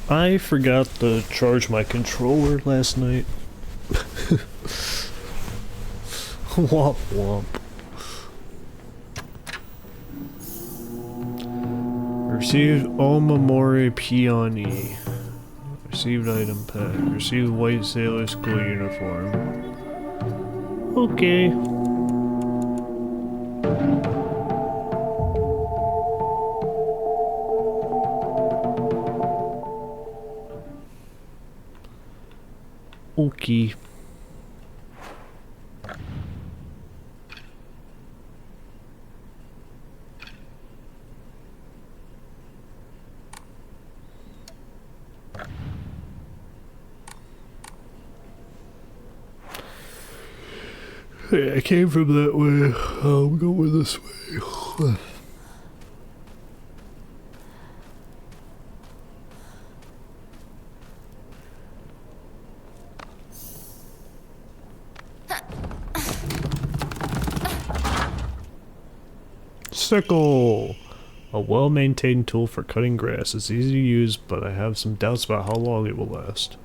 I forgot to charge my controller last night. Womp womp. Received Omamori Peony. Received item pack. Received white sailor school uniform. Okay. Okay. Hey, I came from that way. I'm going this way. Sickle! A well-maintained tool for cutting grass. It's easy to use, but I have some doubts about how long it will last.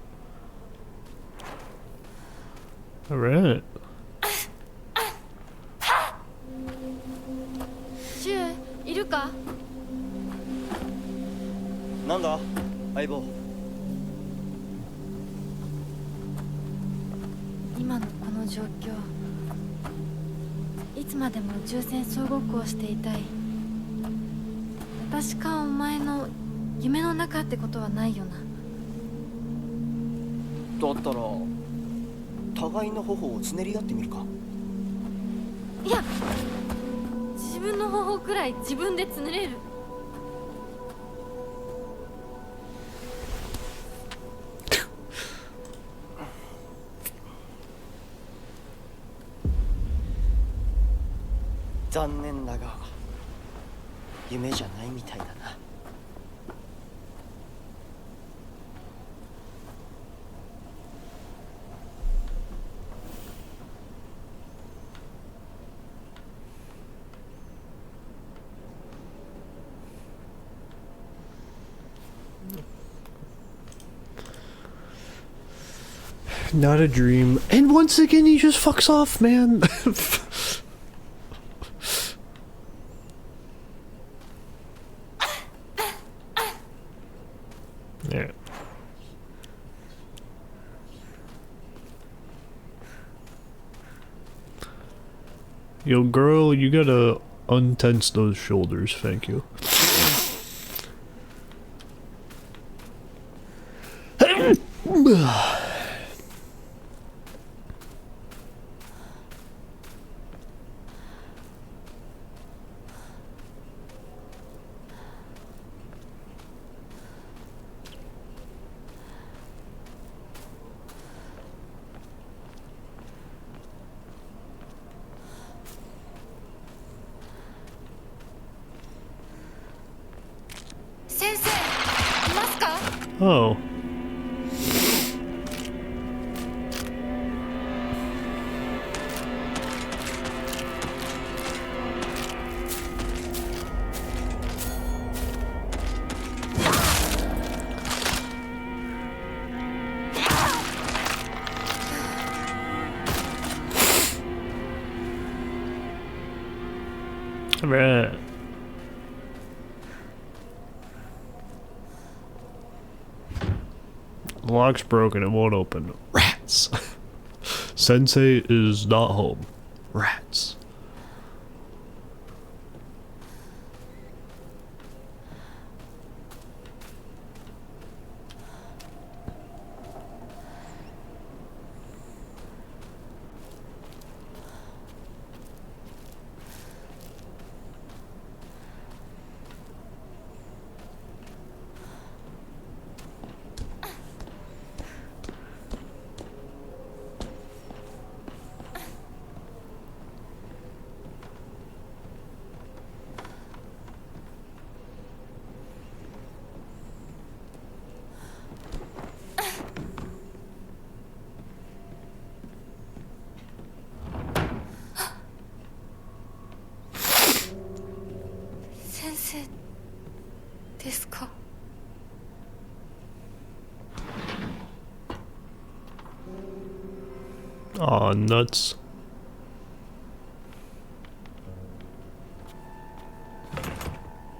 Alright. シュウ、いるか？なんだ相棒。今のこの状況、いつまでも宇宙船総ごっこをしていたい。私かお前の夢の中ってことはないよな。だったら互いの頬をつねり合ってみるか。いや、自分の頬くらい自分でつねれる。残念だが夢じゃないみたいだな。Not a dream. And once again, he just fucks off, man. Yeah. Yo, girl, you gotta untense those shoulders, thank you. Oh. Alright. The lock's broken, it won't open. Rats! Sensei is not home. Rats. Aw, nuts.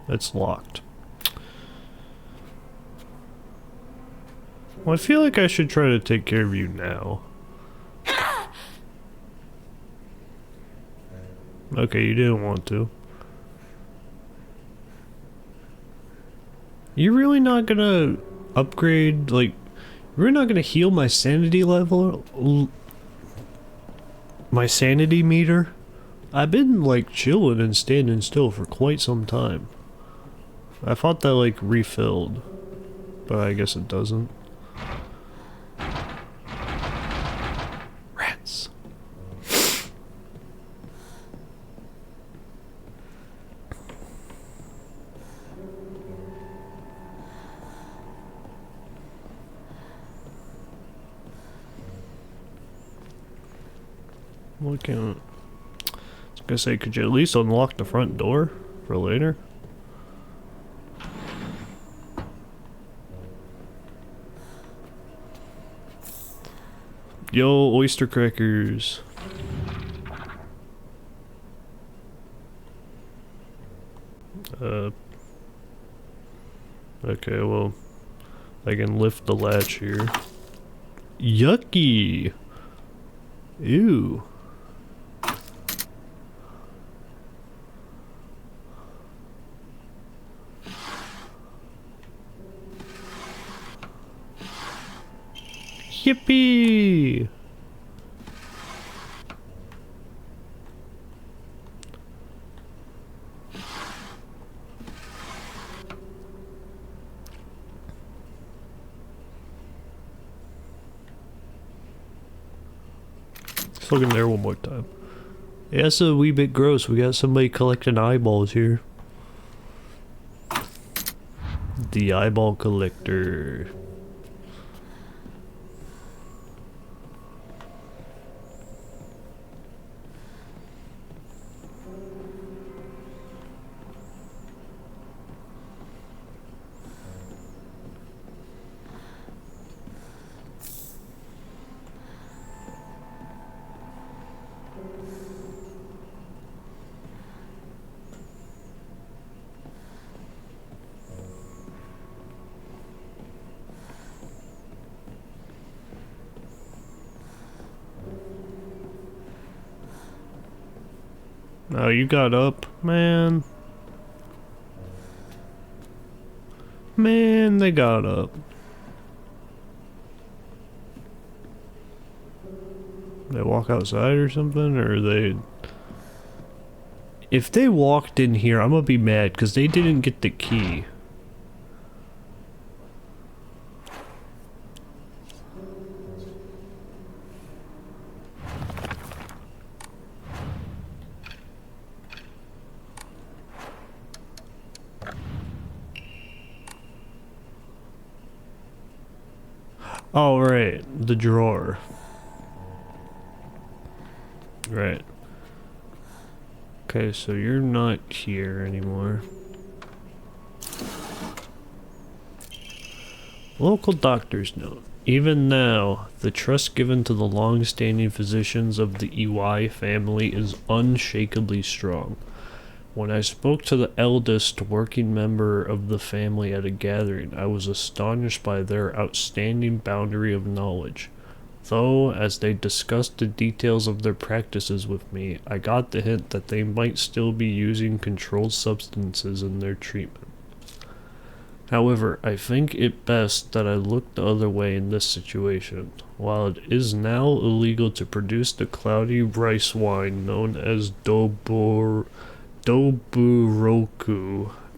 It's locked. Well, I feel like I should try to take care of you now. Okay, you didn't want to. You're really not gonna upgrade, like, you're really not gonna heal my sanity level? My sanity meter? I've been, like, chilling and standing still for quite some time. I thought that, like, refilled. But I guess it doesn't. Rats. What can... I was gonna say, could you at least unlock the front door for later? Yo, oyster crackers. Okay, well, I can lift the latch here. Yucky! Ew. Yippee! Let's look in there one more time. Yeah, it's a wee bit gross. We got somebody collecting eyeballs here. The eyeball collector. Oh, you got up, man. Man, they got up. They walk outside or something, or they... If they walked in here, I'm gonna be mad, because they didn't get the key. Oh, right. The drawer. Right. Okay, so you're not here anymore. Local doctor's note. Even now, the trust given to the long-standing physicians of the Iwai family is unshakably strong. When I spoke to the eldest working member of the family at a gathering, I was astonished by their outstanding boundary of knowledge. Though, as they discussed the details of their practices with me, I got the hint that they might still be using controlled substances in their treatment. However, I think it best that I look the other way in this situation. While it is now illegal to produce the cloudy rice wine known as Doburoku,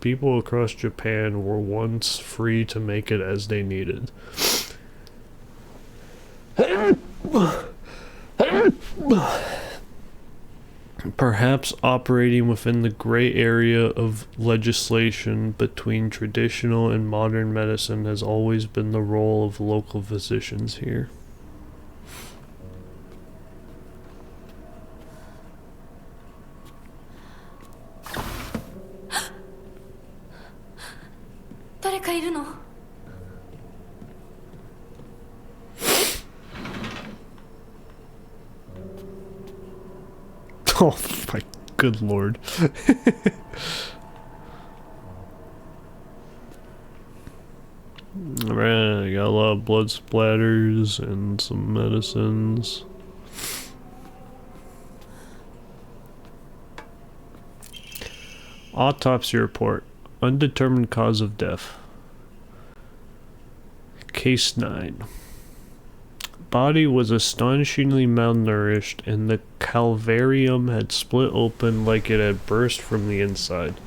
people across Japan were once free to make it as they needed. Perhaps operating within the gray area of legislation between traditional and modern medicine has always been the role of local physicians here. Oh my good lord. Alright, got a lot of blood splatters and some medicines. Autopsy report. Undetermined cause of death. Case 9. Body was astonishingly malnourished and the calvarium had split open like it had burst from the inside.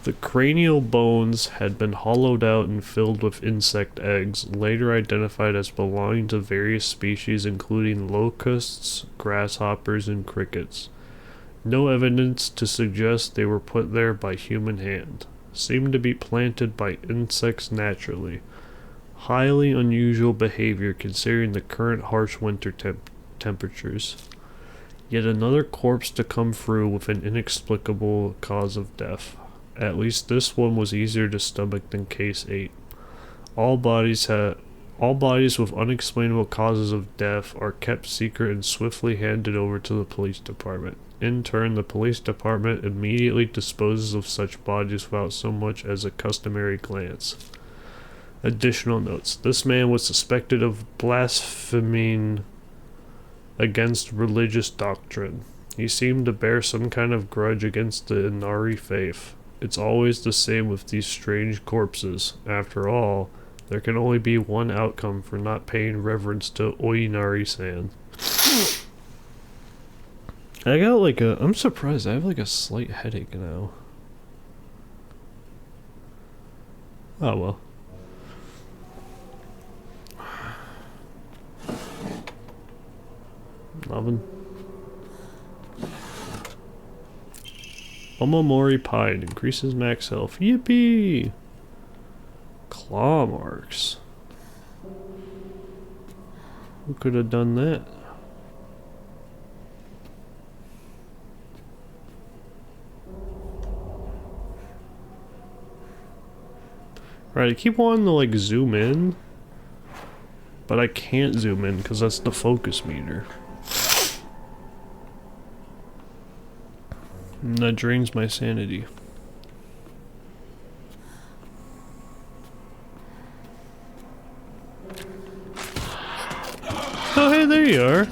The cranial bones had been hollowed out and filled with insect eggs, later identified as belonging to various species including locusts, grasshoppers, and crickets. No evidence to suggest they were put there by human hand. Seemed to be planted by insects naturally. Highly unusual behavior considering the current harsh winter temperatures. Yet another corpse to come through with an inexplicable cause of death. At least this one was easier to stomach than case 8. All bodies with unexplainable causes of death are kept secret and swiftly handed over to the police department. In turn, the police department immediately disposes of such bodies without so much as a customary glance. Additional notes. This man was suspected of blaspheming against religious doctrine. He seemed to bear some kind of grudge against the Inari faith. It's always the same with these strange corpses. After all, there can only be one outcome for not paying reverence to Oinari-san. I'm surprised, I have like a slight headache now. Oh well. Nothing. Omamori Pine increases max health. Yippee! Claw marks. Who could have done that? Right, I keep wanting to like zoom in, but I can't zoom in because that's the focus meter. And that drains my sanity. Oh, hey, there you are.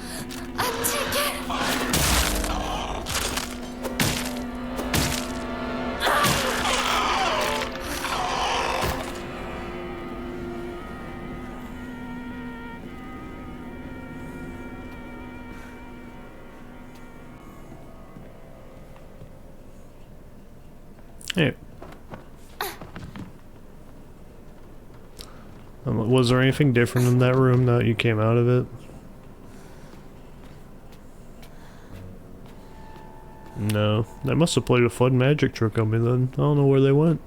Hey. Was there anything different in that room now that you came out of it? No. They must have played a fun magic trick on me then. I don't know where they went.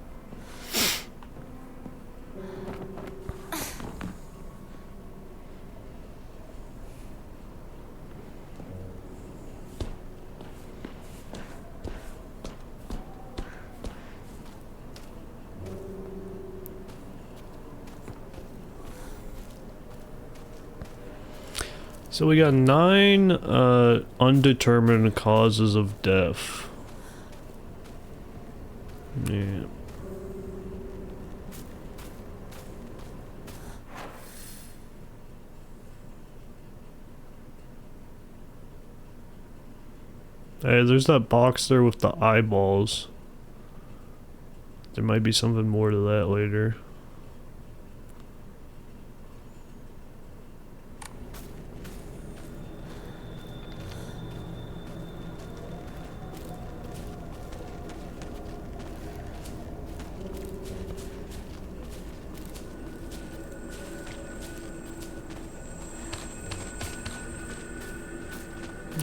So we got 9 undetermined causes of death. Yeah. Hey, there's that box there with the eyeballs. There might be something more to that later.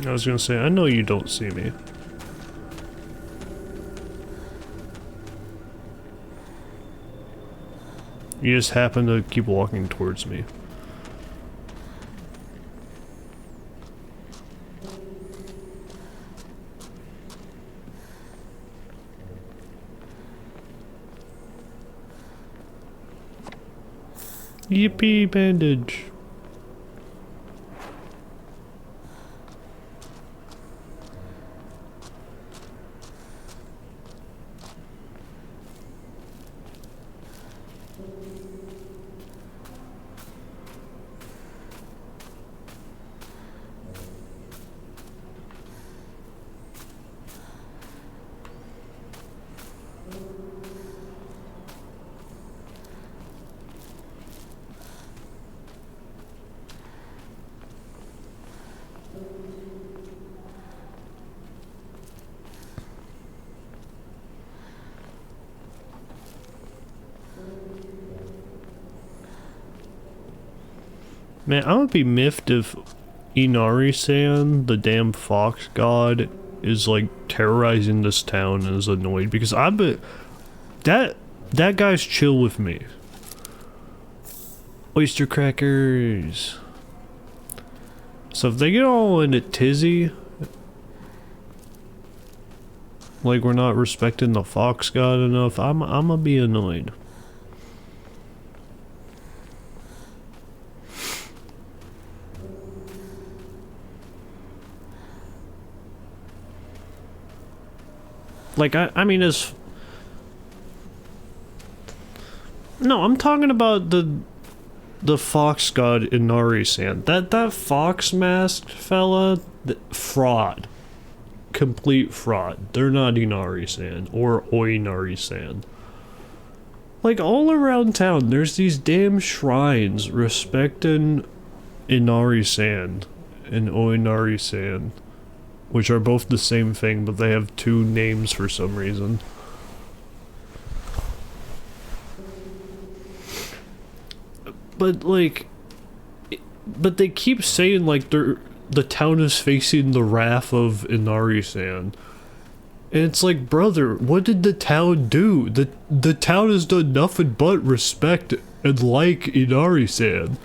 I was gonna say, I know you don't see me. You just happen to keep walking towards me. Yippee, bandage. Man, I would be miffed if Inari-san, the damn fox god, is like terrorizing this town and is annoyed because I bet that guy's chill with me. Oyster crackers. So if they get all into tizzy, like we're not respecting the fox god enough, I'm gonna be annoyed. Like I mean as no, I'm talking about the fox god Inari-san. That fox masked fella, fraud. Complete fraud. They're not Inari-san or Oinari-san. Like all around town, there's these damn shrines respecting Inari-san and Oinari-san, which are both the same thing, but they have two names for some reason. But like, but they keep saying like the town is facing the wrath of Inari-san. And it's like, brother, what did the town do? The town has done nothing but respect and like Inari-san.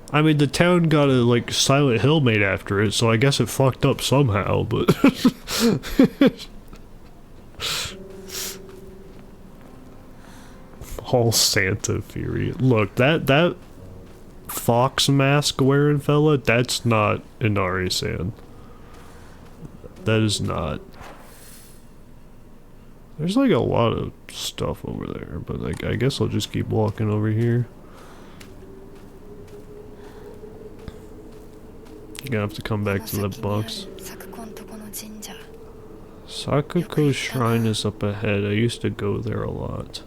I mean, the town got a, like, Silent Hill made after it, so I guess it fucked up somehow, but... All Santa theory. Look, that fox mask wearing fella, that's not Inari-san. That is not. There's like a lot of stuff over there, but like, I guess I'll just keep walking over here. You're gonna have to come back to the box. Sakuko Shrine is up ahead. I used to go there a lot.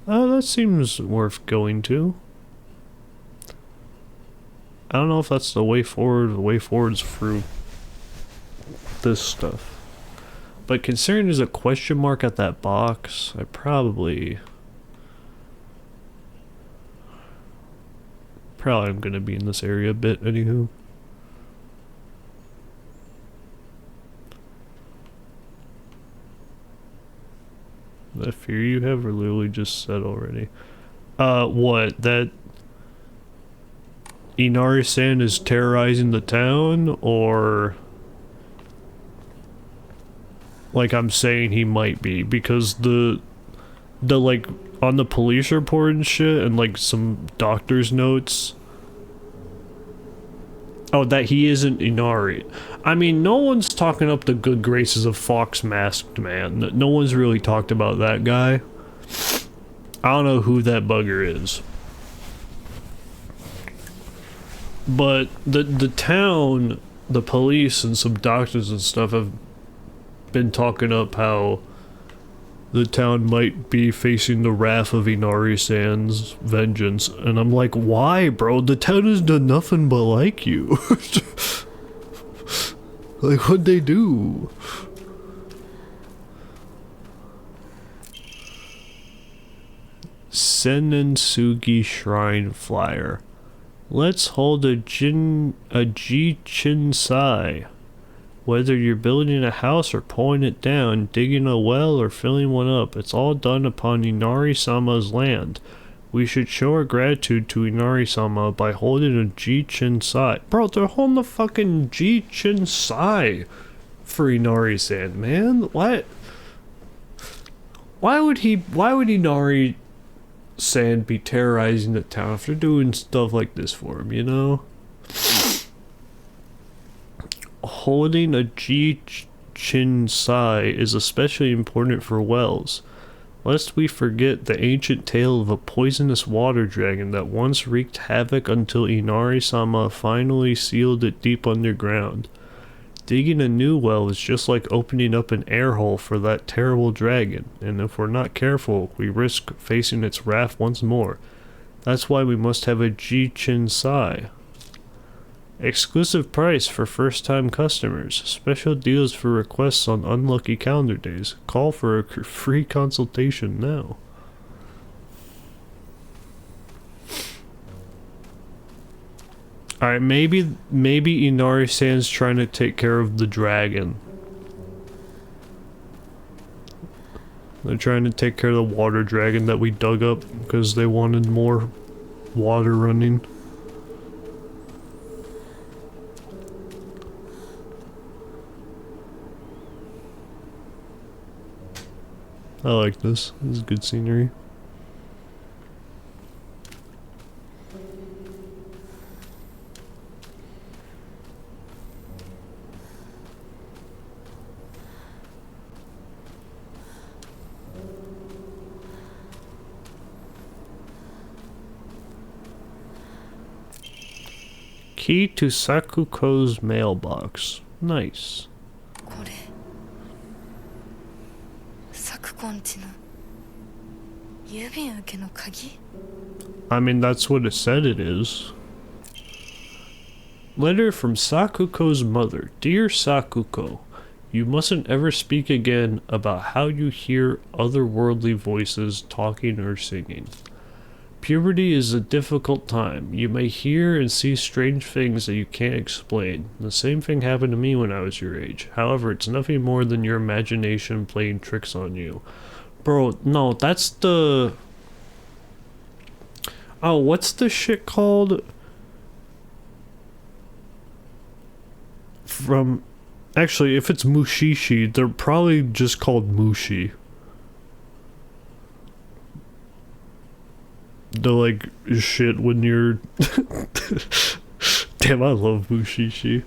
That seems worth going to. I don't know if that's the way forward. The way forward's through this stuff. But considering there's a question mark at that box, I probably am gonna be in this area a bit, anywho. That fear you have or literally just said already? What? That Inari-san is terrorizing the town, or like I'm saying he might be, because the like on the police report and shit and like some doctor's notes, oh, that he isn't Inari. I mean, no one's talking up the good graces of Fox Masked Man. No one's really talked about that guy. I don't know who that bugger is. But the town, the police, and some doctors and stuff have been talking up how the town might be facing the wrath of Inari-san's vengeance. And I'm like, why, bro? The town has done nothing but like you. Like, what'd they do? Senensugi Shrine Flyer. Let's hold a Jichinsai. Whether you're building a house or pulling it down, digging a well or filling one up, it's all done upon Inari-sama's land. We should show our gratitude to Inari-sama by holding a Jichinsai. Bro, they're holding the fucking Jichinsai for Inari-san, man. What? Why would Inari-san be terrorizing the town if they're doing stuff like this for him, you know? Holding a Jichinsai is especially important for wells, lest we forget the ancient tale of a poisonous water dragon that once wreaked havoc until Inari-sama finally sealed it deep underground. Digging a new well is just like opening up an air hole for that terrible dragon, and if we're not careful, we risk facing its wrath once more. That's why we must have a Jichinsai. Exclusive price for first-time customers. Special deals for requests on unlucky calendar days. Call for a free consultation now. Alright, maybe Inari-san's trying to take care of the dragon. They're trying to take care of the water dragon that we dug up because they wanted more water running. I like this. This is good scenery. Key to Sakuko's mailbox. Nice. これサクコンチの郵便受けの鍵 I mean, that's what it said it is. Letter from Sakuko's mother. Dear Sakuko, you mustn't ever speak again about how you hear otherworldly voices talking or singing. Puberty is a difficult time. You may hear and see strange things that you can't explain. The same thing happened to me when I was your age. However, it's nothing more than your imagination playing tricks on you. Bro, no, that's the... Oh, what's the shit called? From... Actually, if it's Mushishi, they're probably just called Mushi. The like shit when you're damn, I love Mushishi.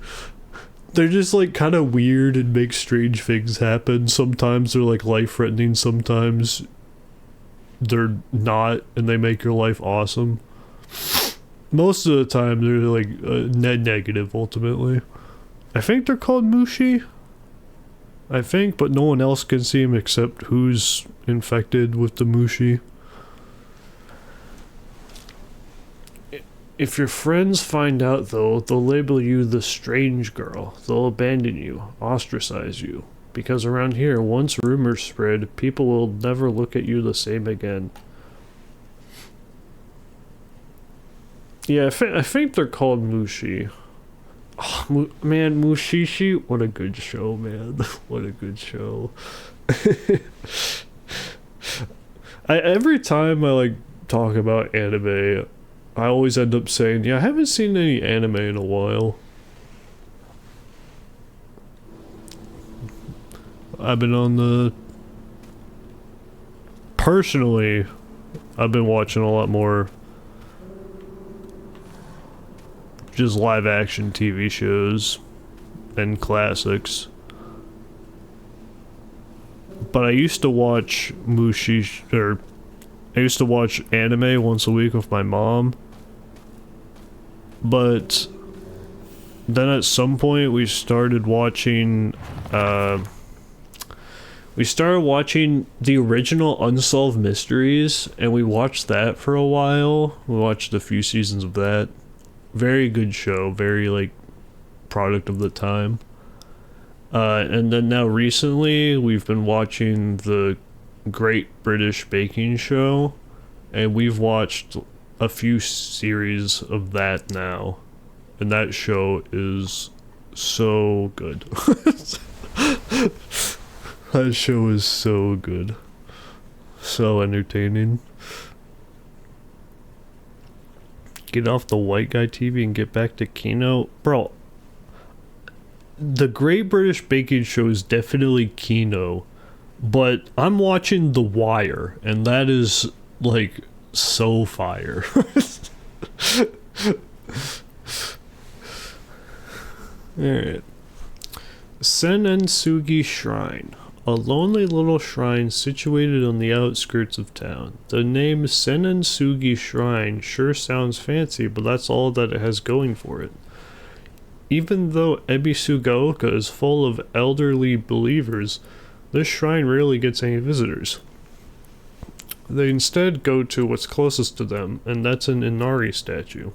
They're just like kind of weird and make strange things happen. Sometimes they're like life-threatening, sometimes they're not, and they make your life awesome. Most of the time they're like net negative ultimately. I think they're called Mushi. I think, but no one else can see them except who's infected with the Mushi. If your friends find out, though, they'll label you the strange girl. They'll abandon you, ostracize you. Because around here, once rumors spread, people will never look at you the same again. Yeah, I think they're called Mushi. Oh, man, Mushishi, what a good show, man. What a good show. Every time I, like, talk about anime, I always end up saying, yeah, I haven't seen any anime in a while. I've been on the... Personally, I've been watching a lot more just live action TV shows and classics. But I used to watch I used to watch anime once a week with my mom. But then at some point we started watching the original Unsolved Mysteries, and we watched that for a while. We watched a few seasons of that. Very good show, very like product of the time. And then now recently we've been watching the Great British Baking Show, and we've watched a few series of that now, and that show is so good. That show is so good, so entertaining. Get off the white guy TV and get back to Kino. Bro, the Great British Baking Show is definitely Kino, but I'm watching The Wire, and that is, like, so fire. Alright. Senensugi Shrine. A lonely little shrine situated on the outskirts of town. The name Senensugi Shrine sure sounds fancy, but that's all that it has going for it. Even though Ebisugaoka is full of elderly believers, this shrine rarely gets any visitors. They instead go to what's closest to them, and that's an Inari statue.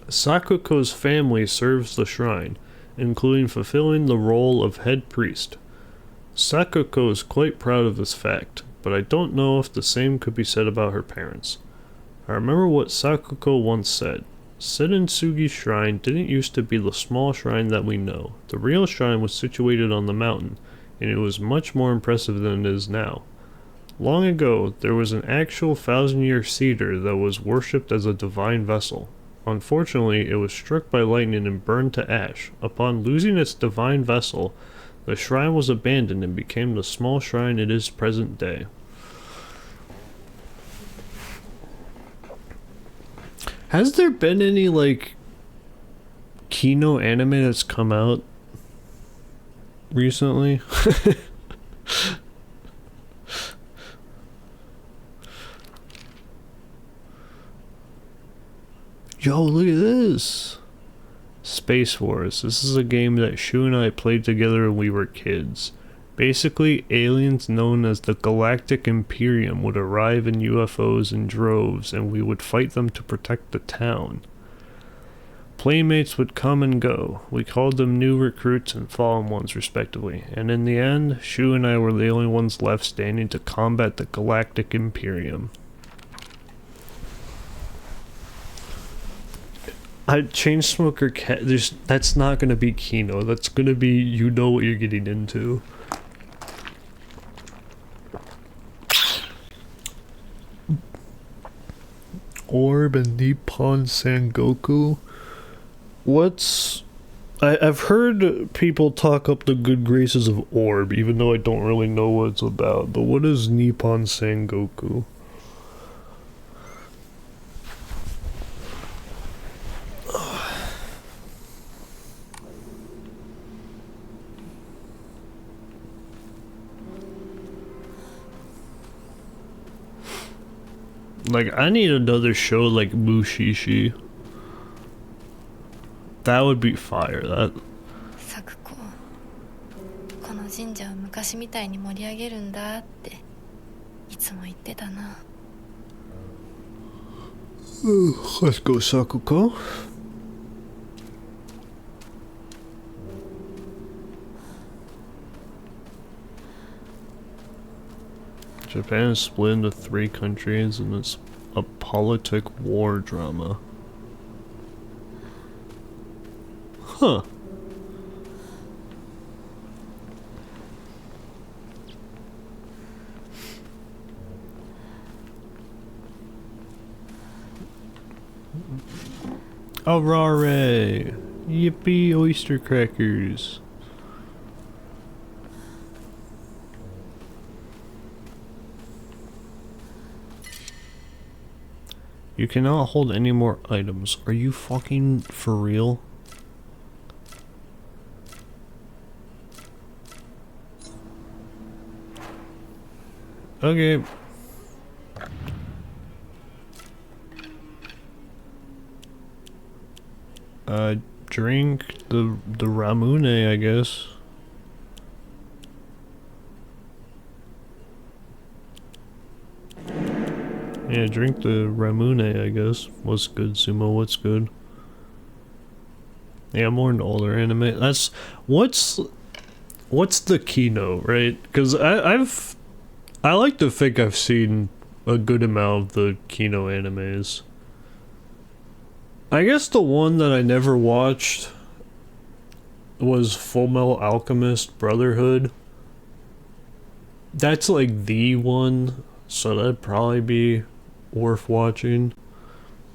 Sakuko's family serves the shrine, including fulfilling the role of head priest. Sakuko is quite proud of this fact, but I don't know if the same could be said about her parents. I remember what Sakuko once said. Senitsugi's shrine didn't used to be the small shrine that we know. The real shrine was situated on the mountain, and it was much more impressive than it is now. Long ago, there was an actual 1,000-year cedar that was worshipped as a divine vessel. Unfortunately, it was struck by lightning and burned to ash. Upon losing its divine vessel, the shrine was abandoned and became the small shrine it is present day. Has there been any, like, Kino anime that's come out recently? Yo, look at this! Space Wars. This is a game that Shu and I played together when we were kids. Basically, aliens known as the Galactic Imperium would arrive in UFOs in droves, and we would fight them to protect the town. Playmates would come and go. We called them new recruits and fallen ones respectively, and in the end, Shu and I were the only ones left standing to combat the Galactic Imperium. Chainsmoker Cat, that's not gonna be Kino, that's gonna be, you know what you're getting into. Orb and Nippon Sangoku? I've heard people talk up the good graces of Orb, even though I don't really know what it's about, but what is Nippon Sangoku? Like, I need another show like Mushishi. That would be fire. That. サクコ、この神社を昔みたいに盛り上げるんだっていつも言ってたな。Let's go, Sakuko. Japan is split into 3 countries and it's a politic war drama. Huh. Arare! Yippee oyster crackers! You cannot hold any more items. Are you fucking for real? Okay. Drink the Ramune, I guess. Yeah, drink the Ramune, I guess. What's good, Sumo? What's good? Yeah, more into older anime. That's what's the Kino, right? Because I like to think I've seen a good amount of the Kino animes. I guess the one that I never watched was Fullmetal Alchemist Brotherhood. That's like the one, so that'd probably be worth watching.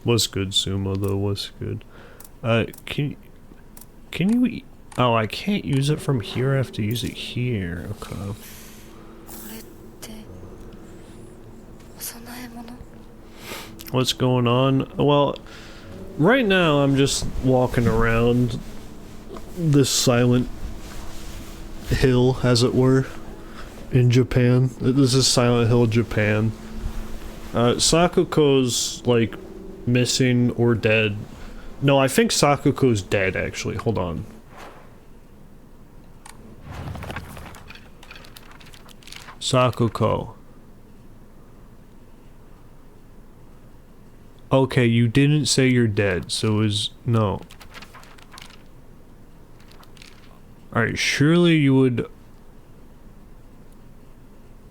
What's good, Sumo, though? What's good? Can you... Oh, I can't use it from here, I have to use it here. Okay. What's going on? Well, right now I'm just walking around this silent hill, as it were, in Japan. This is Silent Hill, Japan. Sakuko's, like, missing or dead. No, I think Sakuko's dead, actually. Hold on. Sakuko. Okay, you didn't say you're dead, so is no. Alright, surely you would.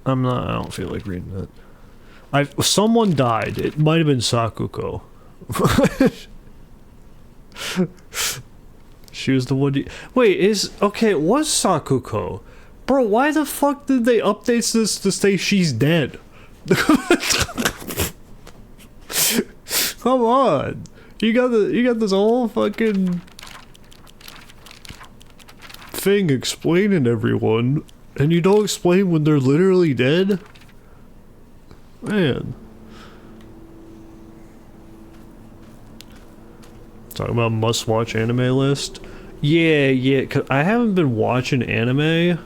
I don't feel like reading that. Someone died. It might have been Sakuko. She was the one. Wait, okay? It was Sakuko, bro. Why the fuck did they update this to say she's dead? Come on, you got this whole fucking thing explaining everyone, and you don't explain when they're literally dead. Man. Talking about must-watch anime list. Yeah, 'cause I haven't been watching anime, and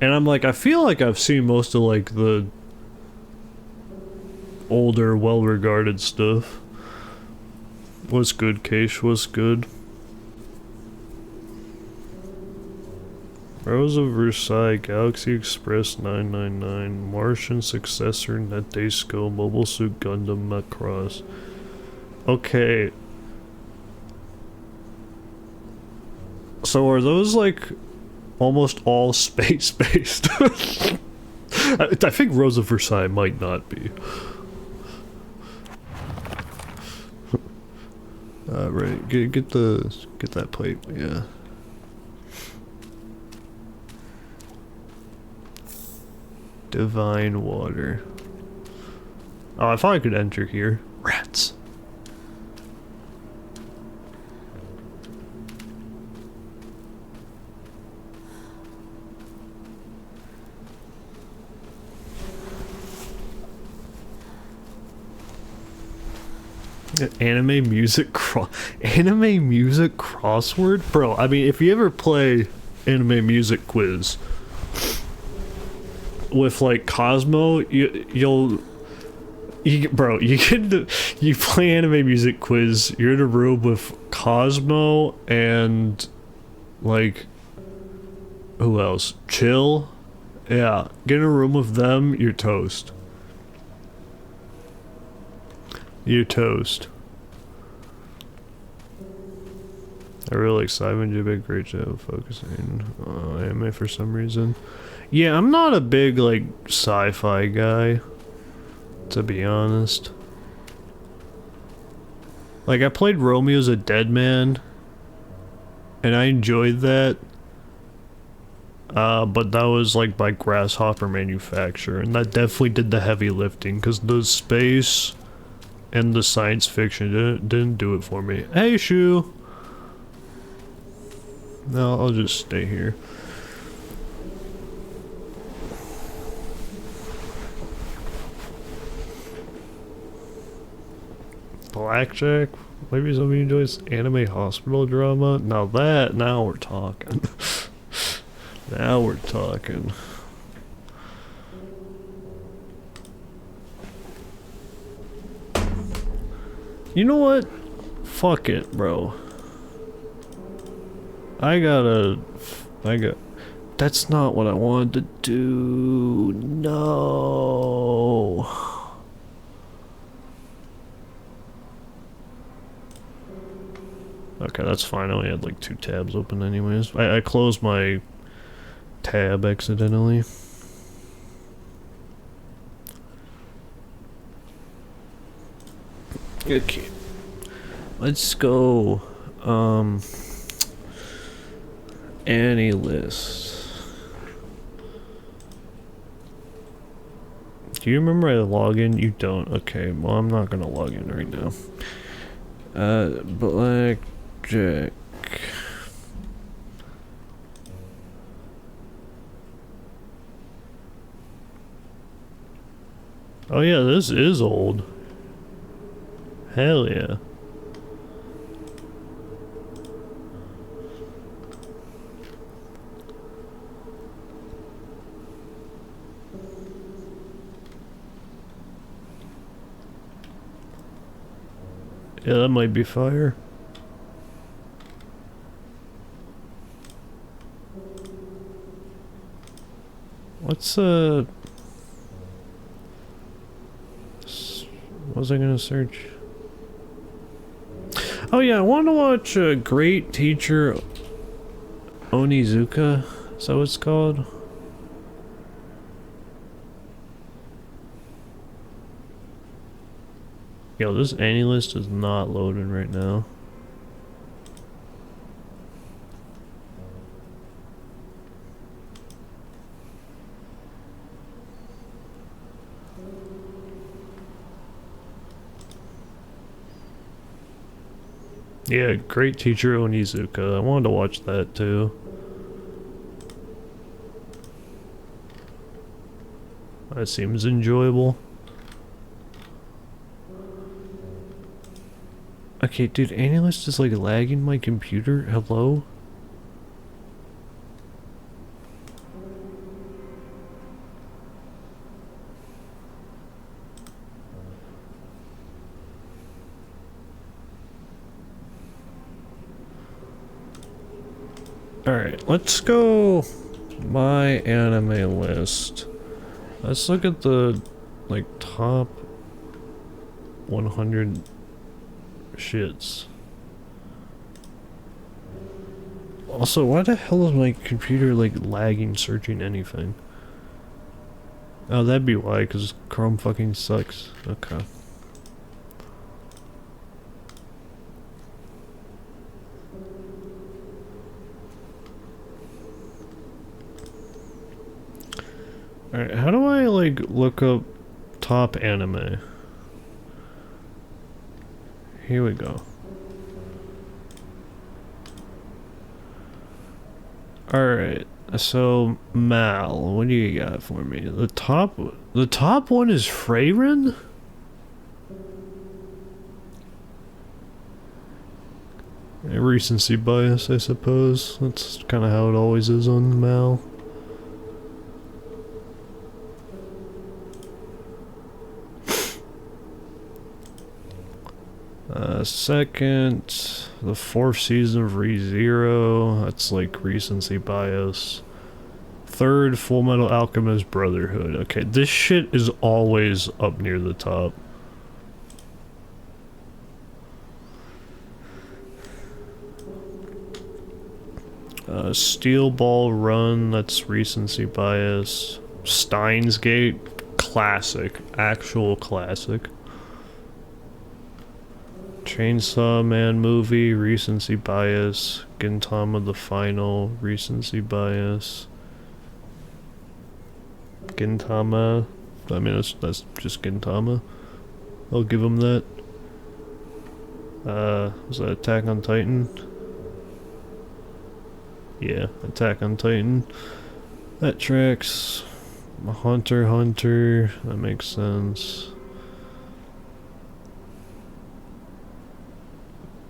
I'm like, I feel like I've seen most of like the older, well-regarded stuff. What's good, Keish? What's good? Rose of Versailles, Galaxy Express 999, Martian Successor, NetDisco, Mobile Suit Gundam, Macross. Okay. So are those like almost all space-based? I think Rose of Versailles might not be. Right, get that plate, yeah. Divine water. Oh, I thought I could enter here. Rats. Anime music crossword? Bro, I mean, if you ever play anime music quiz with like Cosmo, you play anime music quiz, you're in a room with Cosmo and like who else? Chill? Yeah, get in a room with them, you're toast. You're toast. I really like Simon Jibbe, great job focusing on anime for some reason. Yeah, I'm not a big like sci-fi guy, to be honest. Like I played Romeo's a Dead Man, and I enjoyed that. But that was like by Grasshopper Manufacture, and that definitely did the heavy lifting, because the space and the science fiction didn't do it for me. Hey, Shu! No, I'll just stay here. Blackjack? Maybe somebody enjoys anime hospital drama? Now we're talking. Now we're talking. You know what? Fuck it, bro. That's not what I wanted to do. No. Okay, that's fine. I only had like 2 tabs open anyways. I closed my tab accidentally. Okay. Let's go. Any list. Do you remember I log in? You don't. Okay, well I'm not gonna log in right now. Blackjack. Oh yeah, this is old. Hell yeah. Yeah, that might be fire. What's what was I gonna search? Oh yeah, I want to watch Great Teacher Onizuka. Is that what it's called? Yo, this AniList is not loading right now. Yeah, Great Teacher Onizuka. I wanted to watch that too. That seems enjoyable. Okay, dude, AniList is like lagging my computer. Hello? Alright, let's go my anime list. Let's look at the, like, top 100 shits. Also, why the hell is my computer, like, lagging searching anything? Oh, that'd be why, because Chrome fucking sucks. Okay. Alright, how do I, like, look up top anime? Here we go. Alright, so Mal, what do you got for me? The top one is Freyrin? Recency bias, I suppose. That's kind of how it always is on Mal. Second, the 4th season of ReZero, that's like recency bias. Third, Full Metal Alchemist Brotherhood. Okay, this shit is always up near the top. Steel Ball Run, that's recency bias. Steins Gate, classic, actual classic. Chainsaw Man movie, recency bias. Gintama the Final, recency bias. Gintama, I mean that's just Gintama. I'll give him that. Was that Attack on Titan? Yeah, Attack on Titan. That tracks. Hunter x Hunter, that makes sense.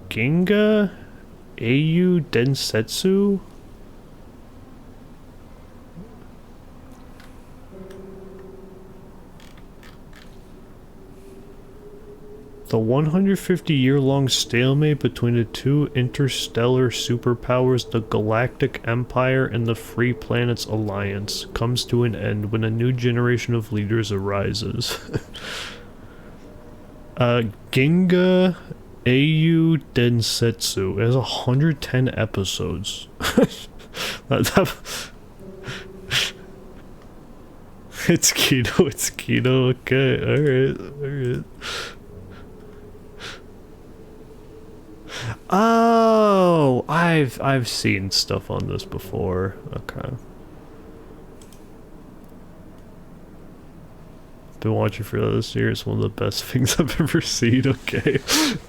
Ginga? Au Densetsu? The 150-year-long stalemate between the two interstellar superpowers, the Galactic Empire and the Free Planets Alliance, comes to an end when a new generation of leaders arises. Ginga Au Densetsu. It has 110 episodes. It's Kino, okay, alright. Oh, I've seen stuff on this before. Okay. Been watching for this year. It's one of the best things I've ever seen. Okay.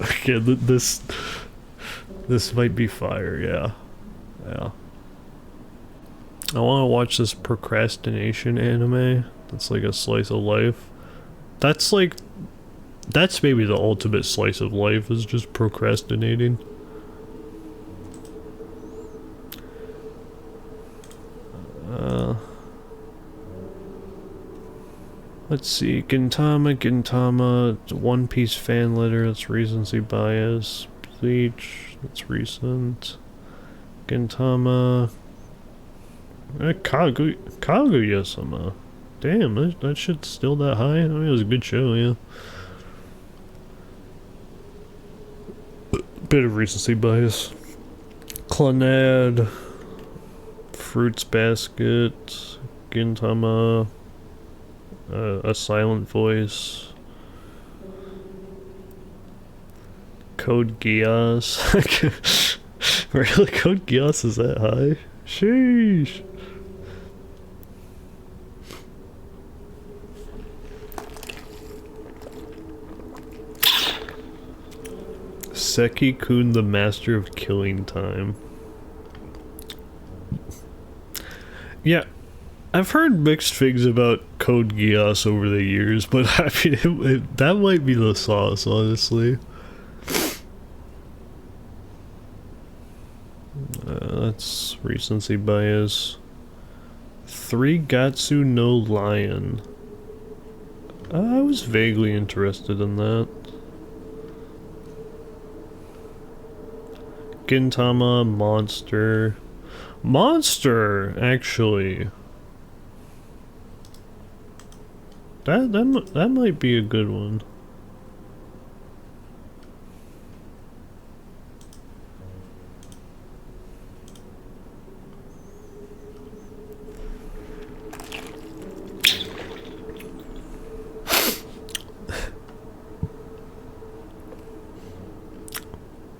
Okay, this might be fire, yeah. Yeah. I want to watch this procrastination anime. That's like a slice of life. That's maybe the ultimate slice of life, is just procrastinating. Let's see, Gintama, One Piece fan letter, that's recency bias. Bleach, that's recent. Gintama. Kaguya-sama. Damn, that shit's still that high? I mean, it was a good show, yeah. Bit of recency bias. Clannad, Fruits Basket, Gintama, A Silent Voice, Code Geass. Really? Code Geass is that high? Sheesh. Seki-kun, the Master of Killing Time. Yeah, I've heard mixed things about Code Geass over the years, but I mean, that might be the sauce, honestly. That's recency bias. 3 Gatsu no Lion. I was vaguely interested in that. Gintama, Monster. Monster, actually. That might be a good one.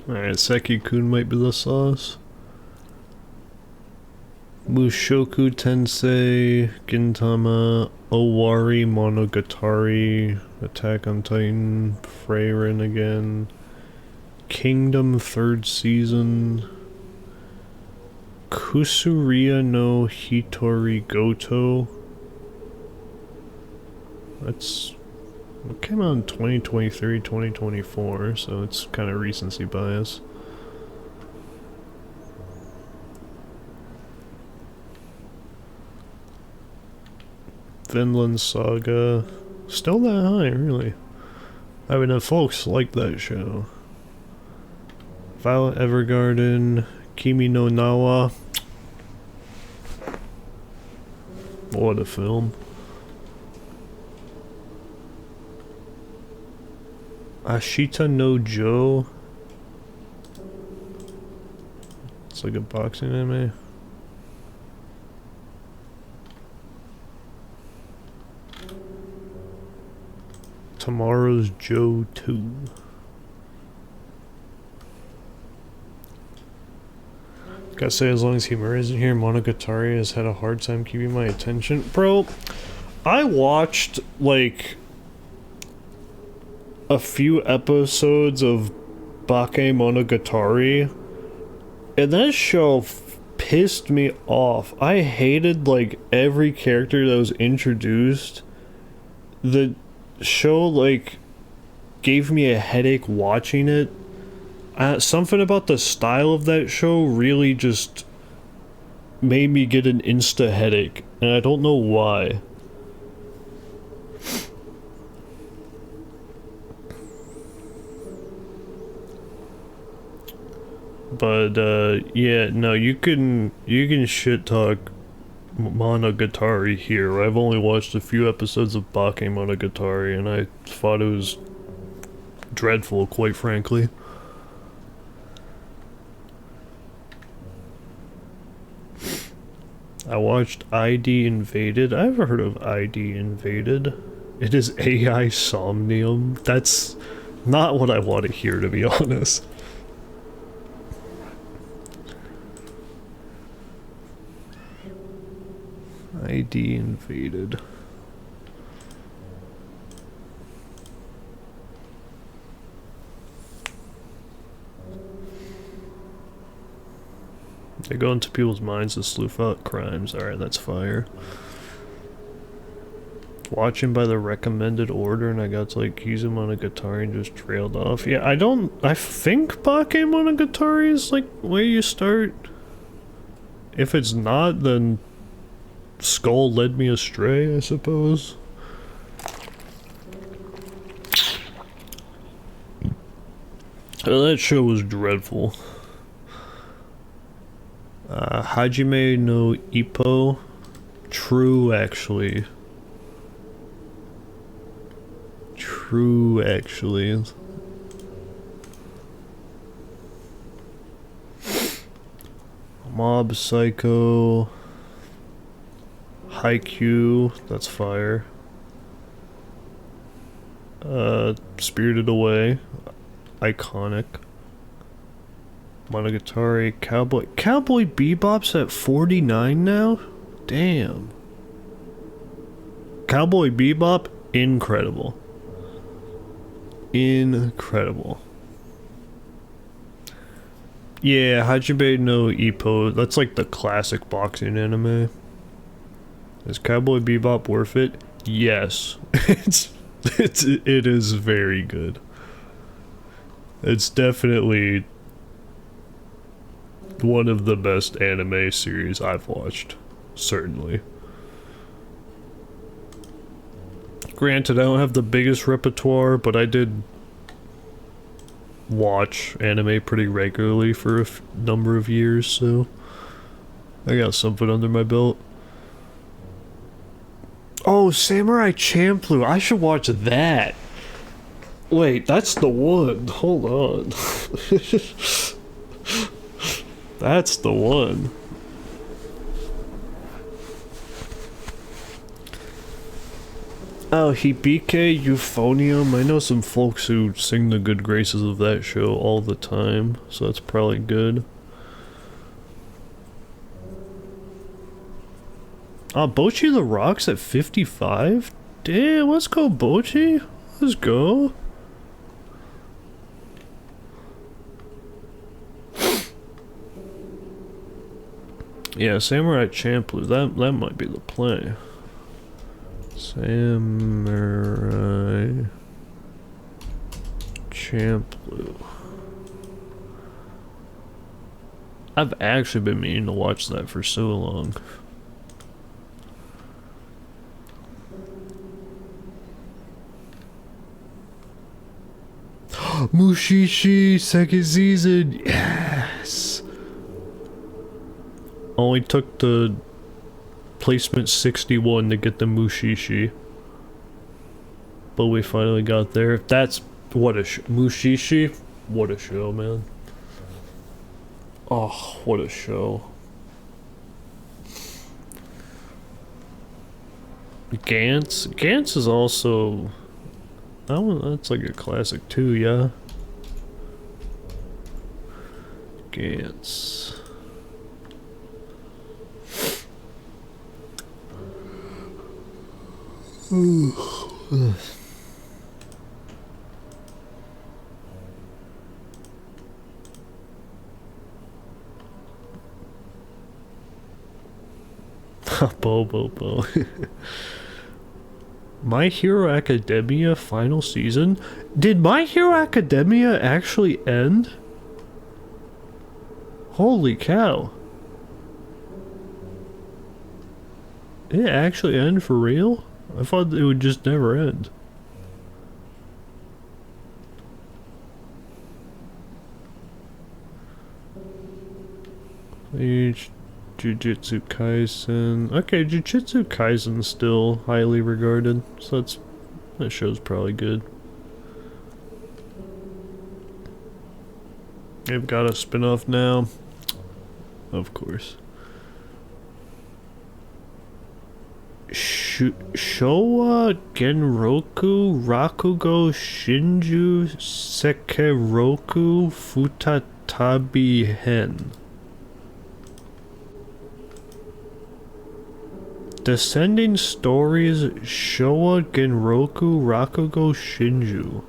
Alright, Seki-kun might be the sauce. Mushoku Tensei, Gintama, Owari Monogatari, Attack on Titan, Freyrin again, Kingdom 3rd season, Kusuriya no Hitori Goto. It came out in 2023, 2024, so it's kind of recency bias. Vinland Saga. Still that high, really. I mean, the folks like that show. Violet Evergarden, Kimi no Nawa. What a film. Ashita no Joe. It's like a boxing anime. Tomorrow's Joe 2. Gotta say, as long as Himura isn't here, Monogatari has had a hard time keeping my attention. Bro, I watched, like, a few episodes of Bakemonogatari, and that show pissed me off. I hated, like, every character that was introduced. The show, like, gave me a headache watching it. Something about the style of that show really just made me get an insta headache, and I don't know why. But yeah, no, you can shit talk Monogatari here. I've only watched a few episodes of Bakemonogatari, and I thought it was dreadful, quite frankly. I watched ID Invaded. I've heard of ID Invaded. It is AI Somnium. That's not what I want to hear, to be honest. ID Invaded. They go into people's minds to sleuth out crimes. Alright, that's fire. Watching by the recommended order, and I got to like use him on a guitar and just trailed off. Yeah, I think Bakemonogatari is like where you start. If it's not, then Skull led me astray, I suppose. That show was dreadful. Hajime no Ippo. True, actually. Mob Psycho. Haikyuu, that's fire. Spirited Away, iconic. Monogatari, Cowboy Bebop's at 49 now? Damn. Cowboy Bebop, incredible. Incredible. Yeah, Hajime no Ippo, that's like the classic boxing anime. Is Cowboy Bebop worth it? Yes. It is very good. It's definitely one of the best anime series I've watched. Certainly. Granted, I don't have the biggest repertoire, but I did watch anime pretty regularly for a number of years, so I got something under my belt. Oh, Samurai Champloo. I should watch that. Wait, that's the one. Hold on. That's the one. Oh, Hibike Euphonium. I know some folks who sing the good graces of that show all the time, so that's probably good. Bocchi the Rock's at 55? Damn, let's go, Bocchi. Let's go. Yeah, Samurai Champloo, that might be the play. Samurai Champloo. I've actually been meaning to watch that for so long. Mushishi, second season, yes! Only took the placement 61 to get the Mushishi. But we finally got there. That's, what a Mushishi, what a show, man. Oh, what a show. Gantz is also... that's like a classic too, yeah. Gantz. Bo. My Hero Academia final season? Did My Hero Academia actually end? Holy cow. It actually end for real? I thought it would just never end. Jujutsu Kaisen. Okay, Jujutsu Kaisen's still highly regarded, so that show's probably good. They've got a spin-off now. Of course. Showa Genroku Rakugo Shinju Sekeroku Futatabi Hen. Descending Stories Showa Genroku Rakugo Shinju.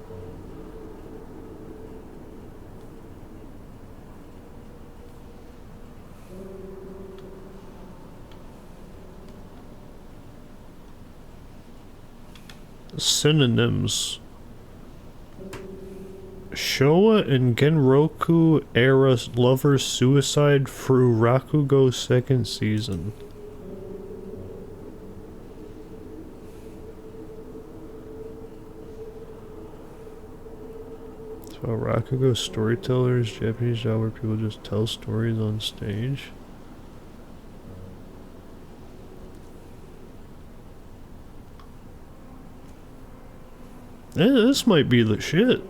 Synonyms: Showa and Genroku era lover suicide through Rakugo second season. So Rakugo storytellers, Japanese genre where people just tell stories on stage. This might be the shit.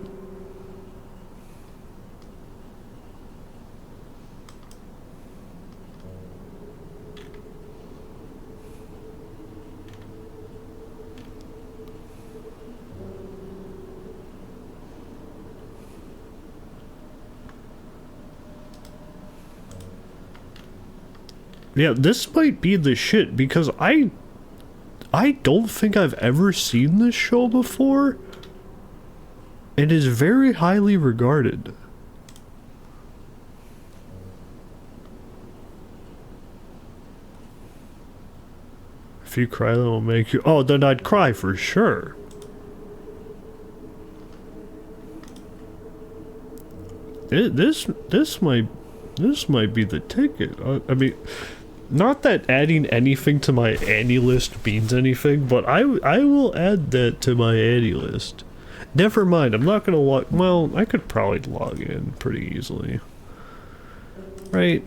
Yeah, this might be the shit because I don't think I've ever seen this show before. It is very highly regarded. If you cry, that will make you. Oh, then I'd cry for sure. This might be the ticket. I mean, not that adding anything to my Annie list means anything, but I will add that to my Annie list. Never mind, I'm not gonna log. Well, I could probably log in pretty easily, right?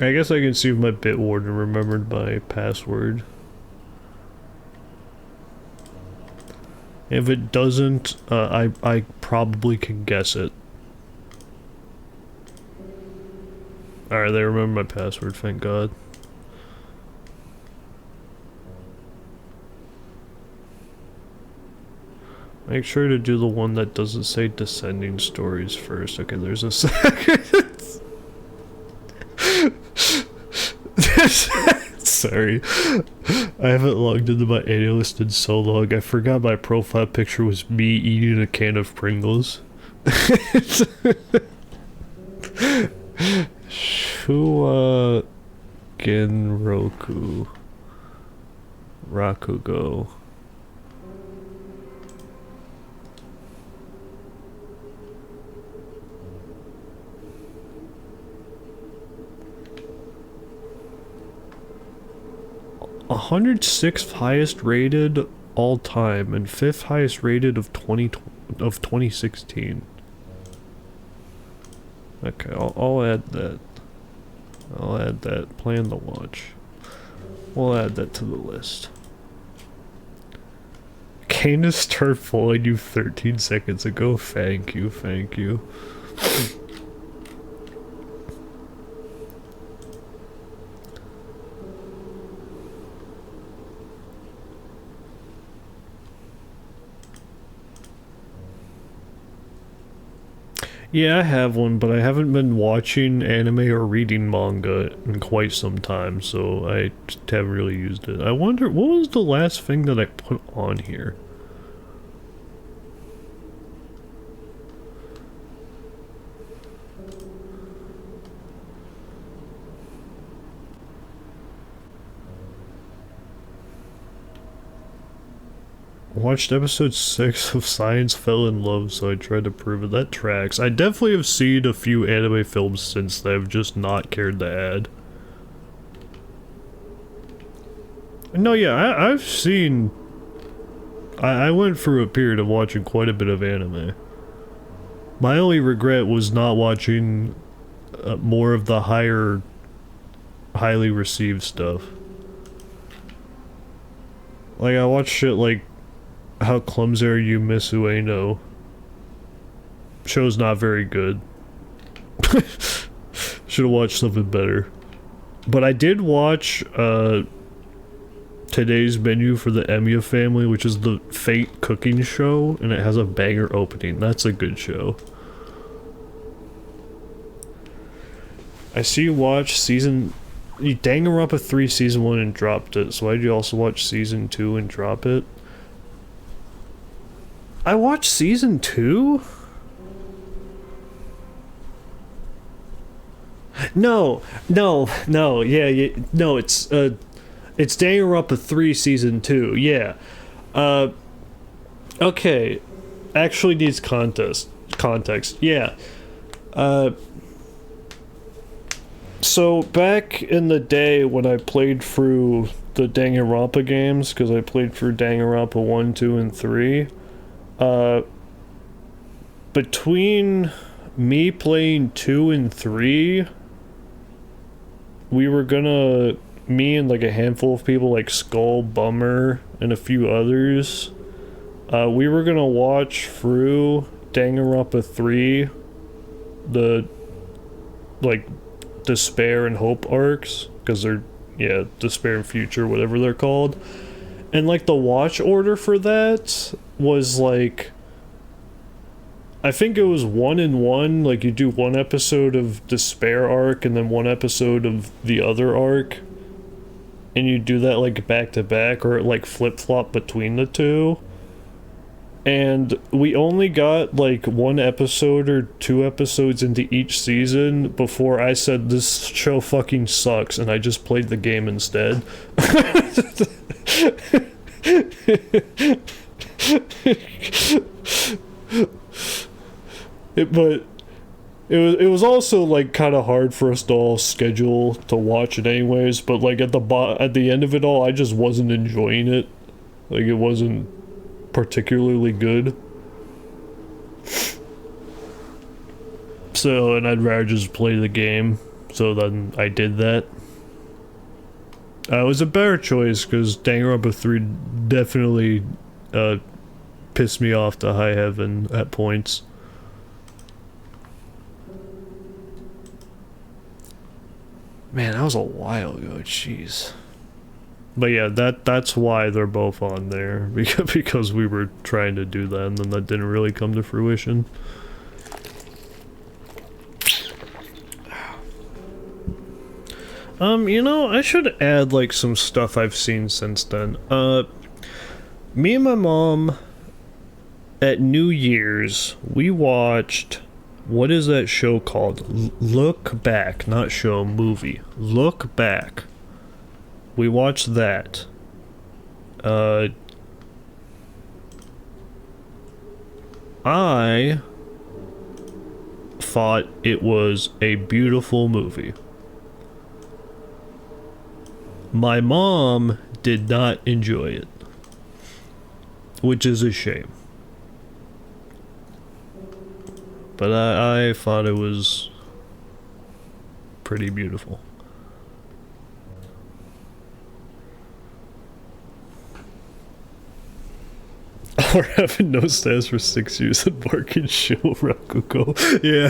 I guess I can see if my Bitwarden remembered my password. If it doesn't, I probably can guess it. Alright, they remember my password, thank God. Make sure to do the one that doesn't say descending stories first. Okay, there's a second. Sorry. I haven't logged into my annual list in so long. I forgot my profile picture was me eating a can of Pringles. Shua Genroku Rakugo. A 106th highest rated all time and 5th highest rated of 2016. Okay, I'll add that. I'll add that. Plan to watch. We'll add that to the list. Candace started following you 13 seconds ago. Thank you, thank you. Yeah, I have one, but I haven't been watching anime or reading manga in quite some time, so I just haven't really used it. I wonder, what was the last thing that I put on here? Watched episode 6 of Science Fell in Love, so I tried to prove it. That tracks. I definitely have seen a few anime films since that I've just not cared to add. No, yeah, I've seen... I went through a period of watching quite a bit of anime. My only regret was not watching more of the highly received stuff. Like, I watched shit like How Clumsy Are You, Miss Ueno. Show's not very good. Should've watched something better. But I did watch Today's Menu for the Emiya Family, which is the Fate cooking show, and it has a banger opening. That's a good show. I see you watch season... You Danganronpa 3 season 1 and dropped it, so why did you also watch season 2 and drop it? I watched season 2? No, yeah, no, it's Danganronpa 3 season 2, yeah. Okay, actually needs context, yeah. So back in the day when I played through the Danganronpa games, because I played through Danganronpa 1, 2, and 3, between me playing 2 and 3, we were gonna, me and like a handful of people like Skull, Bummer, and a few others, we were gonna watch through Danganronpa 3, the, like, Despair and Hope arcs, because they're, Despair and Future, whatever they're called. And like the watch order for that was like, I think it was 1 and 1, like you do one episode of Despair arc and then one episode of the other arc, and you do that like back to back or like flip-flop between the two. And we only got like 1 episode or 2 episodes into each season before I said this show fucking sucks, and I just played the game instead. But it was also like kind of hard for us to all schedule to watch it anyways. But like at the end of it all, I just wasn't enjoying it. Like it wasn't particularly good. So, and I'd rather just play the game. So then I did that. It was a better choice because Danganronpa 3 definitely pissed me off to high heaven at points. Man, that was a while ago, jeez. But yeah, that's why they're both on there, because we were trying to do that and then that didn't really come to fruition. You know, I should add like some stuff I've seen since then. Me and my mom at New Year's, we watched, what is that show called? Look Back, not show, movie. Look Back. We watched that. I thought it was a beautiful movie. My mom did not enjoy it, which is a shame. But I thought it was pretty beautiful. Or having no stats for 6 years and working show Rakugo. Yeah.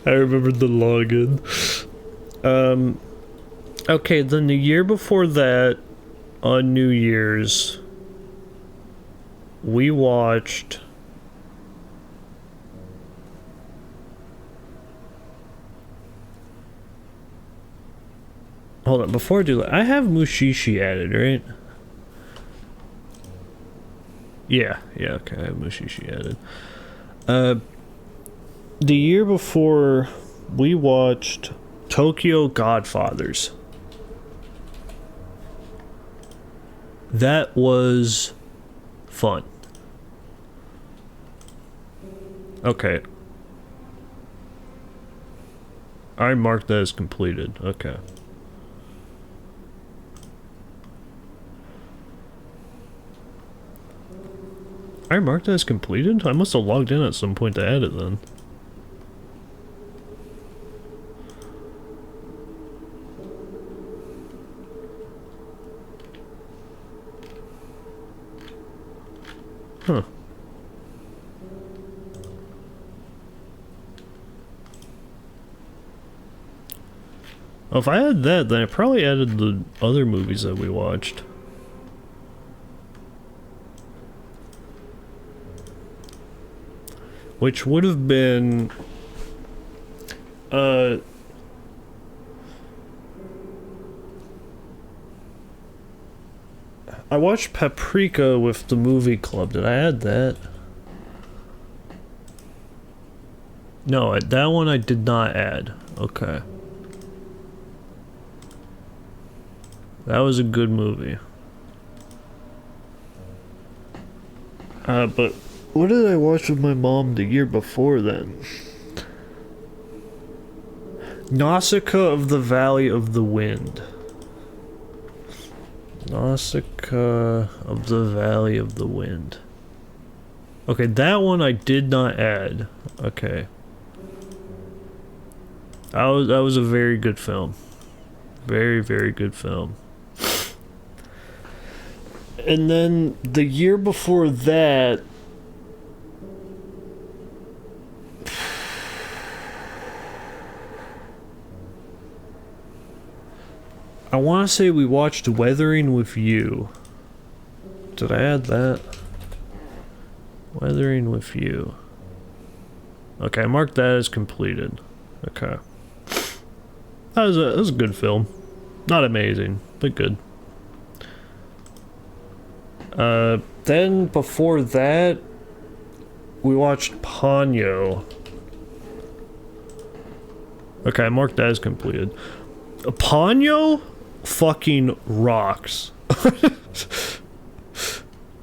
I remember the login. Okay, then the year before that, on New Year's, we watched... Hold on, before I do that, I have Mushishi added, right? Yeah, okay, I have Mushishi added. The year before, we watched Tokyo Godfathers. That was fun. Okay. I marked that as completed. Okay. I marked that as completed? I must have logged in at some point to add it then. Huh. Oh, if I had that, then I probably added the other movies that we watched. Which would have been... I watched Paprika with the movie club. Did I add that? No, that one I did not add. Okay. That was a good movie. But what did I watch with my mom the year before then? Nausicaa of the Valley of the Wind. Nausicaa of the Valley of the Wind. Okay, that one I did not add. Okay. That was a very good film. Very, very good film. And then the year before that, I want to say we watched Weathering with You. Did I add that? Weathering with You. Okay, mark that as completed. Okay. That was a good film. Not amazing, but good. Then before that, we watched Ponyo. Okay, I marked that as completed. Ponyo fucking rocks.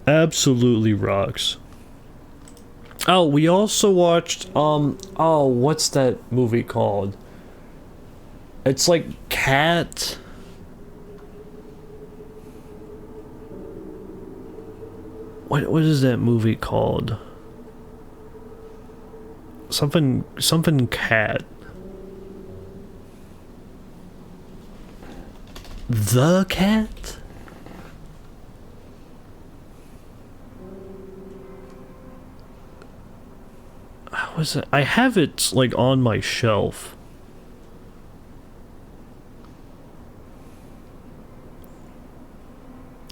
Absolutely rocks. Oh, we also watched, oh, what's that movie called? It's like Cat. What is that movie called? Something Cat. The Cat? How was it? I have it like on my shelf.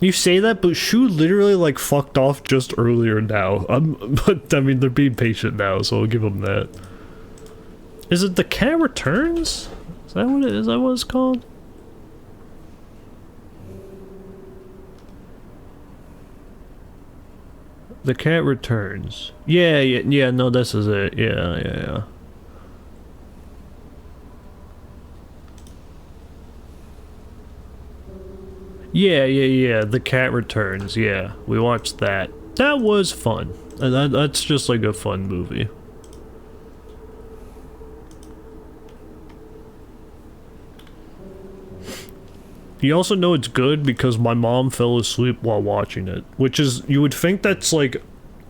You say that, but Shu literally like fucked off just earlier now. But I mean, they're being patient now, so I'll give them that. Is it The Cat Returns? Is that what it is? Is that what it's called? The Cat Returns. Yeah, no, this is it. Yeah. Yeah, The Cat Returns, yeah. We watched that. That was fun. That's just like a fun movie. You also know it's good because my mom fell asleep while watching it, which is, you would think that's like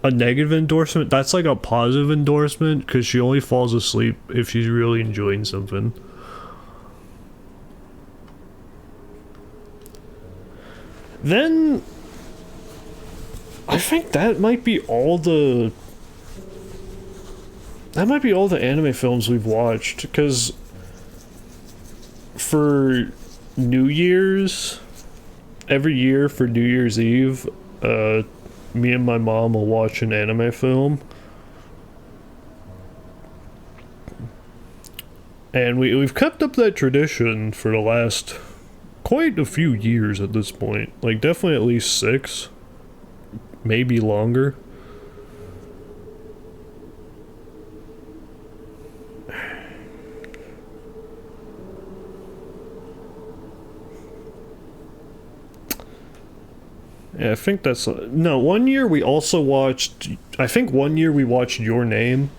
a negative endorsement. That's like a positive endorsement because she only falls asleep if she's really enjoying something. Then I think that might be all the anime films we've watched, because for New Year's, every year for New Year's Eve, me and my mom will watch an anime film. And we've kept up that tradition for the last quite a few years at this point. Like, definitely at least 6. Maybe longer. Yeah, I think that's... No, one year we also watched... I think one year we watched Your Name,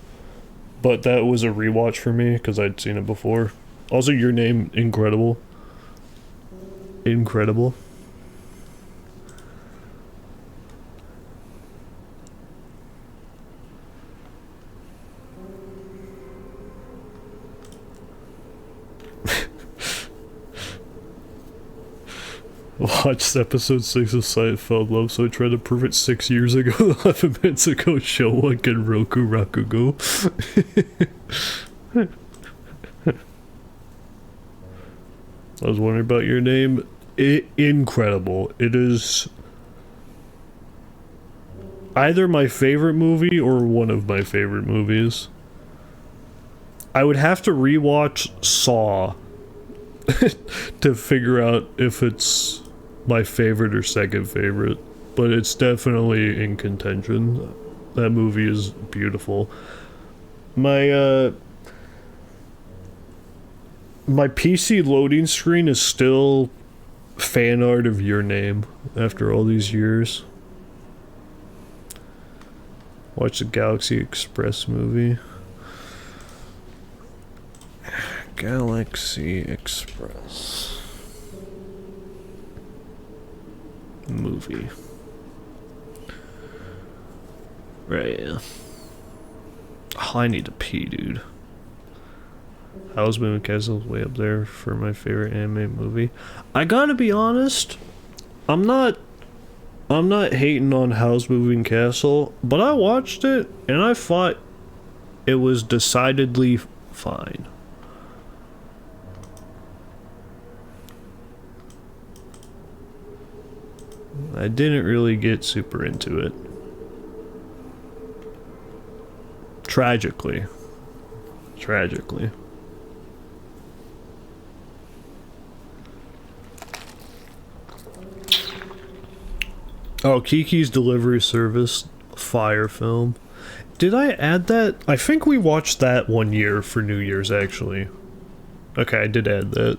but that was a rewatch for me, because I'd seen it before. Also, Your Name, incredible. Incredible. Watched episode 6 of Seinfeld Love, so I tried to prove it 6 years ago, 11 minutes ago, Showa Genroku Rakugo. I was wondering about Your Name. Incredible. It is either my favorite movie or one of my favorite movies. I would have to rewatch Saw to figure out if it's my favorite or second favorite, but it's definitely in contention. That movie is beautiful. My PC loading screen is still fan art of Your Name after all these years. Watch the Galaxy Express movie. Galaxy Express movie. Right, yeah. Oh, I need to pee, dude. Howl's Moving Castle's way up there for my favorite anime movie. I gotta be honest, I'm not hating on Howl's Moving Castle, but I watched it and I thought it was decidedly fine. I didn't really get super into it. Tragically. Tragically. Oh, Kiki's Delivery Service, fire film. Did I add that? I think we watched that one year for New Year's, actually. Okay, I did add that.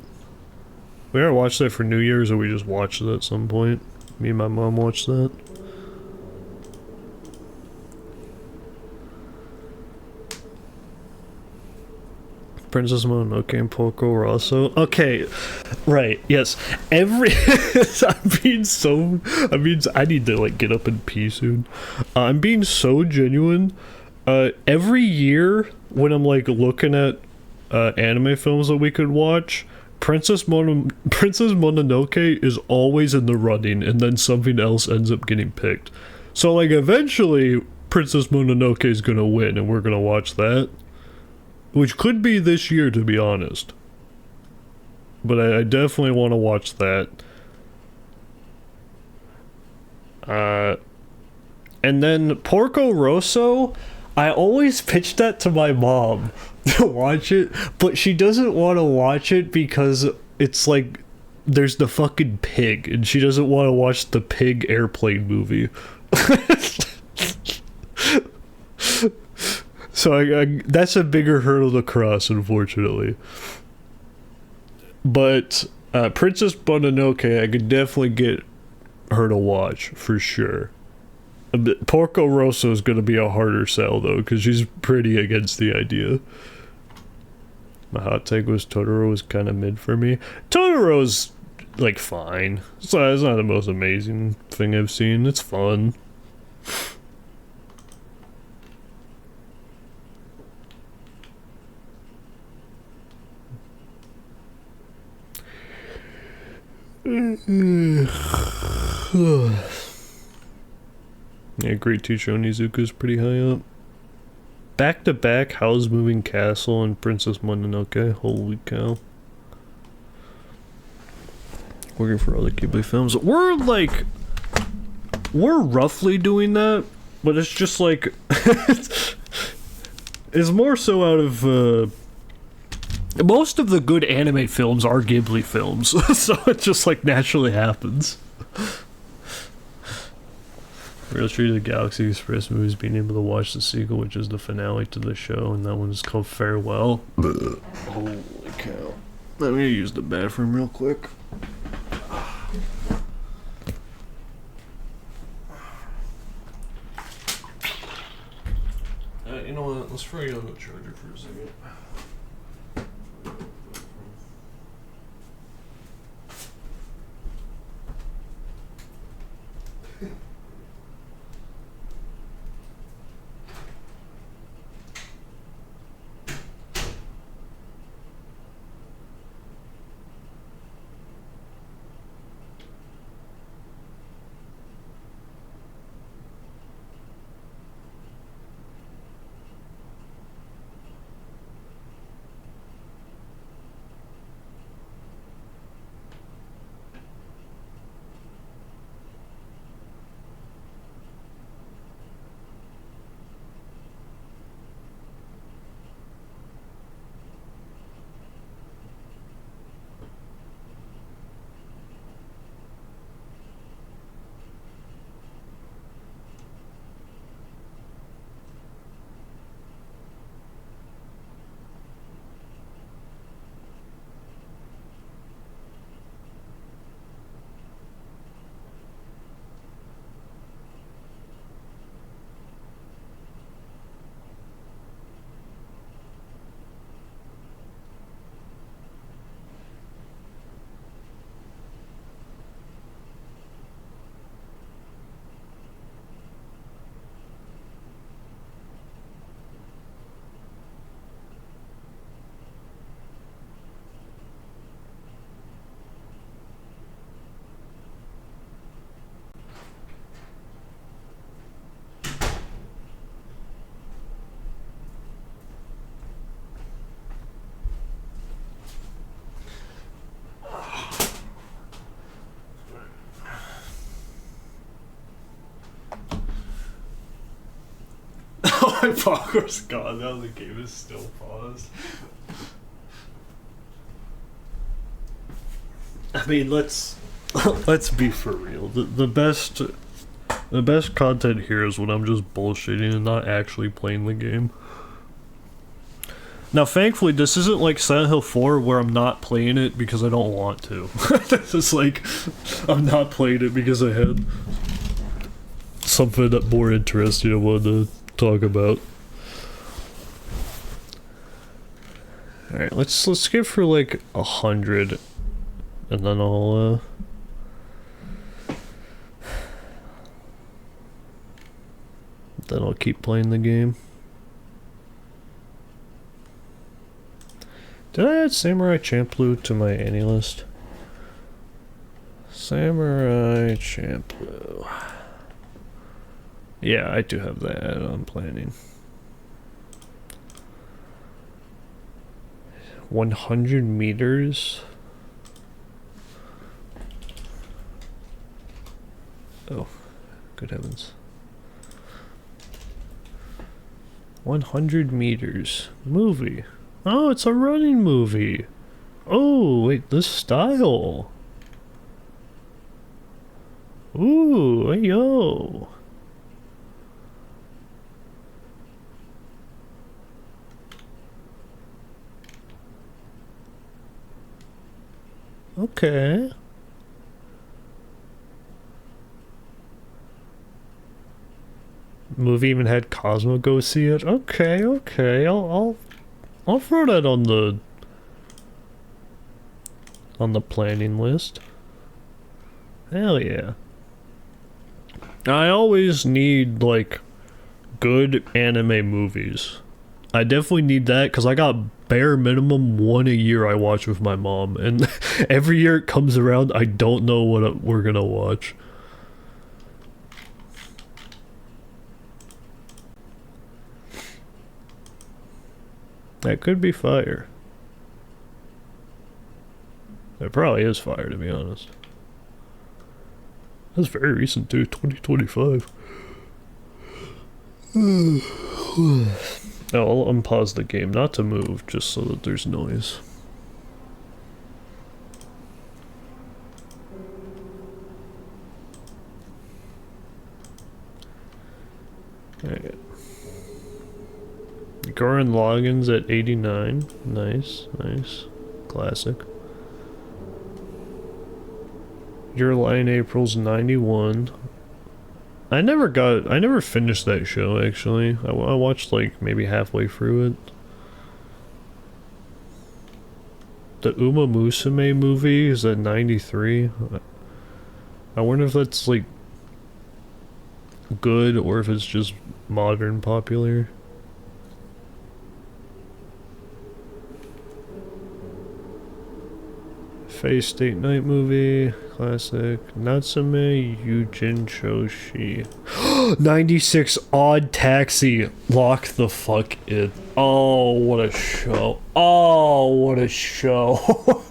We ever watched that for New Year's, or we just watched it at some point? Me and my mom watched that. Princess Mononoke and Porco Rosso. Okay, right, yes. Every I need to like get up and pee soon. I'm being so genuine. Every year when I'm like looking at anime films that we could watch, Princess Mononoke is always in the running, and then something else ends up getting picked. So like eventually Princess Mononoke is gonna win, and we're gonna watch that. Which could be this year, to be honest. But I definitely want to watch that. And then Porco Rosso, I always pitch that to my mom to watch it, but she doesn't want to watch it because it's like there's the fucking pig, and she doesn't want to watch the pig airplane movie. So I that's a bigger hurdle to cross, unfortunately. But Princess Mononoke, I could definitely get her to watch, for sure. Porco Rosso is going to be a harder sell, though, because she's pretty against the idea. My hot take was Totoro was kind of mid for me. Totoro's, like, fine. It's not the most amazing thing I've seen. It's fun. Yeah, Great Teacher Onizuka is pretty high up. Back to back, Howl's Moving Castle and Princess Mononoke. Holy cow. Working for other Ghibli films. We're roughly doing that, but it's just like it's more so out of most of the good anime films are Ghibli films, so it just like naturally happens. Real Street of the Galaxy Express movies, being able to watch the sequel, which is the finale to the show, and that one is called Farewell. Holy cow. Let me use the bathroom real quick. You know what? Let's throw you on the charger for a second. progress gone now. The game is still paused. I mean, let's be for real. The best content here is when I'm just bullshitting and not actually playing the game. Now, thankfully, this isn't like Silent Hill 4 where I'm not playing it because I don't want to. This is like, I'm not playing it because I had something that more interesting I wanted to talk about. Alright, let's get for like 100, and then I'll keep playing the game. Did I add Samurai Champloo to my any list? Samurai Champloo. Yeah, I do have that on planning. 100 meters. Oh, good heavens. 100 meters. Movie. Oh, it's a running movie. Oh, wait, this style. Ooh, hey, yo. Okay. Movie even had Cosmo go see it. Okay, okay. I'll throw that on the planning list. Hell yeah. I always need like good anime movies. I definitely need that because I got bare minimum one a year I watch with my mom, and every year it comes around I don't know what we're gonna watch. That could be fire. It probably is fire, to be honest. That's very recent too, 2025. I'll unpause the game, not to move, just so that there's noise. Alright. Gurren Lagann's at 89. Nice, nice. Classic. Your Lie in April's 91. I never finished that show, actually. I watched, like, maybe halfway through it. The Uma Musume movie is at 93. I wonder if that's, like, good or if it's just modern popular. Face Date Night movie, classic. Natsume Yujin Shoshi. 96 Odd Taxi. Lock the fuck in. Oh, what a show. Oh, what a show.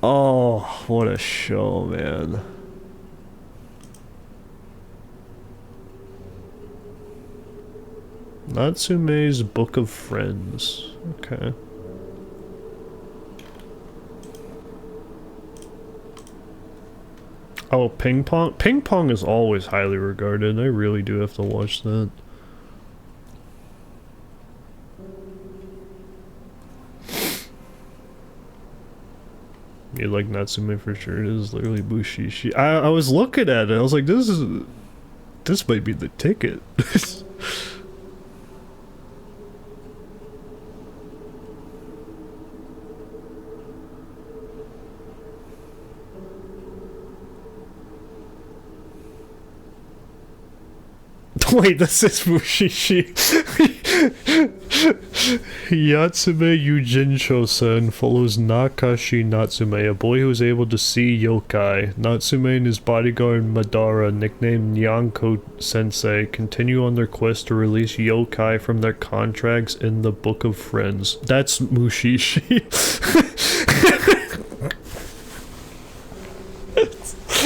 Oh, what a show, man. Natsume's Book of Friends. Okay. Oh, Ping Pong? Ping Pong is always highly regarded. I really do have to watch that. You like Natsume for sure. It is literally Bushishi. I was looking at it. I was like, this might be the ticket. Wait, this is Mushishi. Yatsume Yujincho-sen follows Nakashi Natsume, a boy who is able to see yokai. Natsume and his bodyguard Madara, nicknamed Nyanko-sensei, continue on their quest to release yokai from their contracts in the Book of Friends. That's Mushishi.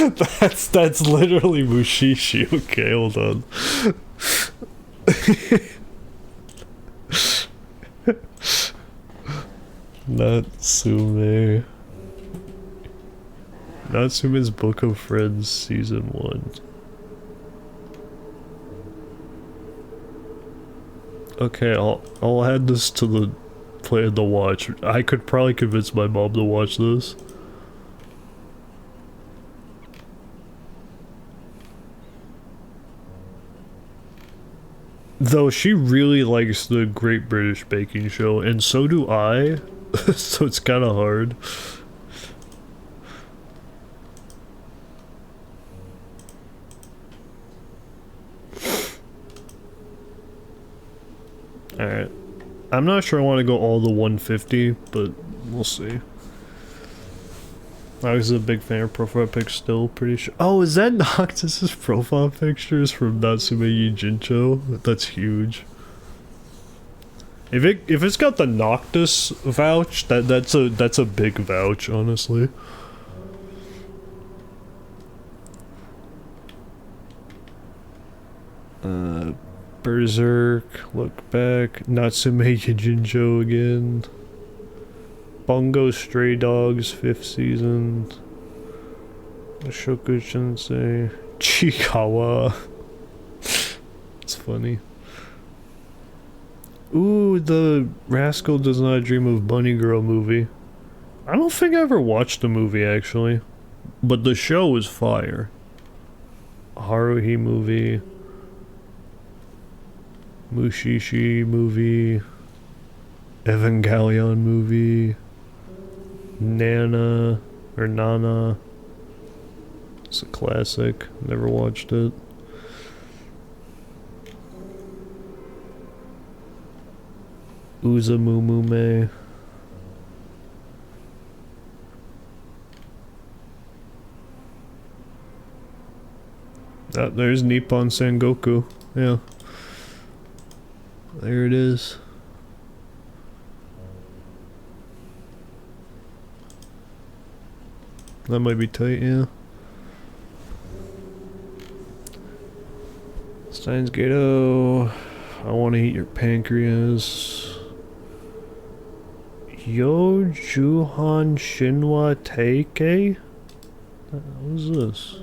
That's literally Mushishi. Okay, hold on. Natsume. Natsume's Book of Friends Season 1. Okay, I'll add this to the plan to watch. I could probably convince my mom to watch this. Though she really likes the Great British Baking Show, and so do I, so it's kind of hard. Alright. I'm not sure I want to go all the 150, but we'll see. I was a big fan of profile pics still, pretty sure. Oh, is that Noctis's profile pictures from Natsume Yujincho? That's huge. If it's got the Noctis vouch, that's a big vouch, honestly. Berserk, Look Back, Natsume Yujincho again. Bungo Stray Dogs, 5th season. Shoku Shinsei. Chikawa. It's funny. Ooh, the Rascal Does Not Dream of Bunny Girl movie. I don't think I ever watched the movie, actually. But the show was fire. Haruhi movie. Mushishi movie. Evangelion movie. Nana. Or Nana. It's a classic. Never watched it. Uzamumume. There's Nippon Sengoku. Yeah. There it is. That might be tight, yeah. Steins Gate. I want to eat your pancreas. Yo Juhan Shinwa Teike? What is this?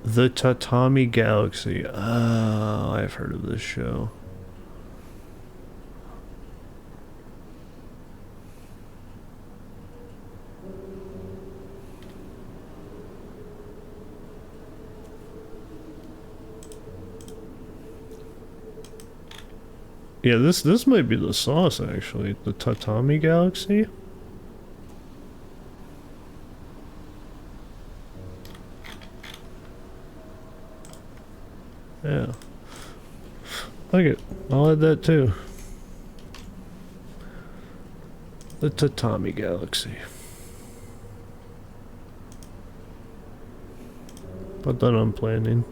The Tatami Galaxy. Oh, I've heard of this show. Yeah, this might be the sauce, actually. The Tatami Galaxy? Yeah. Like it. I'll add that too. The Tatami Galaxy. Put that on planning.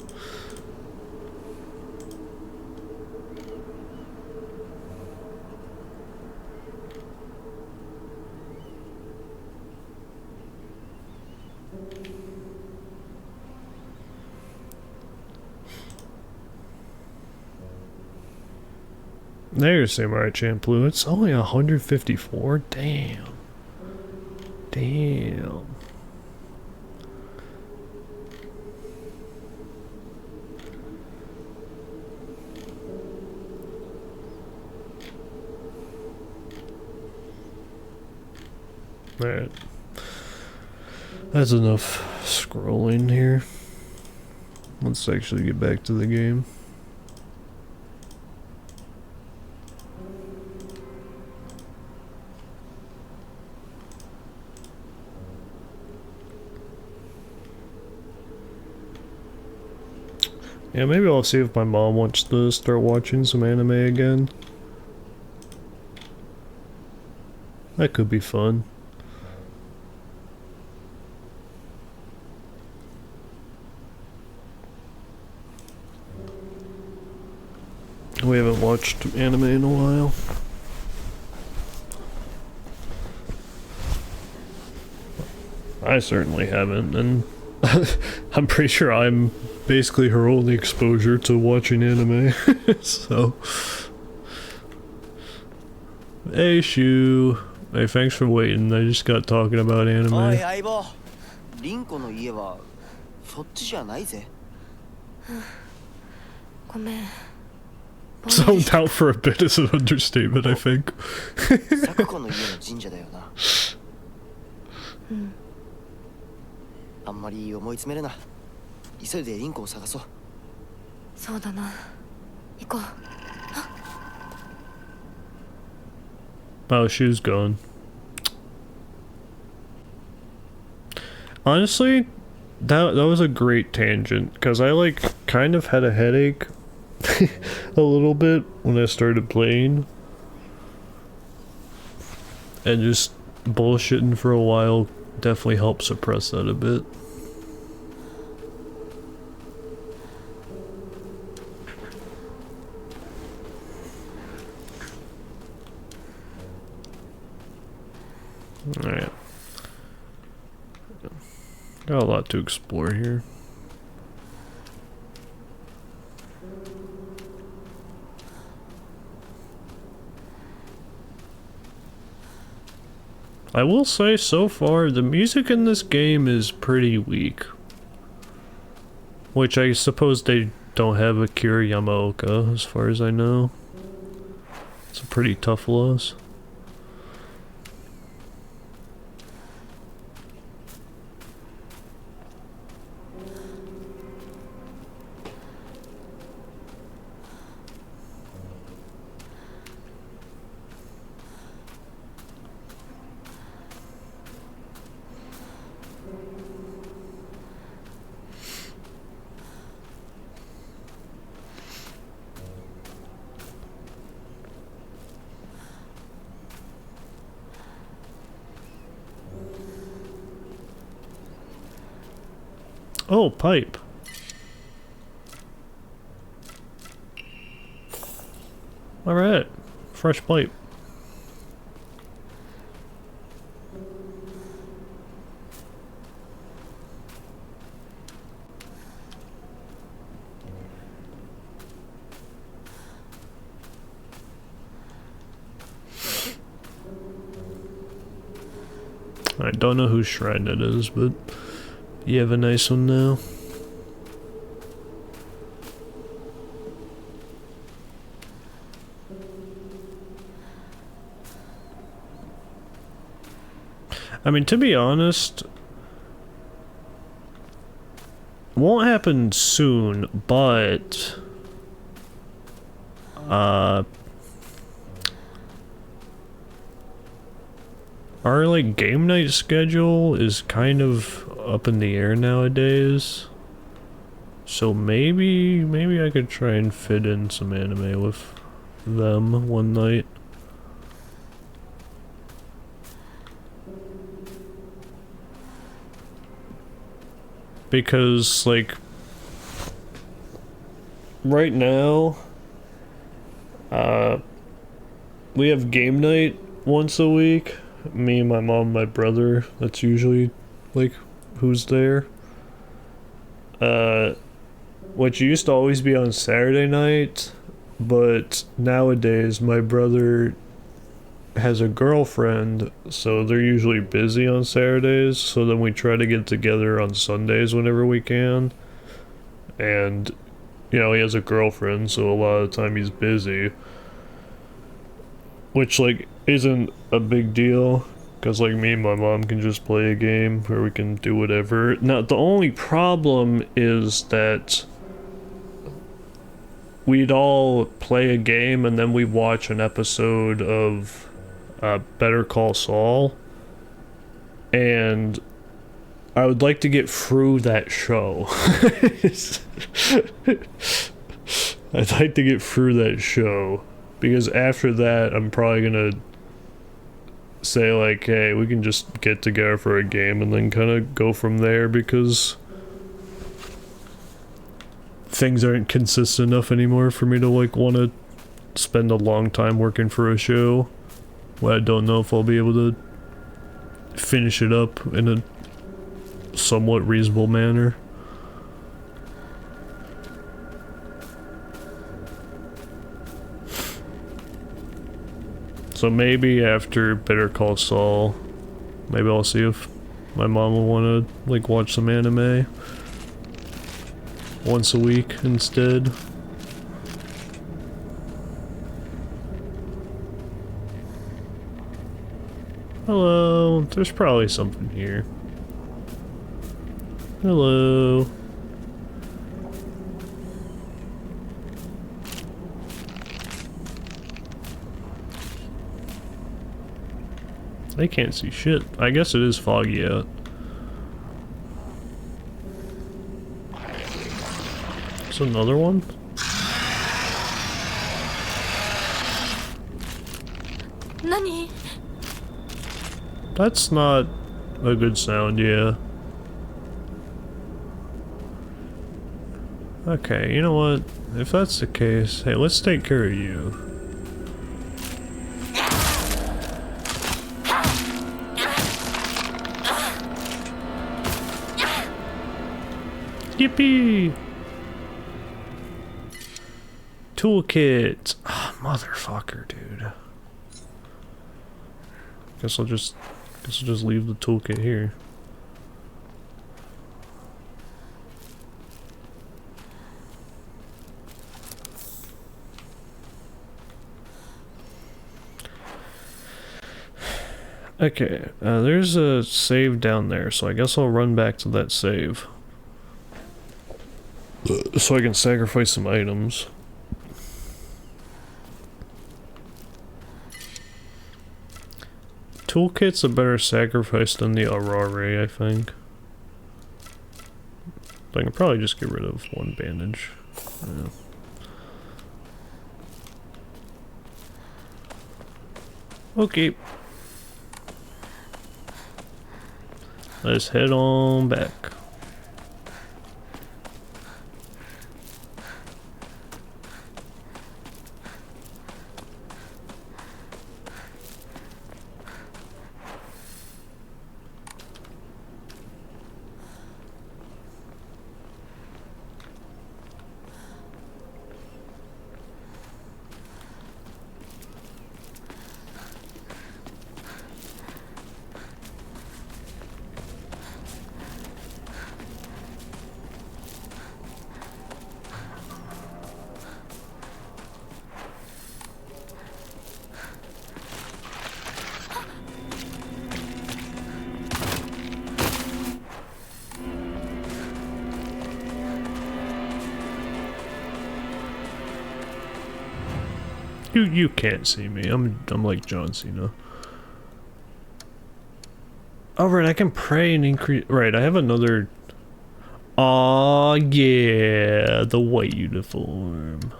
There's Samurai Champloo. It's only 154? Damn. Damn. Alright. That's enough scrolling here. Let's actually get back to the game. Yeah, maybe I'll see if my mom wants to start watching some anime again. That could be fun. We haven't watched anime in a while. I certainly haven't, and I'm pretty sure I'm basically her only exposure to watching anime. So, hey Shu, hey, thanks for waiting. I just got talking about おい anime. 相棒、リンコの家はそっちじゃないぜ。ごめん。 Zoned out for a bit is an understatement, I think. サクコの家の神社だよな。うん。あんまり思い詰めるな。急いでリンコを探そう。そうだな。行こう。 Oh, Shu's gone. Honestly, that was a great tangent, because I like kind of had a headache a little bit when I started playing, and just bullshitting for a while definitely helped suppress that a bit. Alright. Got a lot to explore here. I will say, so far, the music in this game is pretty weak. Which I suppose they don't have Akira Yamaoka, as far as I know. It's a pretty tough loss. Oh, pipe. Alright. Fresh pipe. I don't know whose shrine it is, but you have a nice one now. I mean, to be honest, won't happen soon, but our like game night schedule is kind of up in the air nowadays. So maybe I could try and fit in some anime with them one night. Because like right now we have game night once a week. Me and my mom, my brother, that's usually like who's there. Which used to always be on Saturday night, but nowadays my brother has a girlfriend, so they're usually busy on Saturdays, so then we try to get together on Sundays whenever we can. And you know, he has a girlfriend, so a lot of the time he's busy. Which, like, isn't a big deal, because, like, me and my mom can just play a game, or we can do whatever. Now, the only problem is that we'd all play a game, and then we watch an episode of Better Call Saul, and I would like to get through that show. I'd like to get through that show. Because after that, I'm probably gonna say like, hey, we can just get together for a game and then kind of go from there, because things aren't consistent enough anymore for me to like want to spend a long time working for a show. Well, I don't know if I'll be able to finish it up in a somewhat reasonable manner. So maybe after Better Call Saul, maybe I'll see if my mom will want to like watch some anime once a week instead. Hello, there's probably something here. Hello. They can't see shit. I guess it is foggy out. It's another one? Nani? That's not a good sound, yeah. Okay, you know what? If that's the case, hey, let's take care of you. Yippee! Toolkit! Oh, motherfucker, dude. Guess I'll just leave the toolkit here. Okay, there's a save down there, so I guess I'll run back to that save. So I can sacrifice some items. Toolkit's a better sacrifice than the Aurora, I think. I can probably just get rid of one bandage. Yeah. Okay. Let's head on back. You can't see me. I'm like John Cena. Oh right, I can pray and increase. Right, I have another. Aw yeah, the white uniform.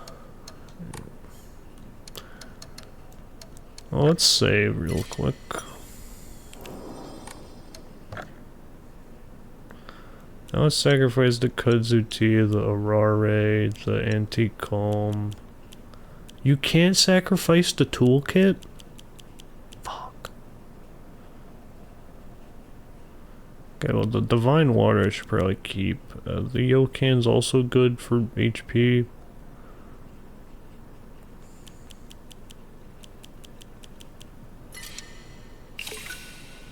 Well, let's save real quick. Now let's sacrifice the kudzu tea, the Aurora, the antique comb. You can't sacrifice the toolkit? Fuck. Okay, well the divine water I should probably keep. The Yokan's also good for HP.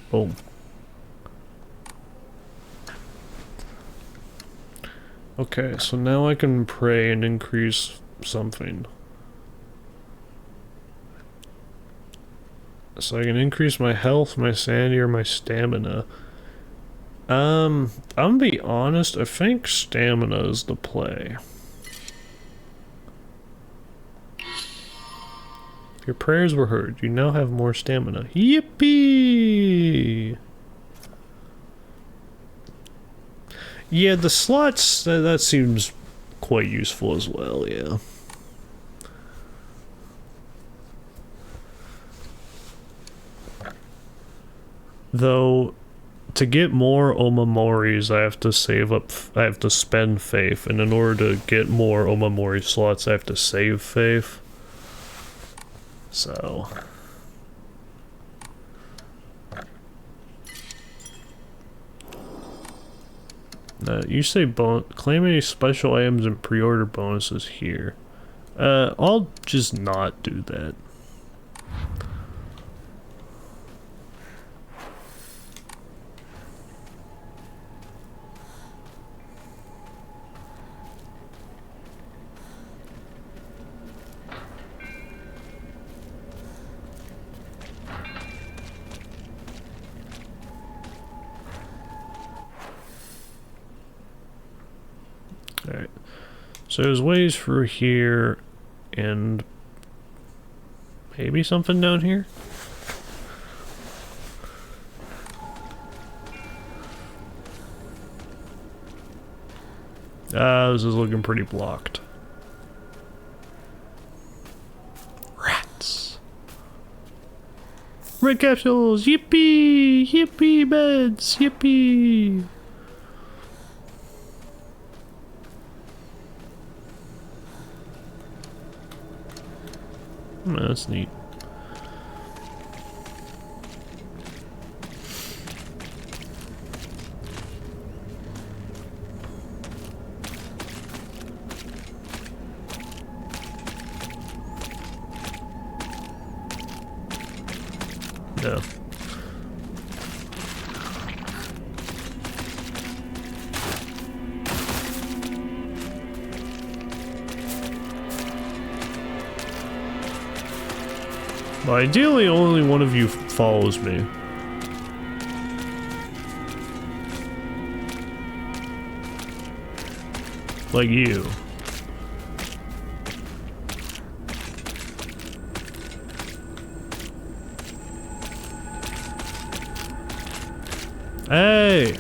Boom. Okay, so now I can pray and increase something. So I can increase my health, my sanity, or my stamina. I'm gonna be honest, I think stamina is the play. Your prayers were heard. You now have more stamina. Yippee! Yeah, the slots, that seems quite useful as well, yeah. Though, to get more Omamoris, I have to save up, I have to spend faith, and in order to get more Omamori slots, I have to save faith. So... You say claim any special items and pre-order bonuses here. I'll just not do that. Alright. So there's ways through here and maybe something down here? This is looking pretty blocked. Rats. Red capsules! Yippee! Yippee beds! Yippee! Oh, that's neat. No. Well, ideally, only one of you follows me. Like you. Hey!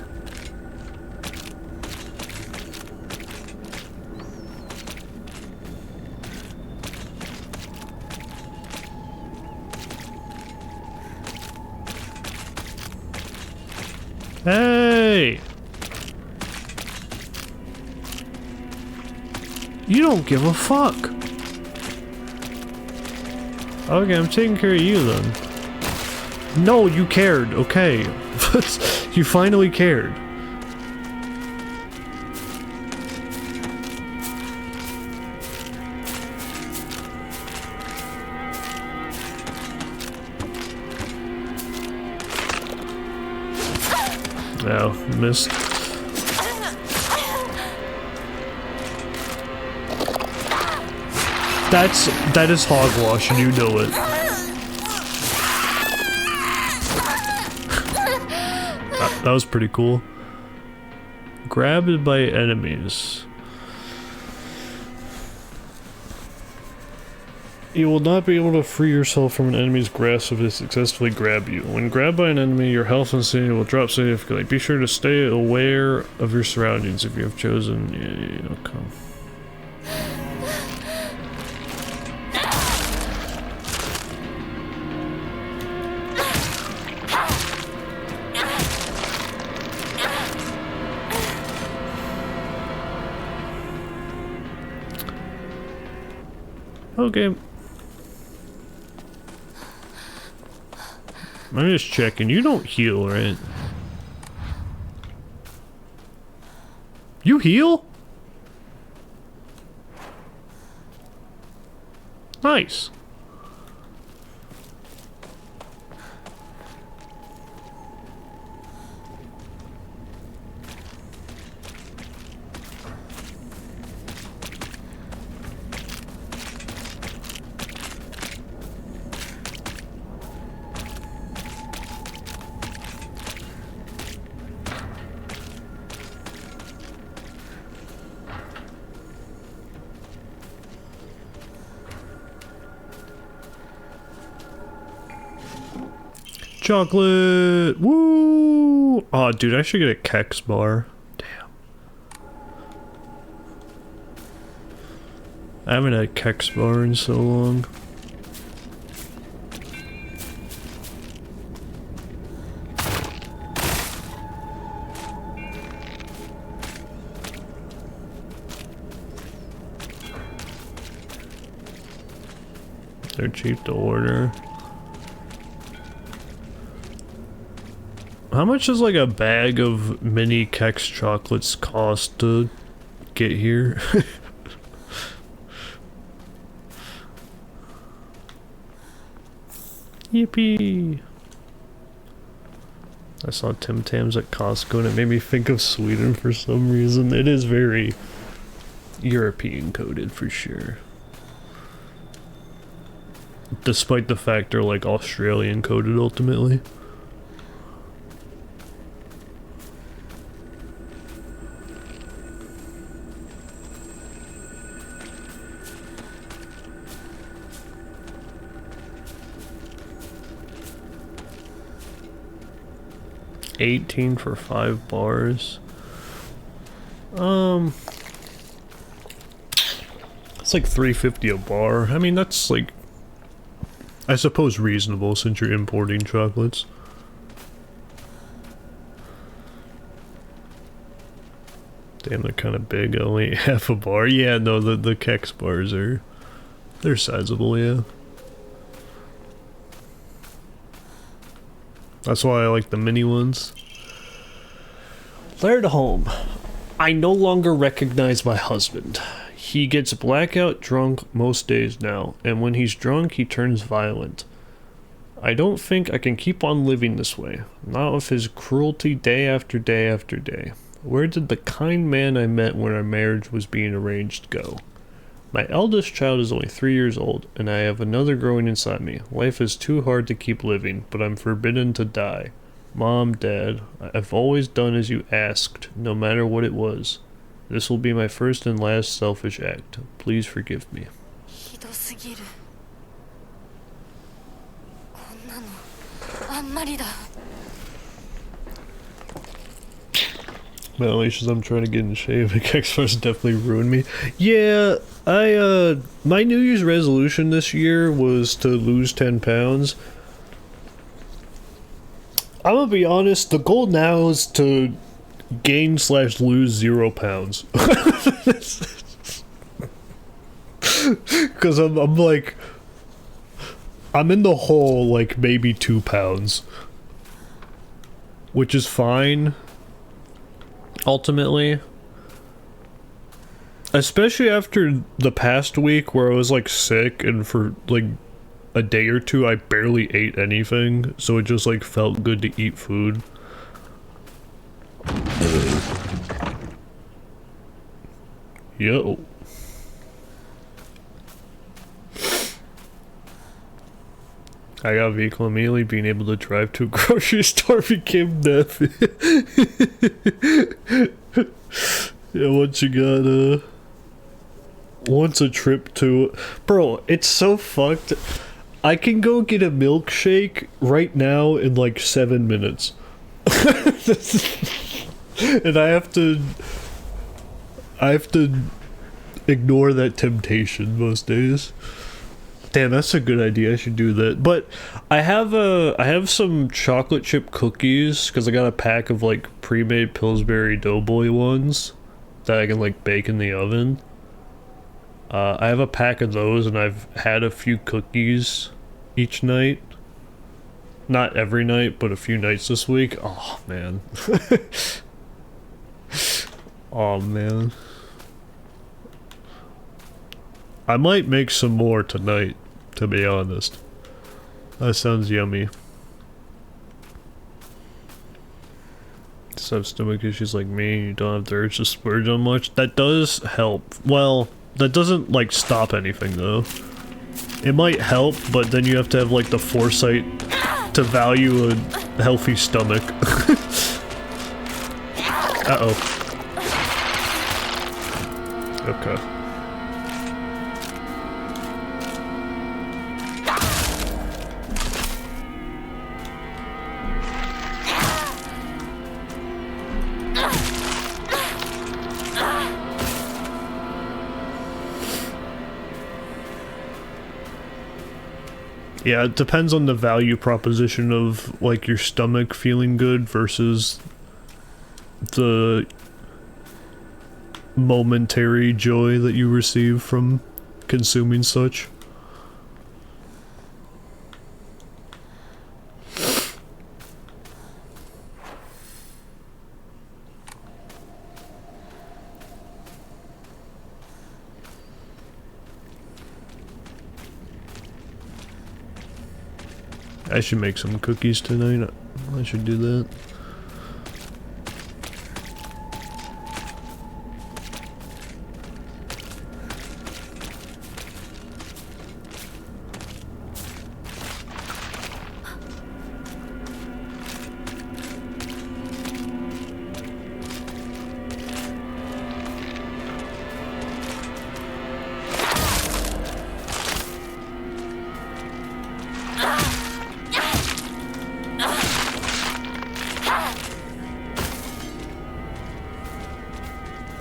Hey! You don't give a fuck. Okay, I'm taking care of you then. No, you cared, okay. You finally cared. No, missed. That is hogwash and you know it. That was pretty cool. Grabbed by enemies. You will not be able to free yourself from an enemy's grasp if they successfully grab you. When grabbed by an enemy, your health and sanity will drop significantly. Be sure to stay aware of your surroundings if you have chosen. Yeah, okay. Okay. I'm just checking. You don't heal, right? You heal? Nice. Chocolate! Woo! Oh, dude, I should get a Kex bar. Damn. I haven't had a Kex bar in so long. They're cheap to order. How much does like a bag of mini Kex chocolates cost to get here? Yippee! I saw Tim Tams at Costco and it made me think of Sweden for some reason. It is very European coded for sure. Despite the fact they're like Australian coded ultimately. $18 for 5 bars. It's like $3.50 a bar. I mean, that's like, I suppose reasonable since you're importing chocolates. Damn, they're kind of big. Only half a bar. Yeah, no, the Kex bars they're sizable. Yeah. That's why I like the mini ones. Laird home. I no longer recognize my husband. He gets blackout drunk most days now, and when he's drunk, he turns violent. I don't think I can keep on living this way, not with his cruelty day after day after day. Where did the kind man I met when our marriage was being arranged go? My eldest child is only 3 years old, and I have another growing inside me. Life is too hard to keep living, but I'm forbidden to die. Mom, Dad, I've always done as you asked, no matter what it was. This will be my first and last selfish act. Please forgive me. ひどすぎる。こんなのあんまりだ。 Well, at least as I'm trying to get in shape, the Kex bars definitely ruined me. Yeah, my New Year's resolution this year was to lose 10 pounds. I'm gonna be honest, the goal now is to gain/lose 0 pounds. Cause I'm like, I'm in the hole like maybe 2 pounds. Which is fine. Ultimately, especially after the past week where I was like sick and for like a day or two I barely ate anything, so it just like felt good to eat food. Yo. I got a vehicle immediately. Being able to drive to a grocery store became death. Yeah, once you got once a trip to, bro, it's so fucked. I can go get a milkshake right now in like 7 minutes. And I have to ignore that temptation most days. Damn, that's a good idea. I should do that. But I have some chocolate chip cookies because I got a pack of like pre-made Pillsbury Doughboy ones that I can like bake in the oven. I have a pack of those, and I've had a few cookies each night. Not every night, but a few nights this week. Oh man. Oh man. I might make some more tonight, to be honest. That sounds yummy. Just have stomach issues like me, you don't have the urge to splurge on much. That does help. Well, that doesn't like stop anything though. It might help, but then you have to have like the foresight to value a healthy stomach. Uh-oh. Okay. Yeah, it depends on the value proposition of like your stomach feeling good versus the momentary joy that you receive from consuming such. I should make some cookies tonight. I should do that.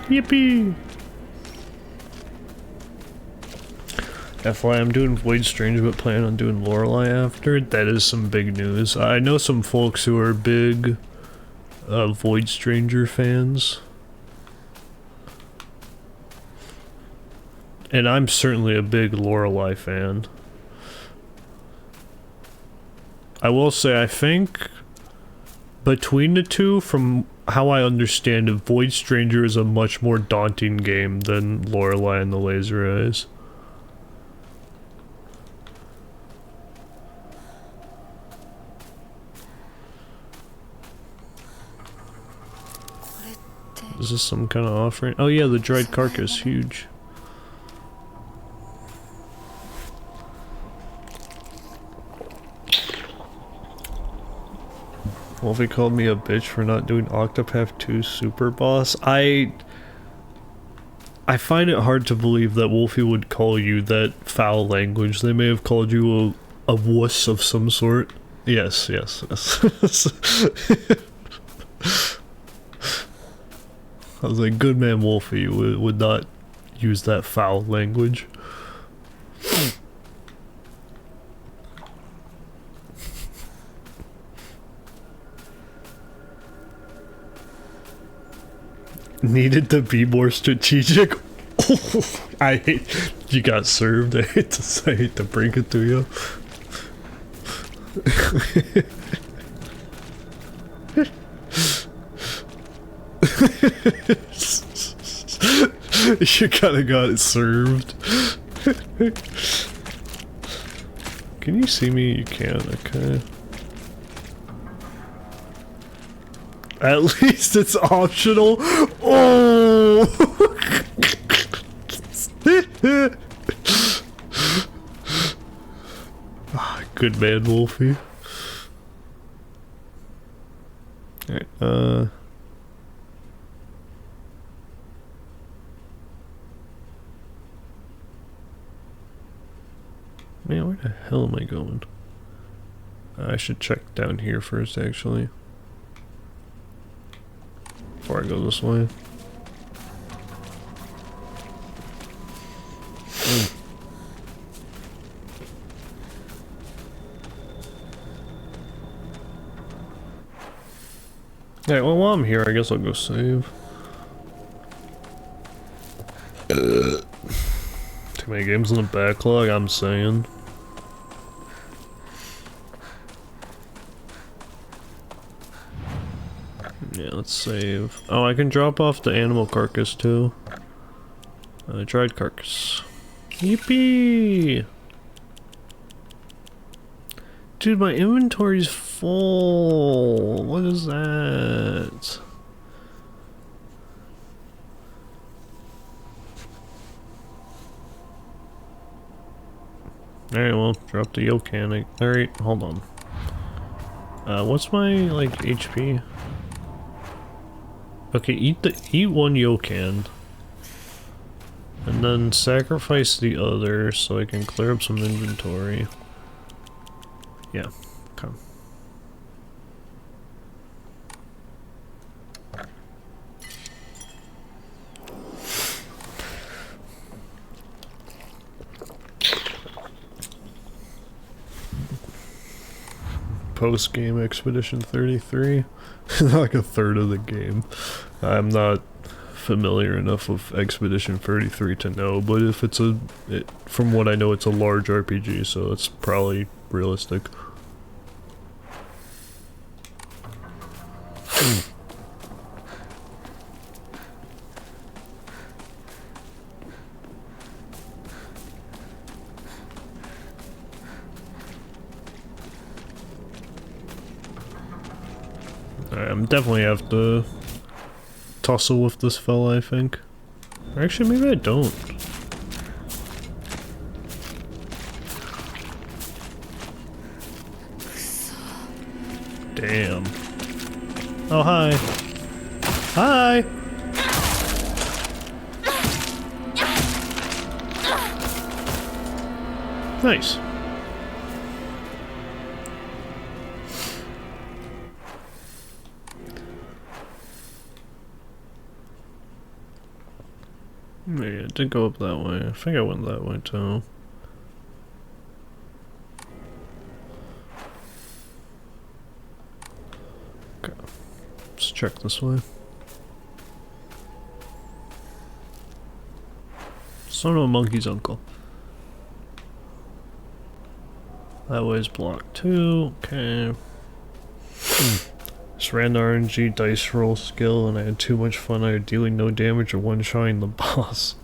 Yippee! FYI, I'm doing Void Stranger but plan on doing Lorelei after. That is some big news. I know some folks who are big Void Stranger fans. And I'm certainly a big Lorelei fan. I will say, I think between the two, from how I understand it, Void Stranger is a much more daunting game than Lorelei and the Laser Eyes. Is this some kind of offering? Oh yeah, the dried carcass, huge. Wolfie called me a bitch for not doing Octopath 2 Super Boss. I find it hard to believe that Wolfie would call you that foul language. They may have called you a wuss of some sort. Yes, yes, yes. I was like, good man Wolfie would not use that foul language. Needed to be more strategic. I hate you got served. I hate to bring it to you. You kinda got it served. Can you see me? You can, okay. At least it's optional. Oh! Good man, Wolfie. Alright, man, where the hell am I going? I should check down here first, actually. Before I go this way. Alright, well while I'm here, I guess I'll go save. Too many games in the backlog, I'm saying. Yeah, let's save. Oh, I can drop off the animal carcass too. Dried carcass. Yippee! Dude, my inventory's full. What is that? Alright, well, drop the Yokan. Alright, hold on. What's my, like, HP? Okay, eat one Yokan. And then sacrifice the other so I can clear up some inventory. Yeah, okay. Post-game Expedition 33. Like a third of the game. I'm not familiar enough with Expedition 33 to know, but if it's from what I know, it's a large RPG, so it's probably realistic. Alright, I'm definitely have to tussle with this fella, I think. Or actually, maybe I don't. Damn. Oh, hi. Hi! Nice. Yeah, it did go up that way. I think I went that way too. Okay. Let's check this way. Son of a monkey's uncle. That way's blocked too. Okay. Just ran the RNG dice roll skill and I had too much fun either dealing no damage or one-shotting the boss.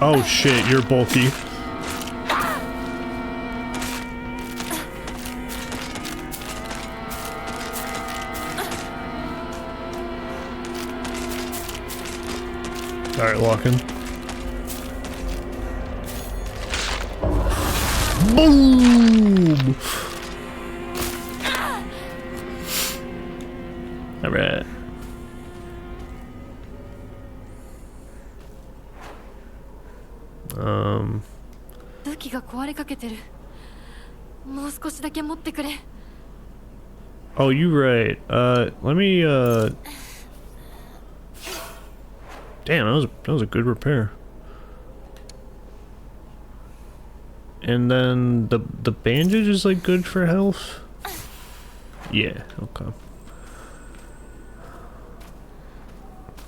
Oh shit, you're bulky. Alright, lock in. Boom! Alright. Um. 武器が壊れかけてる。もう少しだけ持ってくれ。 Oh, you right. Let me, Damn, that was a good repair. And then the bandage is like good for health? Yeah, okay.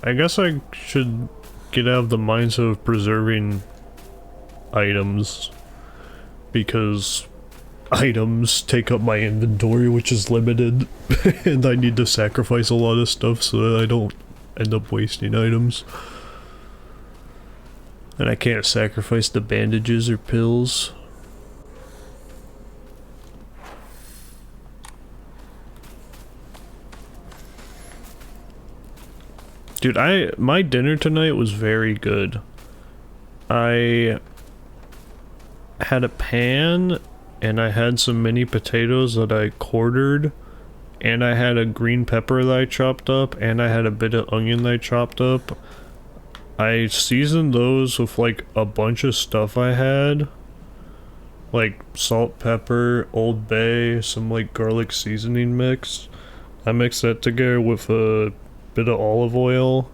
I guess I should get out of the mindset of preserving items because items take up my inventory, which is limited, and I need to sacrifice a lot of stuff so that I don't end up wasting items. And I can't sacrifice the bandages or pills. Dude, my dinner tonight was very good. I had a pan and I had some mini potatoes that I quartered, and I had a green pepper that I chopped up, and I had a bit of onion that I chopped up. I seasoned those with like a bunch of stuff I had, like salt, pepper, Old Bay, some like garlic seasoning mix. I mixed that together with a bit of olive oil.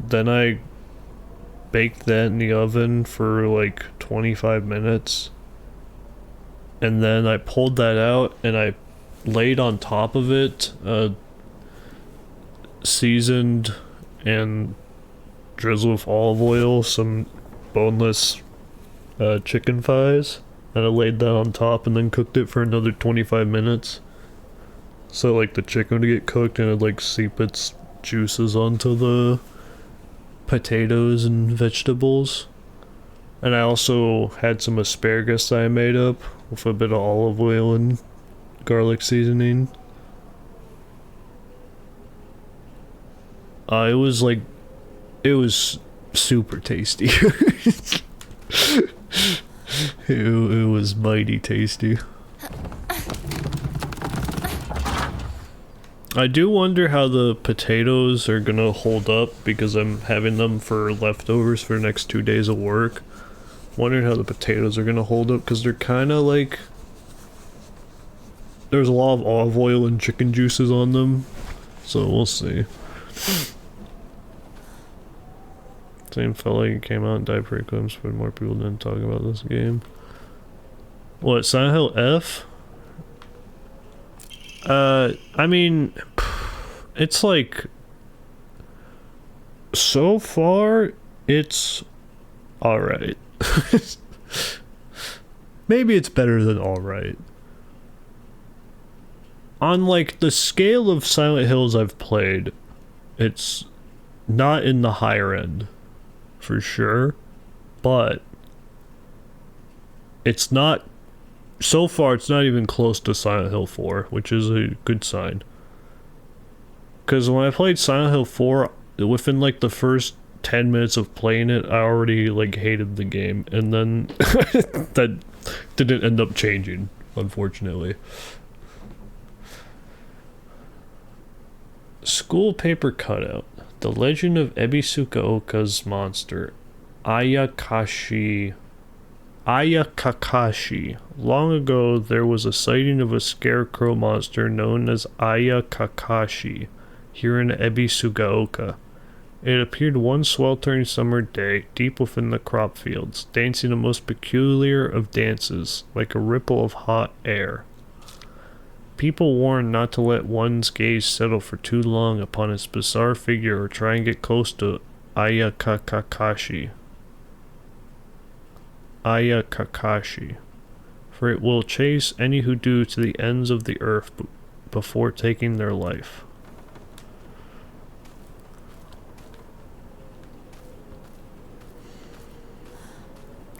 Then I baked that in the oven for like 25 minutes. And then I pulled that out and I laid on top of it seasoned and drizzled with olive oil some boneless chicken thighs, and I laid that on top and then cooked it for another 25 minutes. So like the chicken would get cooked and it'd like seep its juices onto the potatoes and vegetables. And I also had some asparagus that I made up with a bit of olive oil and garlic seasoning. It was super tasty. it was mighty tasty. I do wonder how the potatoes are gonna hold up because I'm having them for leftovers for the next 2 days of work. Wondering how the potatoes are gonna hold up because they're kind of like, there's a lot of olive oil and chicken juices on them, so we'll see. Same fella who came out and died for Eclipse, but more people didn't talk about this game. What, Silent Hill F? I mean, it's like, so far, it's alright. Maybe it's better than alright. on like the scale of Silent Hills I've played, it's not in the higher end, for sure, but it's not, so far it's not even close to Silent Hill 4, which is a good sign. Because when I played Silent Hill 4, within like the first 10 minutes of playing it, I already like hated the game, and then that didn't end up changing, unfortunately. School paper cutout. The legend of Ebisukaoka's monster, Ayakashi. Long ago, there was a sighting of a scarecrow monster known as Ayakakashi here in Ebisugaoka. It appeared one sweltering summer day, deep within the crop fields, dancing a most peculiar of dances, like a ripple of hot air. People warned not to let one's gaze settle for too long upon its bizarre figure or try and get close to Ayakakashi, for it will chase any who do to the ends of the earth before taking their life.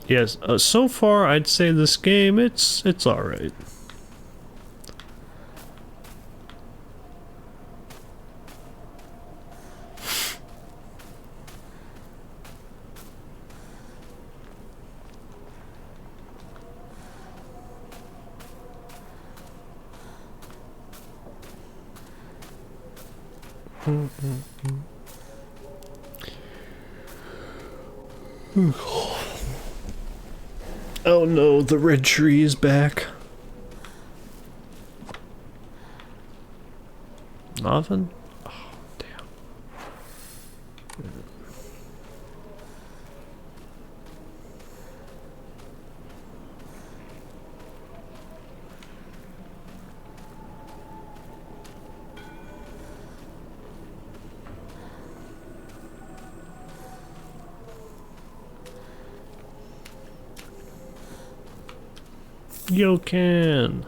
Yes, so far I'd say this game, it's alright. Oh no, the red tree is back. Nothing? Oh, damn. Yokan.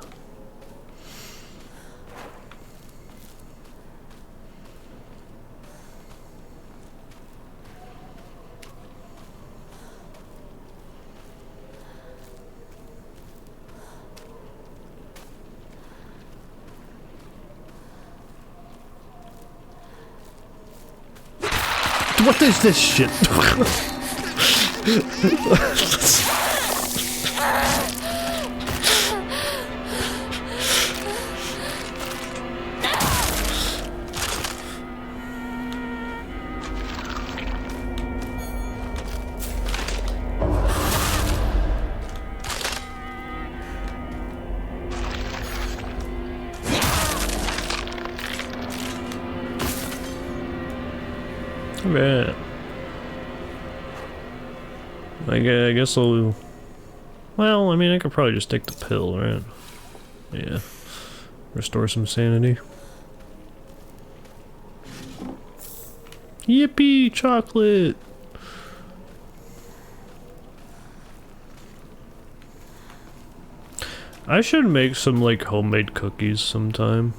What is this shit? Man. I guess I'll... Well, I mean, I could probably just take the pill, right? Yeah. Restore some sanity. Yippee! Chocolate! I should make some, like, homemade cookies sometime.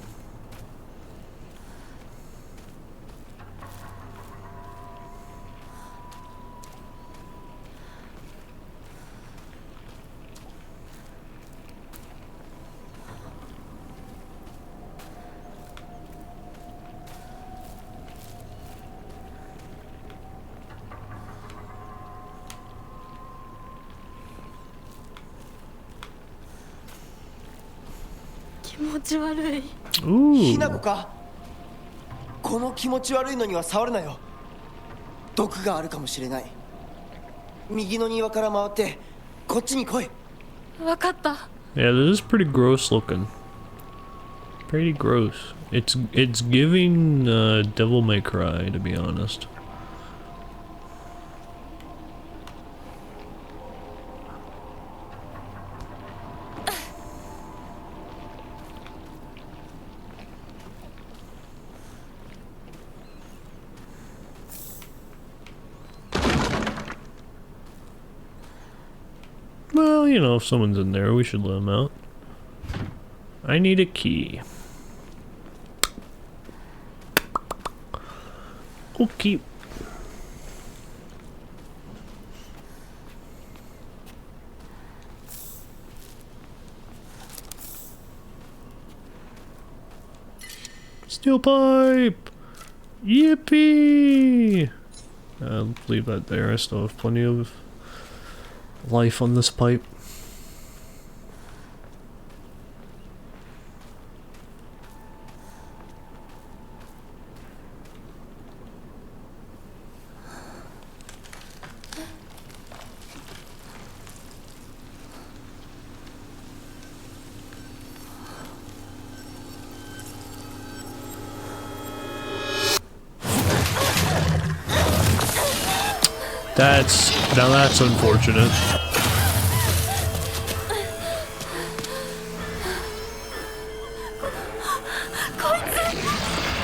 Ooh. ひなこか。この気持ち悪いのには触るなよ。毒があるかもしれない。右の庭から回ってこっちに来い。わかった。 Yeah, this is pretty gross looking. Pretty gross. It's giving Devil May Cry, to be honest. Well, you know, if someone's in there, we should let them out. I need a key. Okay. Steel pipe! Yippee! I'll leave that there. I still have plenty of life on this pipe. Now that's unfortunate.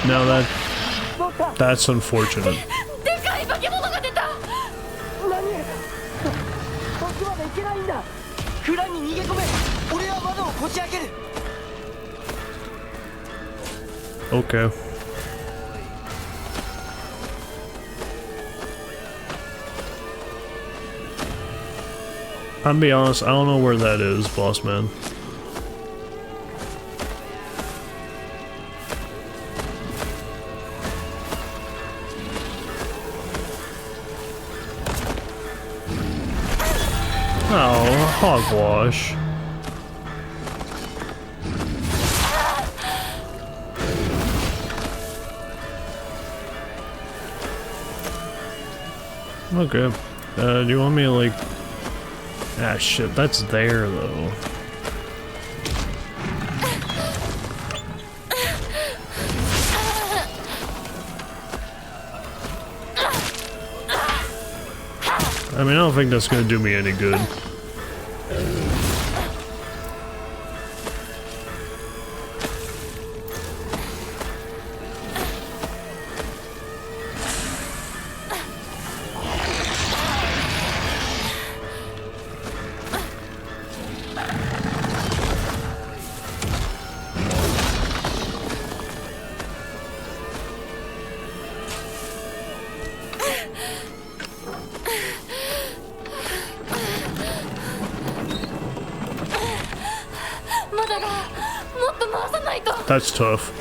Now that's unfortunate. でかい化け物が出た。何？僕まで行けないんだ。蔵に逃げ込め。俺は窓をこじ開ける。Okay. I'm be honest, I don't know where that is, boss man. Oh, hogwash. Okay. Do you want me to, like... Ah, shit, that's there, though. I mean, I don't think that's gonna do me any good. That's tough.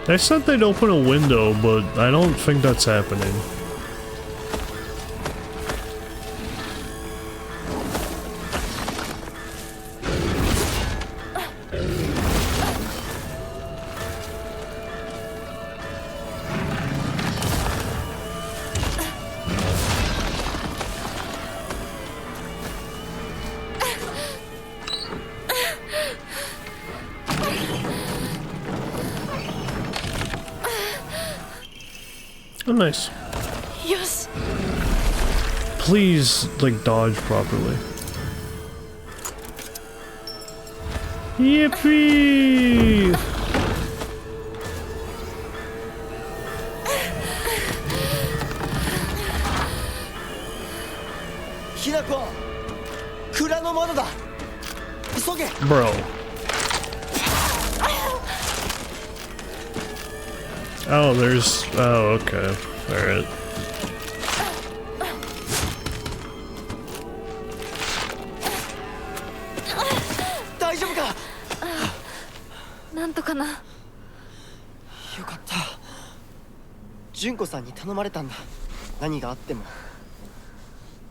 They said they'd open a window, but I don't think that's happening. Oh, nice. Yes. Please, like, dodge properly. Yippee! Hinako! 蔵の窓だ。急げ。 Bro. Oh, there's... Oh, okay. Alright. かな。よかった。純子さんに頼まれたんだ。何があっても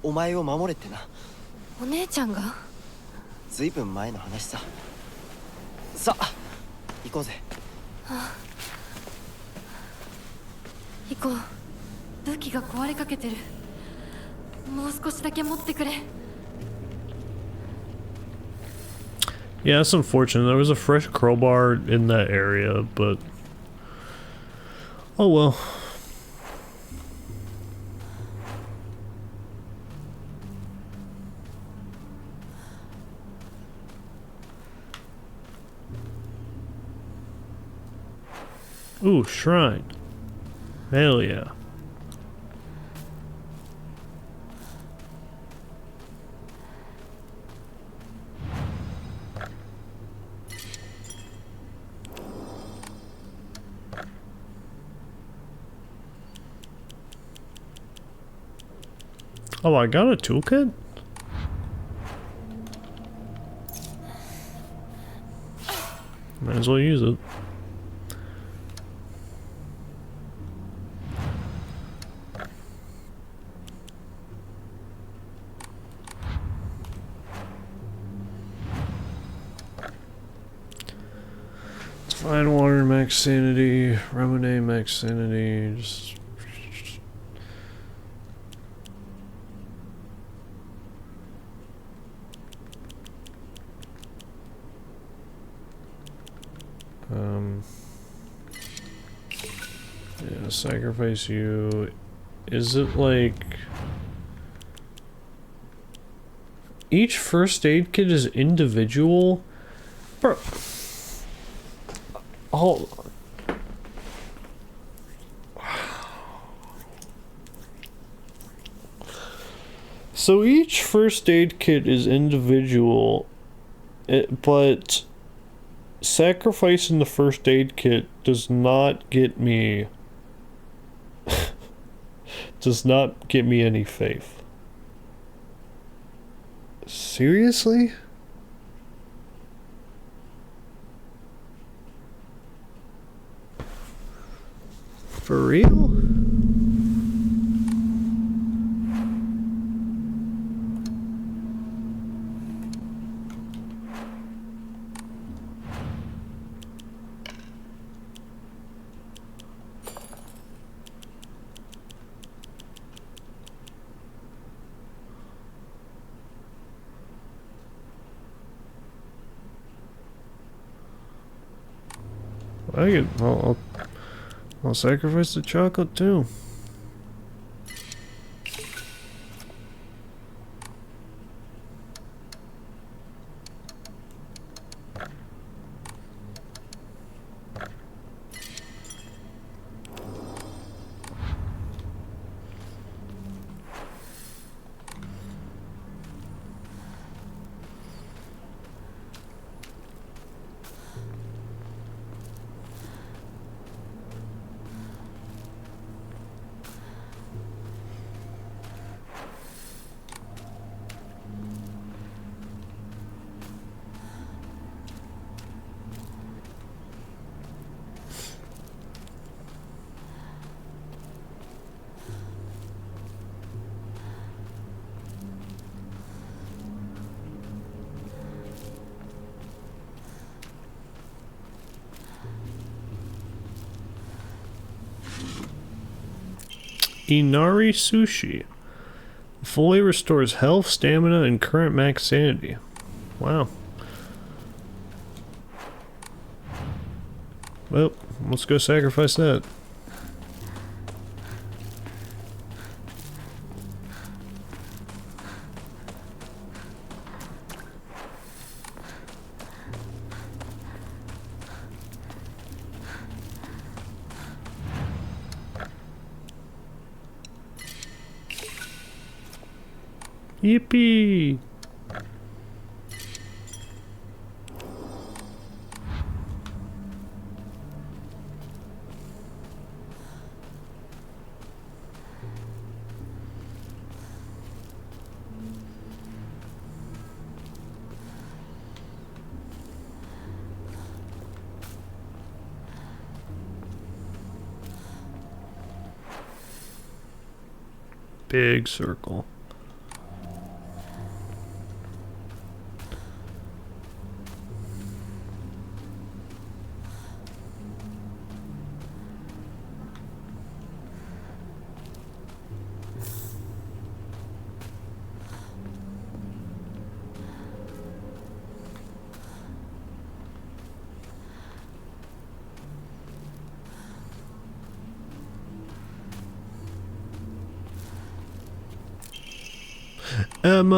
お前を守れってな。お姉ちゃんが？ずいぶん前の話さ。さあ行こうぜ。行こう。武器が壊れかけてる。もう少しだけ持ってくれ。 Yeah, that's unfortunate. There was a fresh crowbar in that area, but oh well. Ooh, shrine. Hell yeah. Oh, I got a toolkit? Might as well use it. Fine water, max sanity, Ramonade, max sanity, just... Yeah, sacrifice you. Is it like... Each first aid kit is individual? Bro... Hold on. So each first aid kit is individual, but sacrificing the first aid kit does not get me any faith. Seriously? For real? I'll sacrifice the chocolate too. Inari Sushi. Fully restores health, stamina, and current max sanity. Wow. Well, let's go sacrifice that. Yippee! big circle. Emma!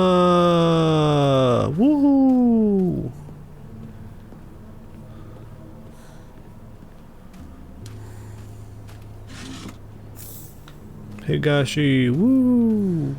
Woohoo! Higashi! Woo!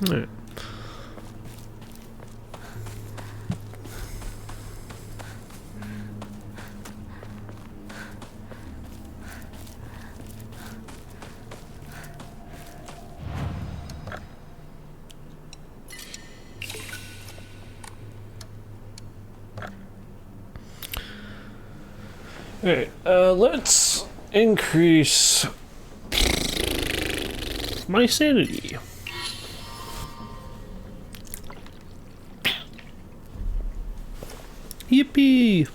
Alright. Alright, let's increase my sanity. Yippee!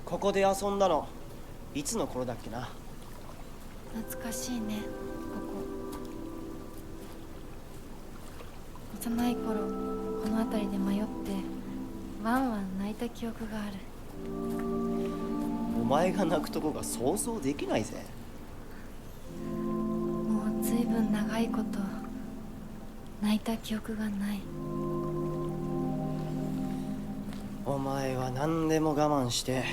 ここで遊んだのいつの頃だっけな。懐かしいね、ここ。幼い頃この辺りで迷ってワンワン泣いた記憶がある。お前が泣くとこが想像できないぜ。もうずいぶん長いこと泣いた記憶がない。お前は何でも我慢して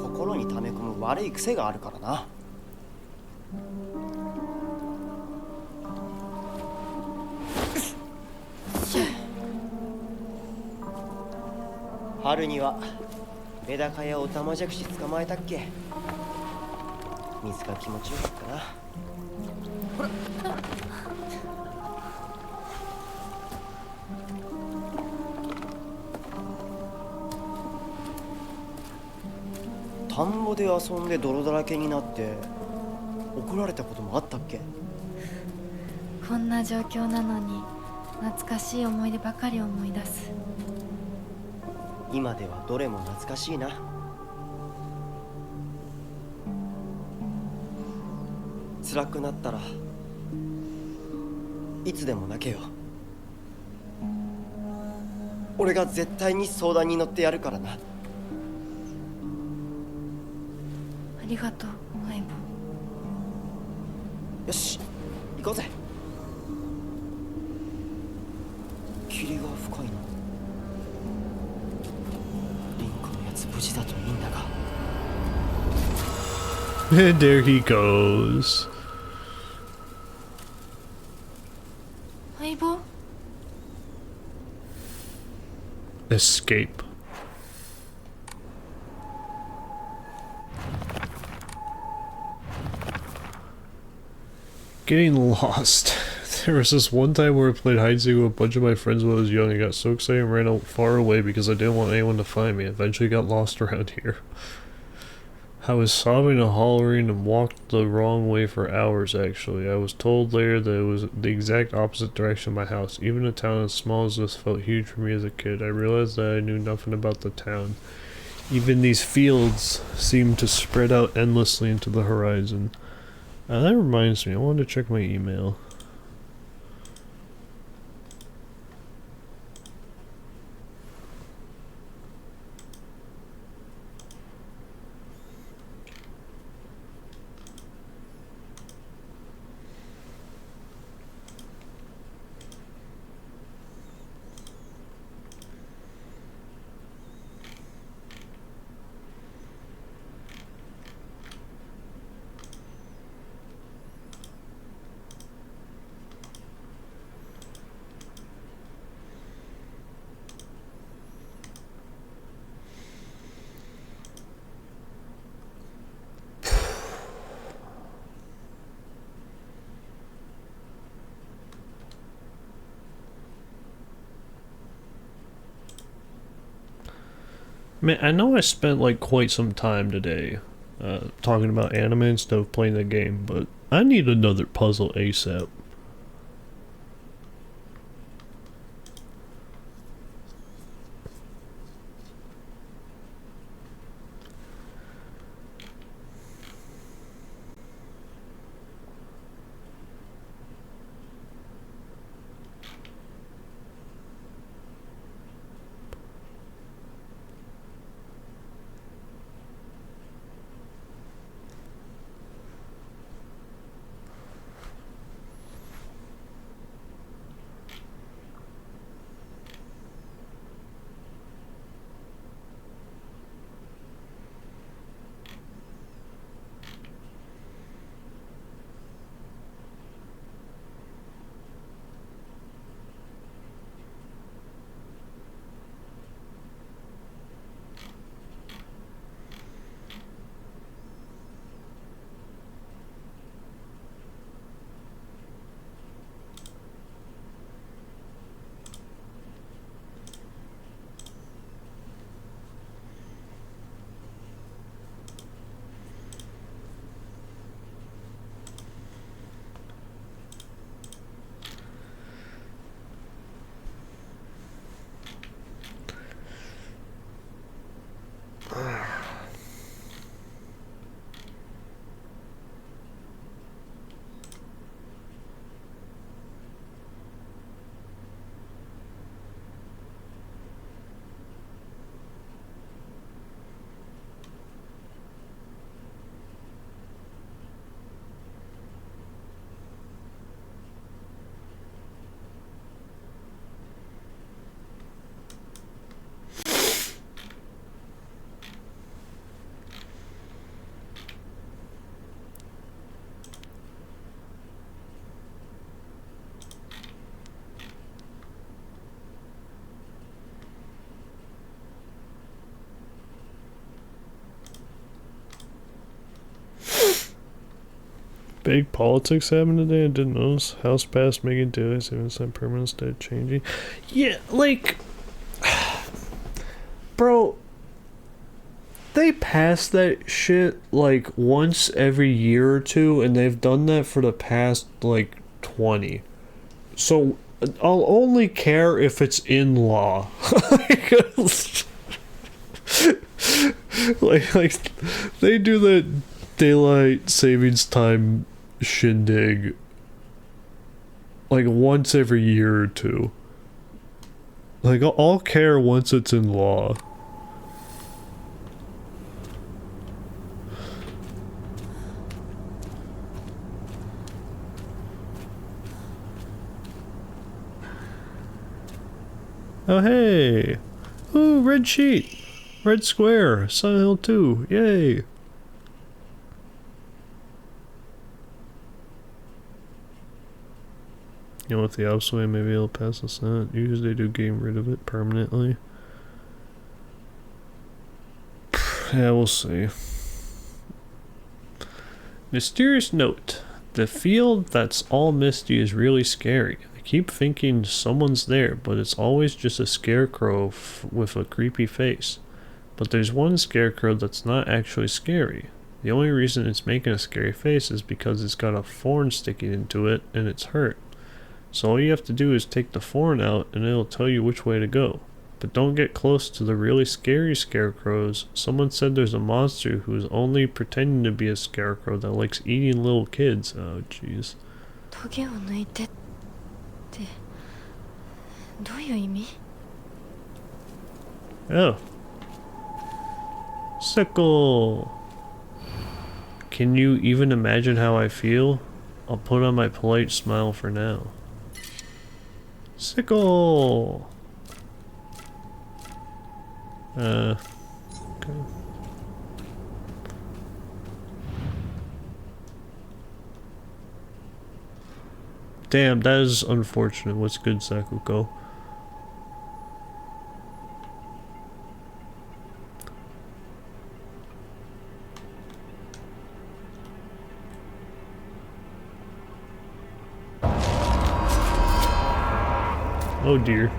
心に溜め込む悪い癖があるからな。春にはメダカやオタマジャクシ捕まえたっけ。水が気持ちよかったな。ほら田んぼで遊んで泥だらけになって怒られたこともあったっけ。こんな状況なのに懐かしい思い出ばかり思い出す。今ではどれも懐かしいな。辛くなったらいつでも泣けよ。俺が絶対に相談に乗ってやるからな。ありがとう、相棒。よし行こうぜ。霧が深いな。リンクのやつ無事だといいんだが。 And there he goes. 相棒？ Escape. Getting lost. There was this one time where I played hide and seek with a bunch of my friends when I was young. I got so excited and ran out far away because I didn't want anyone to find me. I eventually got lost around here. I was sobbing and hollering and walked the wrong way for hours actually. I was told later that it was the exact opposite direction of my house. Even a town as small as this felt huge for me as a kid. I realized that I knew nothing about the town. Even these fields seemed to spread out endlessly into the horizon. That reminds me, I wanted to check my email. Man, I know I spent like quite some time today talking about anime instead of playing the game, but I need another puzzle ASAP. Big politics happened today. I didn't notice. House passed making daylight savings time permanent instead of changing. Yeah, like, bro, they pass that shit like once every year or two, and they've done that for the past like 20. So I'll only care if it's in law. like they do that daylight savings time shindig like once every year or two. Like I'll care once it's in law. Oh hey! Ooh, red sheet! Red square! Silent Hill 2! Yay! You know, with the upswing, maybe it'll pass the Senate. Usually they do getting rid of it permanently. Yeah, we'll see. Mysterious note. The field that's all misty is really scary. I keep thinking someone's there, but it's always just a scarecrow with a creepy face. But there's one scarecrow that's not actually scary. The only reason it's making a scary face is because it's got a thorn sticking into it and it's hurt. So all you have to do is take the thorn out and it'll tell you which way to go. But don't get close to the really scary scarecrows. Someone said there's a monster who's only pretending to be a scarecrow that likes eating little kids. Oh jeez. トゲを抜いてってどういう意味? Oh. Sickle. Can you even imagine how I feel? I'll put on my polite smile for now. Sickle! Okay. Damn, that is unfortunate. What's good, Sakuko? Oh dear.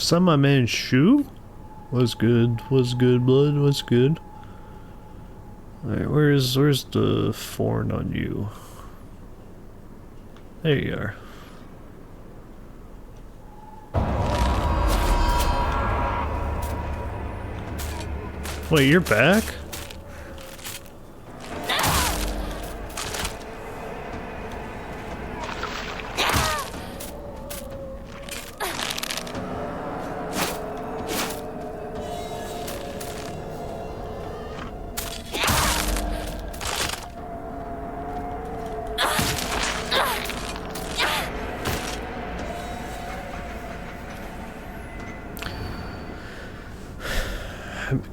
Is that my man's shoe? Was good, blood, was good. Alright, where's the thorn on you? There you are. Wait, you're back?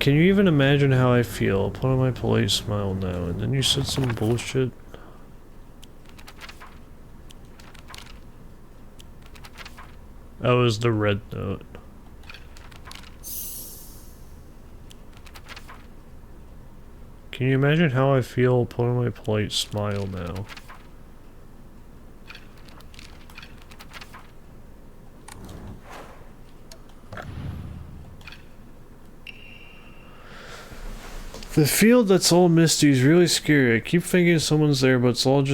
Can you even imagine how I feel? Put on my polite smile now, and then you said some bullshit. That was the red note. Can you imagine how I feel? Put on my polite smile now. The field that's all misty is really scary. I keep thinking someone's there, but it's always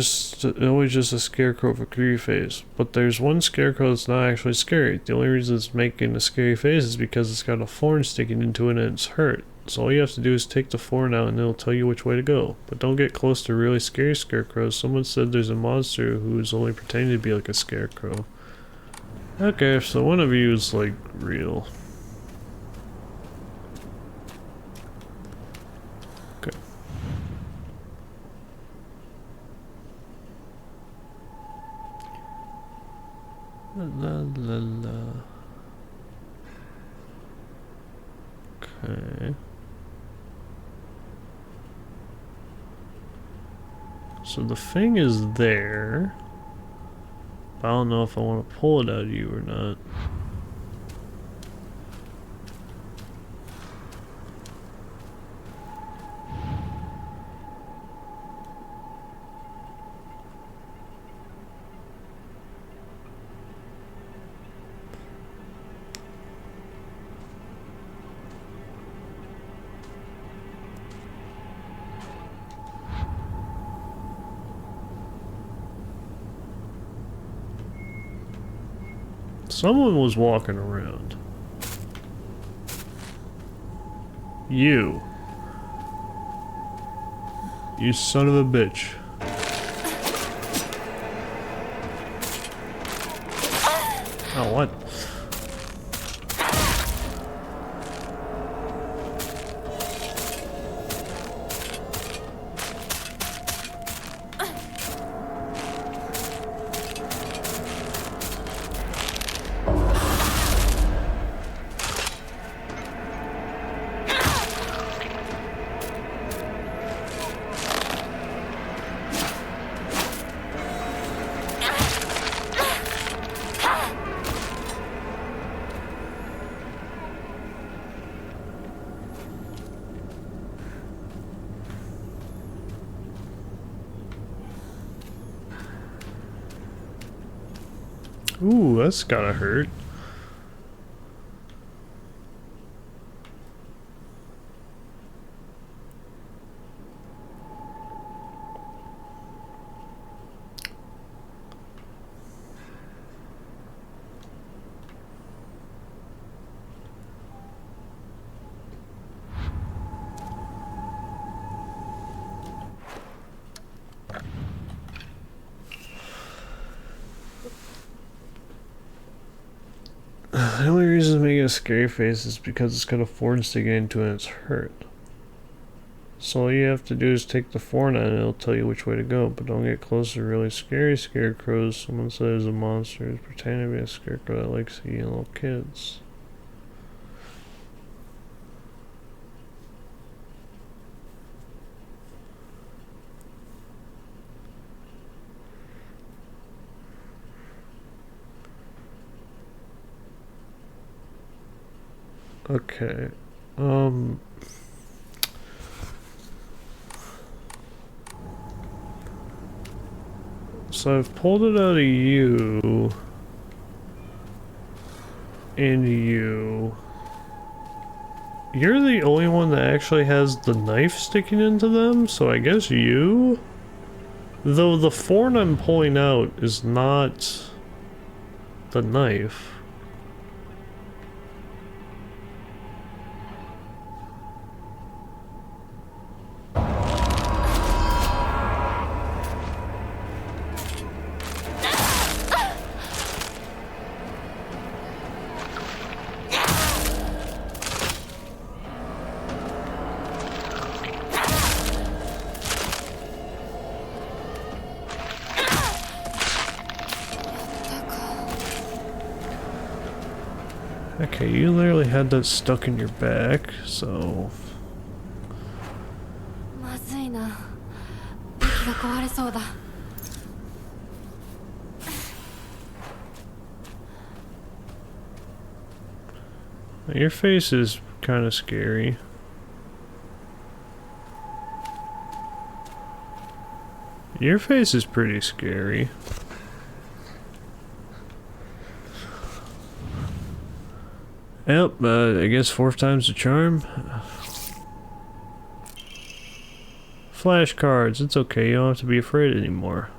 just a scarecrow with a creepy face. But there's one scarecrow that's not actually scary. The only reason it's making a scary face is because it's got a thorn sticking into it and it's hurt. So all you have to do is take the thorn out and it'll tell you which way to go. But don't get close to really scary scarecrows. Someone said there's a monster who's only pretending to be like a scarecrow. Okay, so one of you is like real. La la la. Okay. So the thing is there. But I don't know if I want to pull it out of you or not. Someone was walking around. You. You son of a bitch. Oh, what? Ooh, that's gotta hurt. The only reason it's making a scary face is because it's got a thorn sticking into it and it's hurt. So all you have to do is take the thorn out and it'll tell you which way to go, but don't get close to really scary scarecrows. Someone says a monster is pretending to be a scarecrow that likes eating little kids. Okay, so I've pulled it out of you. And you. You're the only one that actually has the knife sticking into them, so I guess you? Though the thorn I'm pulling out is not the knife. Okay, you literally had that stuck in your back, so... まずいな。武器が壊れそうだ。Your face is kind of scary. Your face is pretty scary. Yep, I guess 4th time's the charm. Flashcards, it's okay, you don't have to be afraid anymore.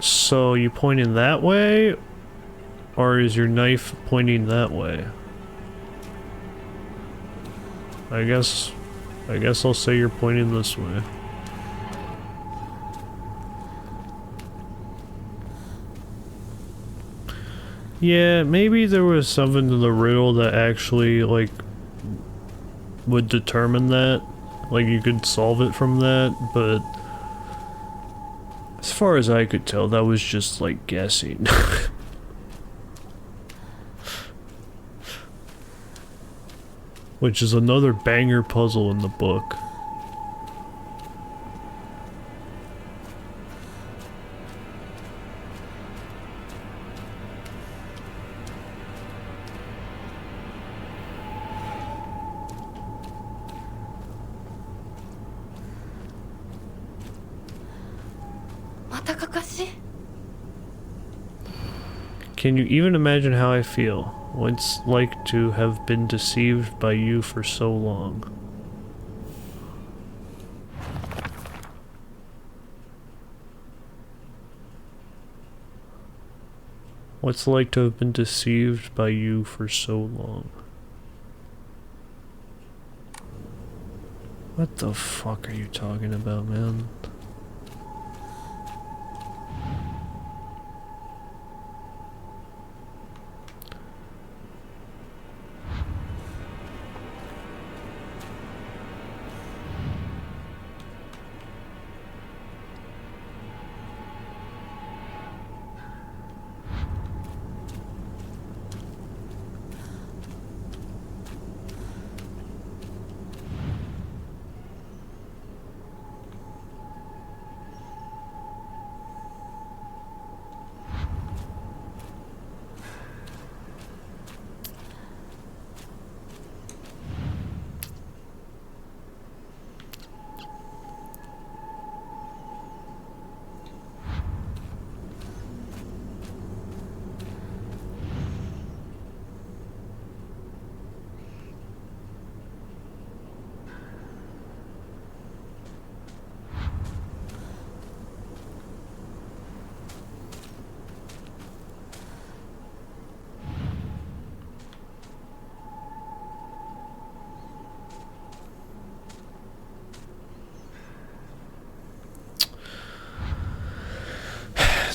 So, you pointing that way? Or is your knife pointing that way? I guess I'll say you're pointing this way. Yeah, maybe there was something to the riddle that actually, like, would determine that. Like, you could solve it from that, but as far as I could tell, that was just, like, guessing. Which is another banger puzzle in the book. Can you even imagine how I feel? What it's like to have been deceived by you for so long. What's it like to have been deceived by you for so long? What the fuck are you talking about, man?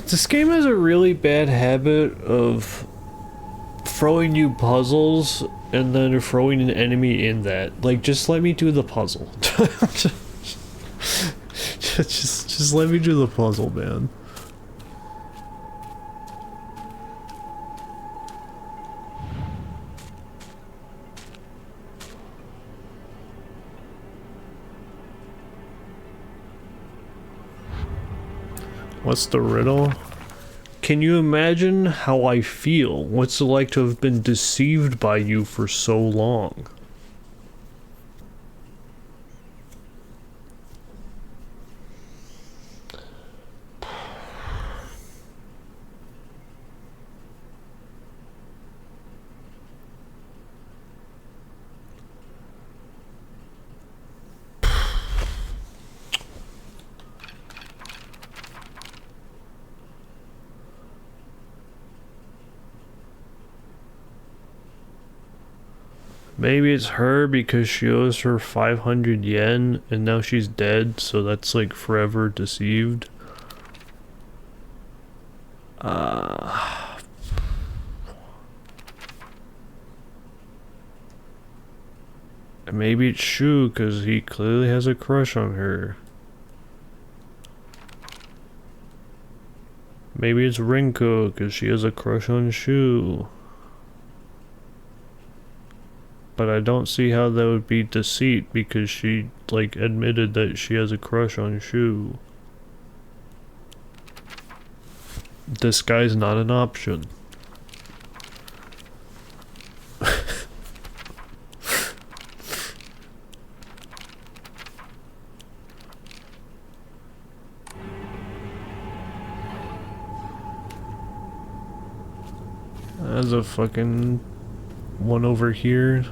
This game has a really bad habit of throwing you puzzles and then throwing an enemy in that. Like, just let me do the puzzle. just let me do the puzzle, man. What's the riddle? Can you imagine how I feel? What's it like to have been deceived by you for so long? Maybe it's her because she owes her 500 yen and now she's dead, so that's like forever deceived. Maybe it's Shu because he clearly has a crush on her. Maybe it's Rinko because she has a crush on Shu. But I don't see how that would be deceit because she, like, admitted that she has a crush on Shu. This guy's not an option. There's a fucking one over here.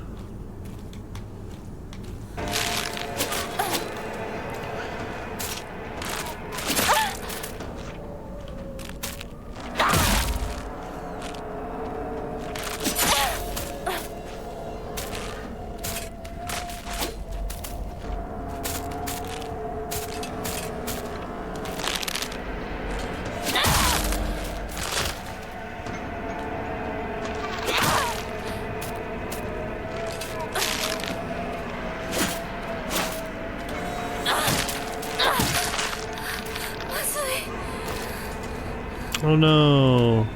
Oh no.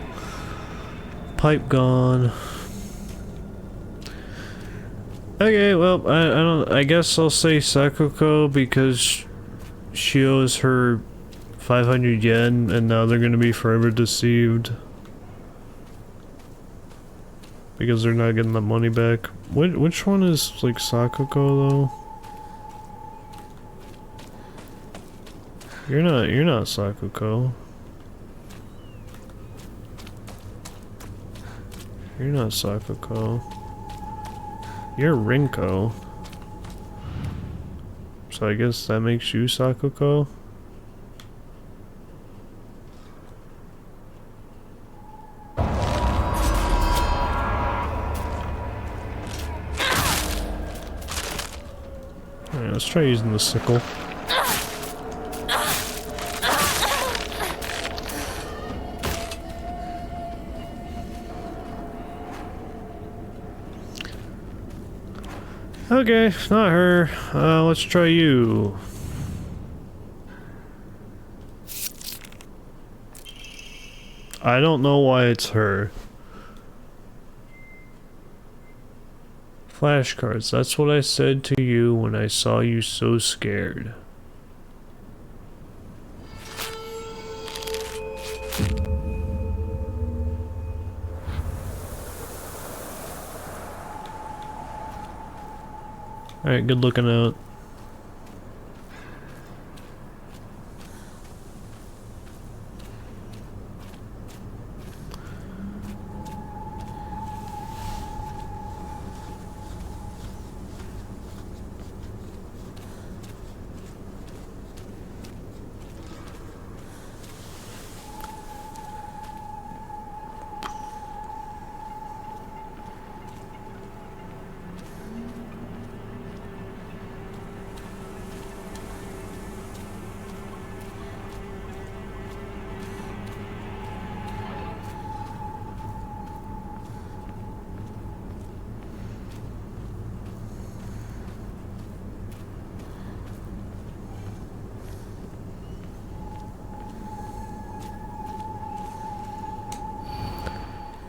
Pipe gone. Okay, well, I guess I'll say Sakuko because she owes her 500 yen and now they're gonna be forever deceived. Because they're not getting the money back. Which one is like Sakuko though? You're not Sakuko. You're not Sakuko. You're Rinko. So I guess that makes you Sakuko? Alright, let's try using the sickle. Okay, not her. Let's try you. I don't know why it's her. Flashcards, that's what I said to you when I saw you so scared. Alright, good looking out.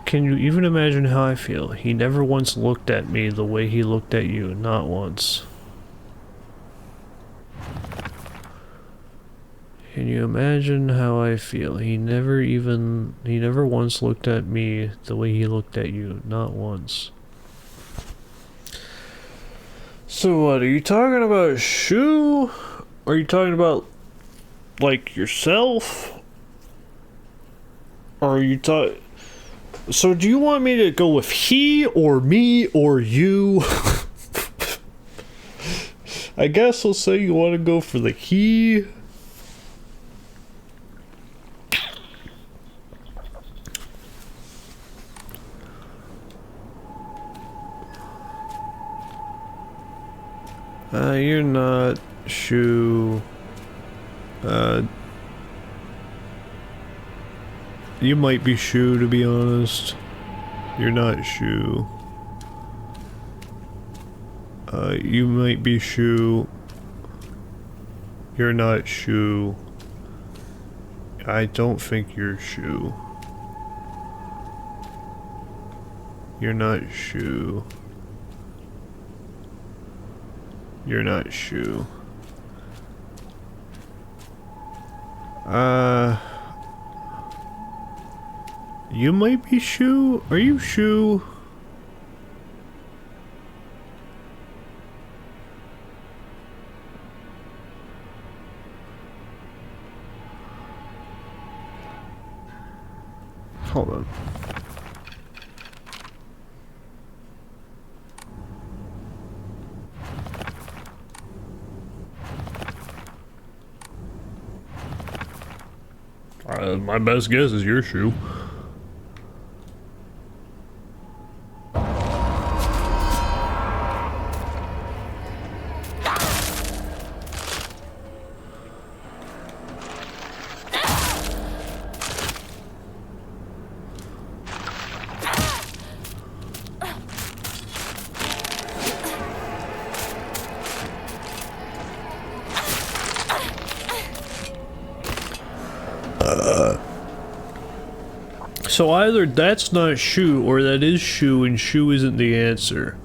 Can you even imagine how I feel? He never once looked at me the way he looked at you, not once. Can you imagine how I feel? He never once looked at me the way he looked at you. Not once. So what, are you talking about Shu? Are you talking about, like, yourself? Or are you so do you want me to go with he, or me, or you? I guess I'll say you want to go for the he. You're not Shu. You might be Shu, to be honest. You're not Shu. You might be Shu. You're not Shu. I don't think you're Shu. You're not Shu. You're not Shu. You might be Shu? Are you Shu? Hold on. My best guess is your Shu. So either that's not Shu, or that is Shu, and Shu isn't the answer.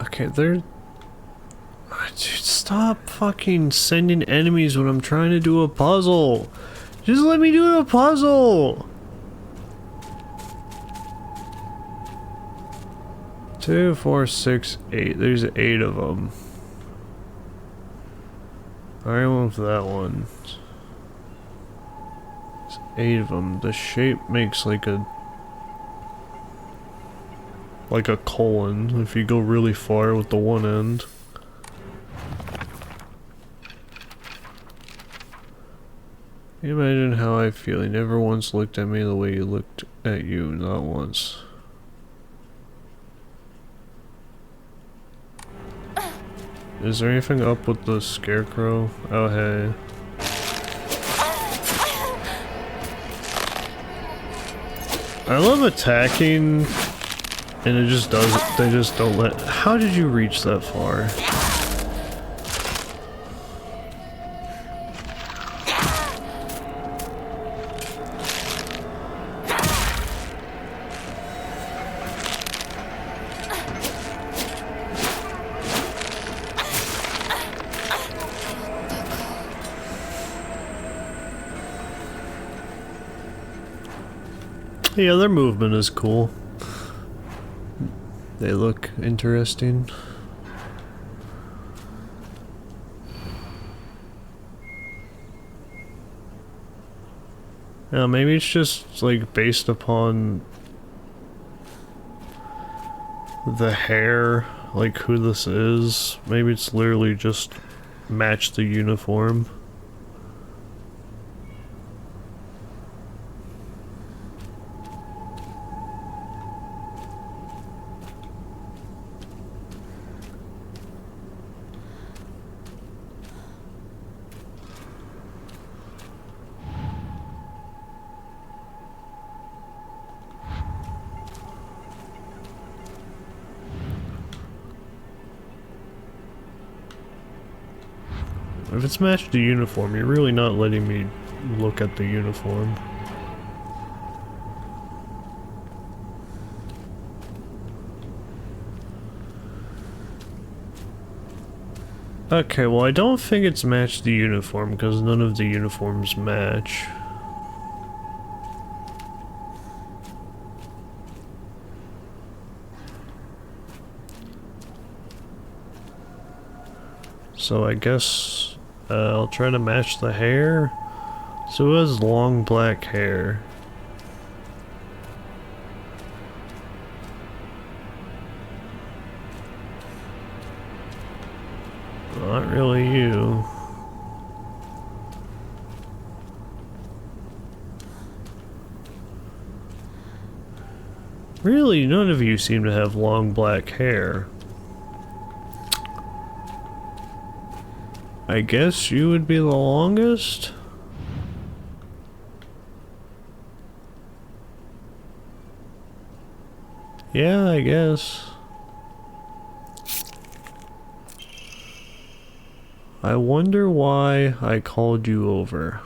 Okay, they're... Dude, stop fucking sending enemies when I'm trying to do a puzzle. Just let me do a puzzle! 2, 4, 6, 8. There's 8 of them. I went for that one. There's 8 of them. The shape makes like a colon if you go really far with the one end. Can you imagine how I feel? He never once looked at me the way he looked at you, not once. Is there anything up with the scarecrow? Oh hey. I love attacking, and it just doesn't, they just don't let— How did you reach that far? Yeah, their movement is cool. They look interesting. Yeah, maybe it's just like based upon the hair, like who this is. Maybe it's literally just match the uniform. If it's matched the uniform, you're really not letting me look at the uniform. Okay, well I don't think it's matched the uniform because none of the uniforms match. So I guess I'll try to match the hair. So who has long black hair? Not really you. Really, none of you seem to have long black hair. I guess you would be the longest? Yeah, I guess. I wonder why I called you over.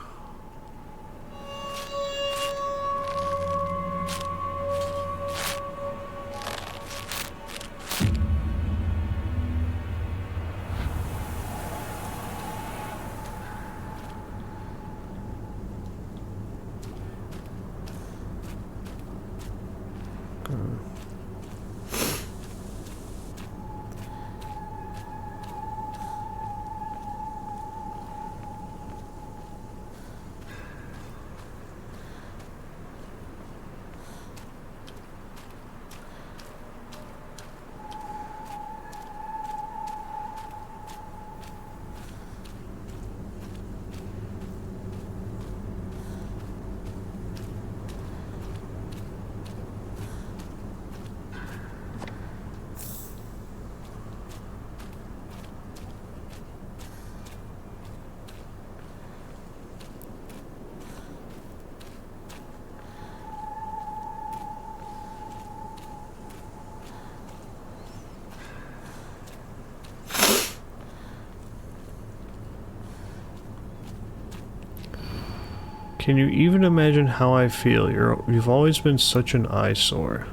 Can you even imagine how I feel? You've always been such an eyesore.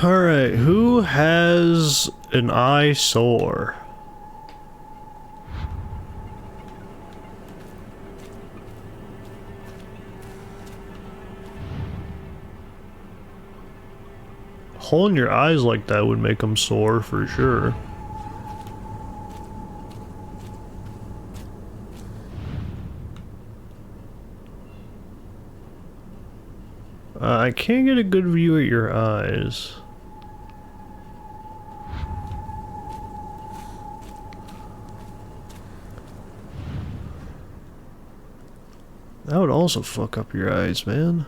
Alright, who has an eyesore? Holding your eyes like that would make them sore for sure. I can't get a good view at your eyes. That would also fuck up your eyes, man.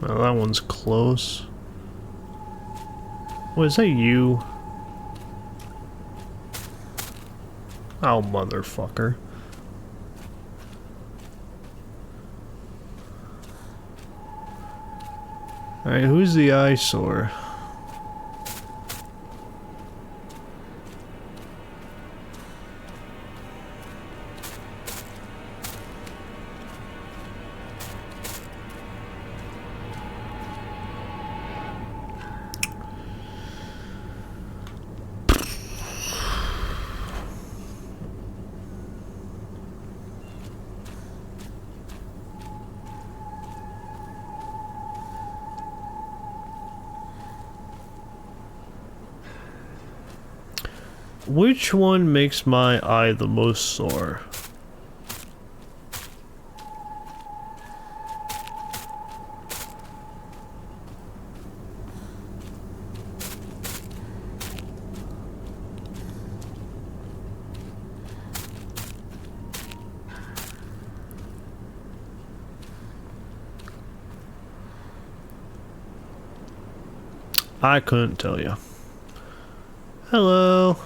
Oh, that one's close. What, is that you? Oh, motherfucker. Alright, who's the eyesore? Which one makes my eye the most sore? I couldn't tell you. Hello.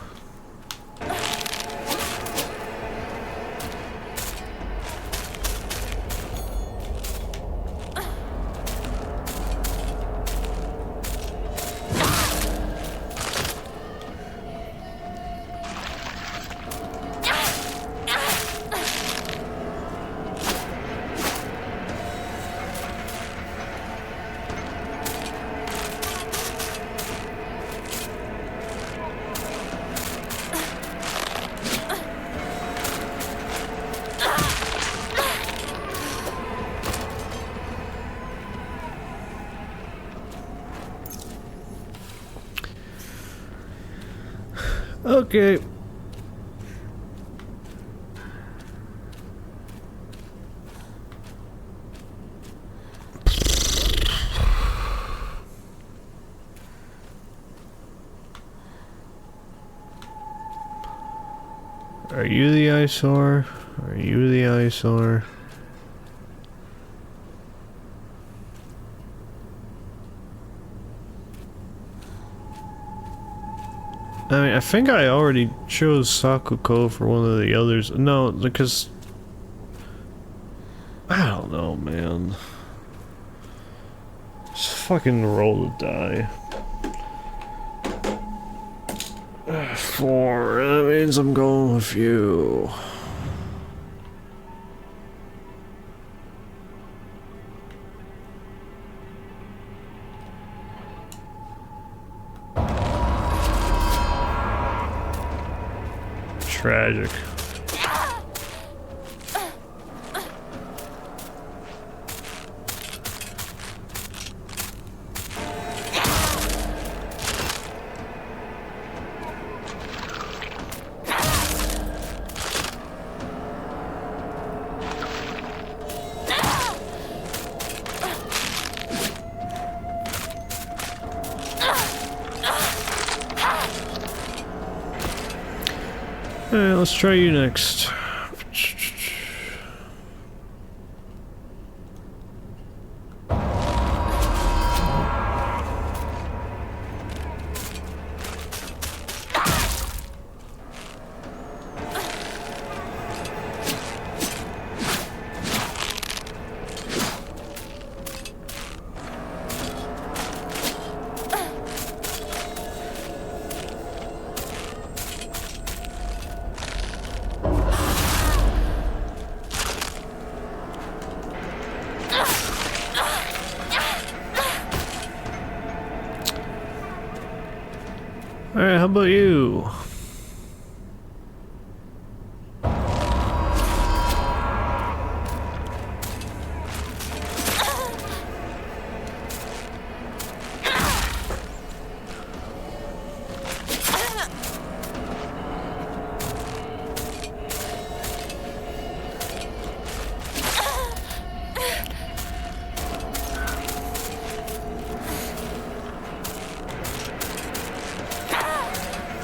Okay. Are you the eyesore? Are you the eyesore? I mean, I think I already chose Sakuko for one of the others. No, because... I don't know, man. Just fucking roll the die. 4, that means I'm going with you. Tragic. Alright, let's try you next. Alright, how about you?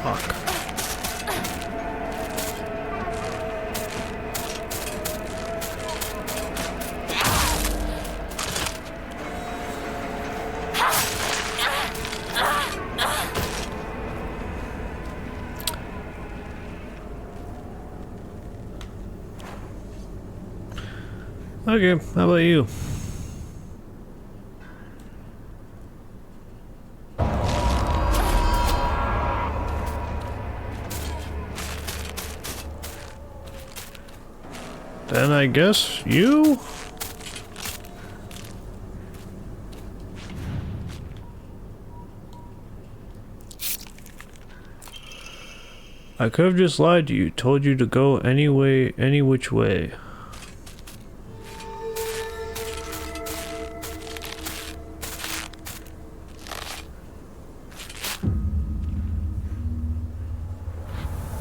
Fuck. Okay, how about you? Then I guess you? I could have just lied to you, told you to go anyway, any which way.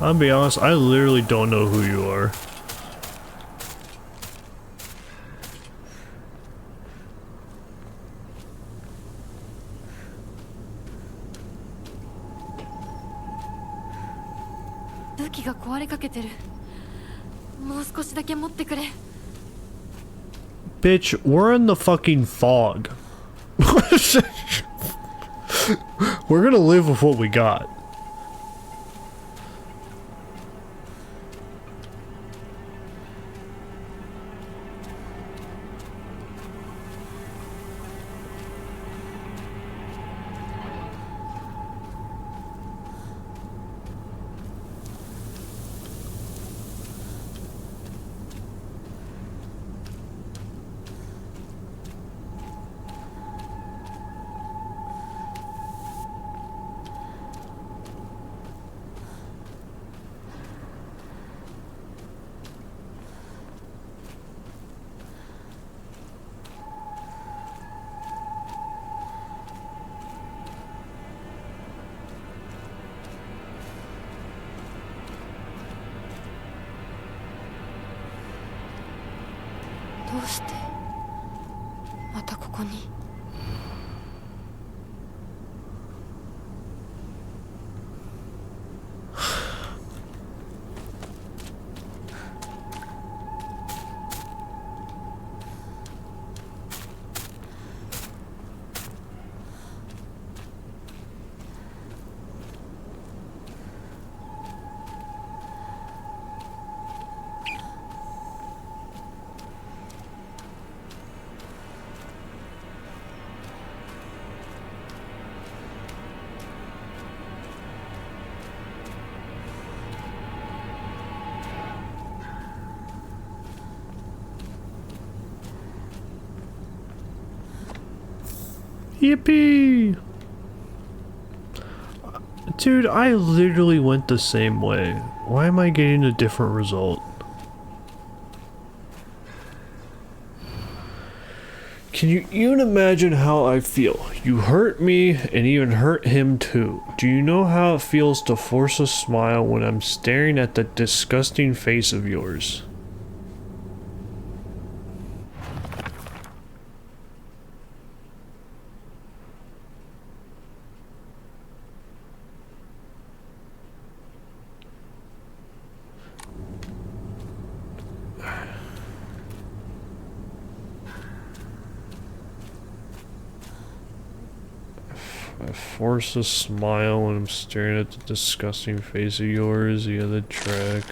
I'll be honest, I literally don't know who you are. Bitch, we're in the fucking fog. We're gonna live with what we got.どうしてまたここに。Yippee! Dude, I literally went the same way. Why am I getting a different result? Can you even imagine how I feel? You hurt me and even hurt him too. Do you know how it feels to force a smile when I'm staring at that disgusting face of yours? I force a smile when I'm staring at the disgusting face of yours, the other track.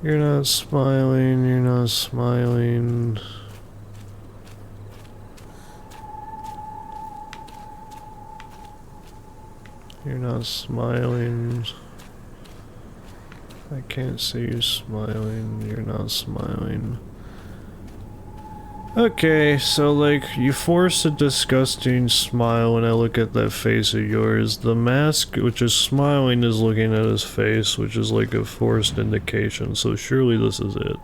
You're not smiling, you're not smiling. You're not smiling. I can't see you smiling, you're not smiling. Okay, so like, you force a disgusting smile when I look at that face of yours. The mask, which is smiling, is looking at his face, which is like a forced indication, so surely this is it.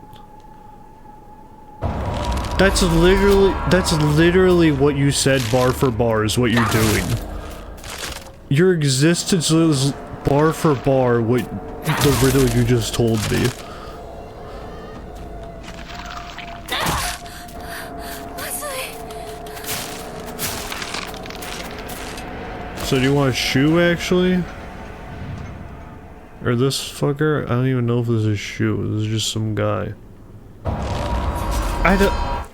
That's literally what you said bar for bar is what you're doing. Your existence is bar for bar what the riddle you just told me. So do you want a shoe, actually? Or this fucker? I don't even know if this is a shoe. This is just some guy. I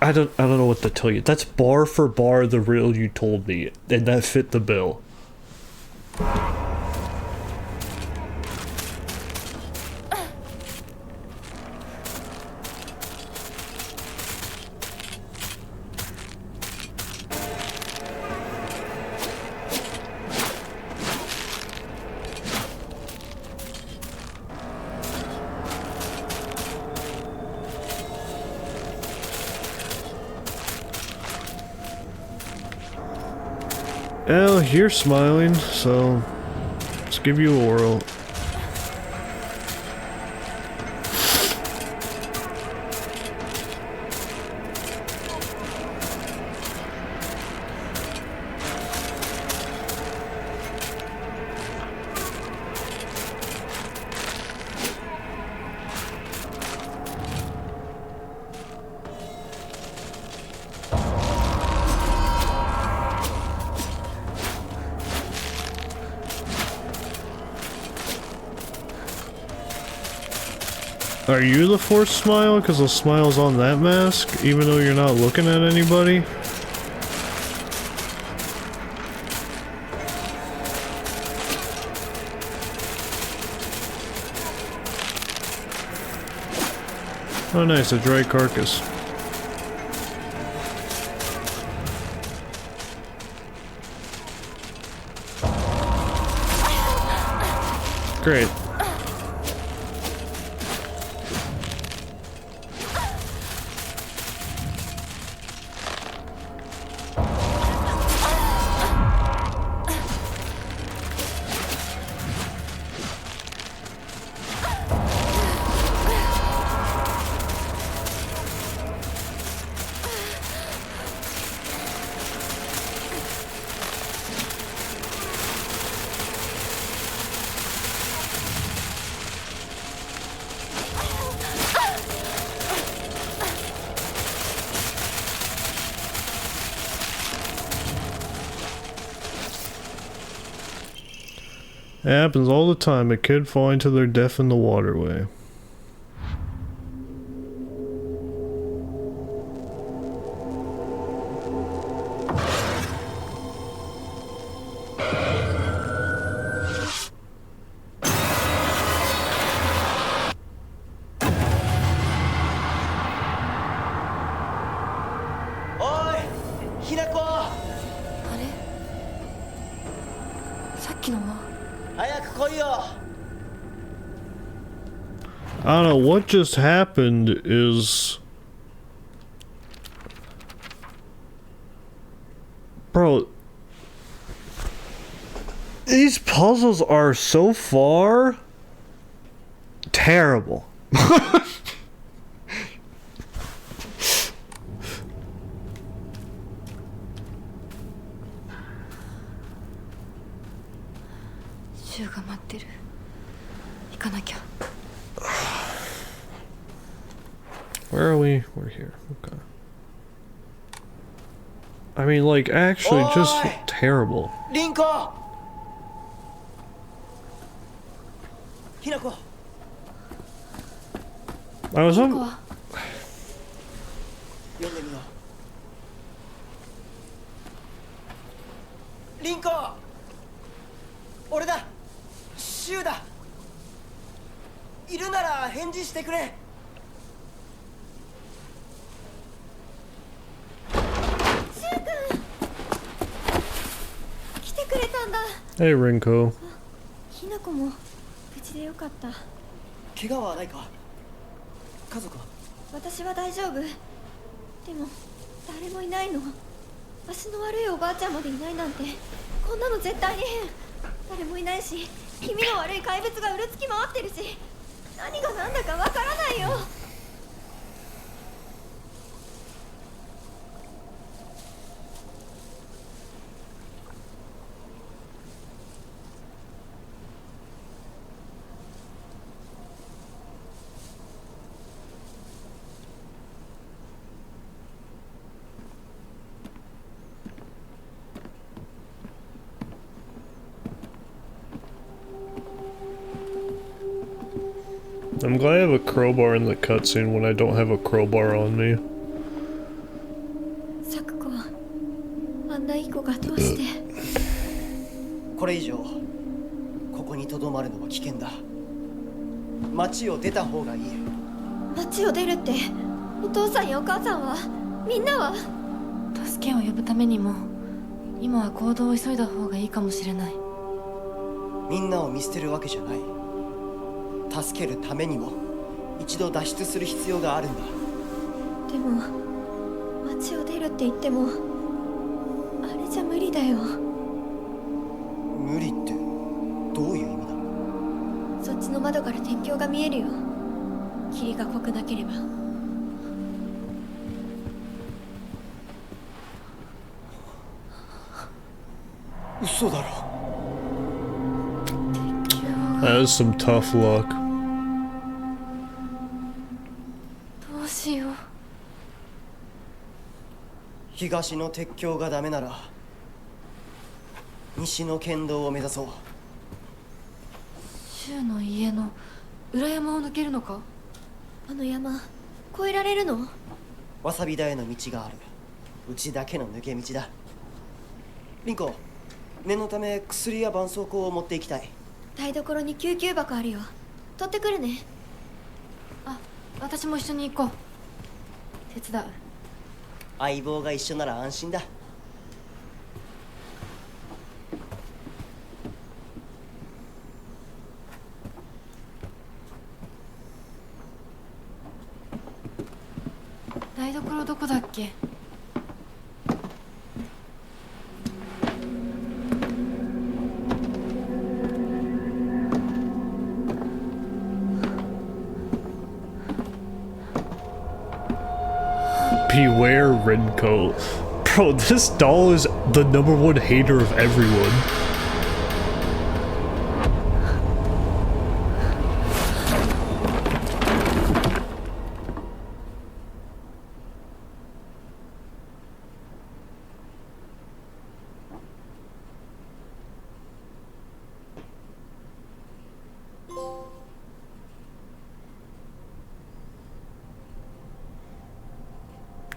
don't know what to tell you. That's bar for bar the riddle you told me, and that fit the bill. Well, you're smiling, so let's give you a whirl. Are you the forced smile? Because the smile's on that mask, even though you're not looking at anybody? Oh nice, a dry carcass. Great. It happens all the time, a kid falling to their death in the waterway.おい、ひなこ、あれさっきのは早く来いよ。 I don't know, what just happened is... Bro... These puzzles are so far... terrible. Where are we? We're here. Okay. I mean, like, actually, just terrible. リンコ、ひなこ、 I was こ on. こは読んでみよう。リンコ、俺だ、シュウだ。いるなら返事してくれ。来てくれたんだ。 Hey, Rinko. ひなこも無事でよかった。怪我はないか。家族は。私は大丈夫。でも誰もいないの。足の悪いおばあちゃんまでいないなんて、こんなの絶対に変。誰もいないし、気味の悪い怪物がうろつき回ってるし、何が何だかわからないよ。I'm glad I have a crowbar in the cutscene when I don't have a crowbar on me. サクコはあんないい子がどうして。これ以上ここにとどまるのは危険だ。町を出た方がいい。町を出るって、お父さんやお母さんは、みんなは。助けを呼ぶためにも今は行動を急いだ方がいいかもしれない。みんなを見捨てるわけじゃない。助けるためにも一度脱出する必要があるんだ。でも町を出るって言ってもあれじゃ無理だよ。無理ってどういう意味だ？そっちの窓から天境が見えるよ。霧が濃くなければ。嘘だろ。That is some tough luck. どうしよう。東の鉄橋がダメなら西の県道を目指そう。柊の家の裏山を抜けるのか？あの山越えられるの？わさび田への道がある。うちだけの抜け道だ。リンコ、念のため薬や絆創膏を持っていきたい。台所に救急箱あるよ。取ってくるね。あ、私も一緒に行こう。手伝う。相棒が一緒なら安心だ。台所どこだっけ？Beware Renko. Bro, this doll is the #1 hater of everyone.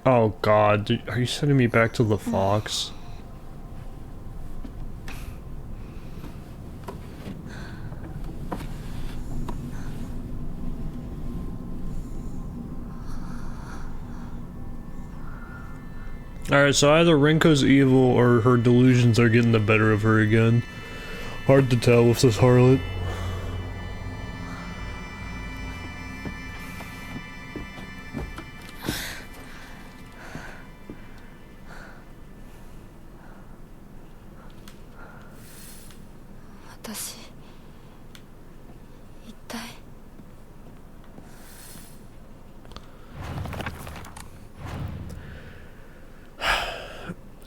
Oh god, are you sending me back to the Fox? Alright, so either Renko's evil or her delusions are getting the better of her again. Hard to tell with this harlot. 私一体。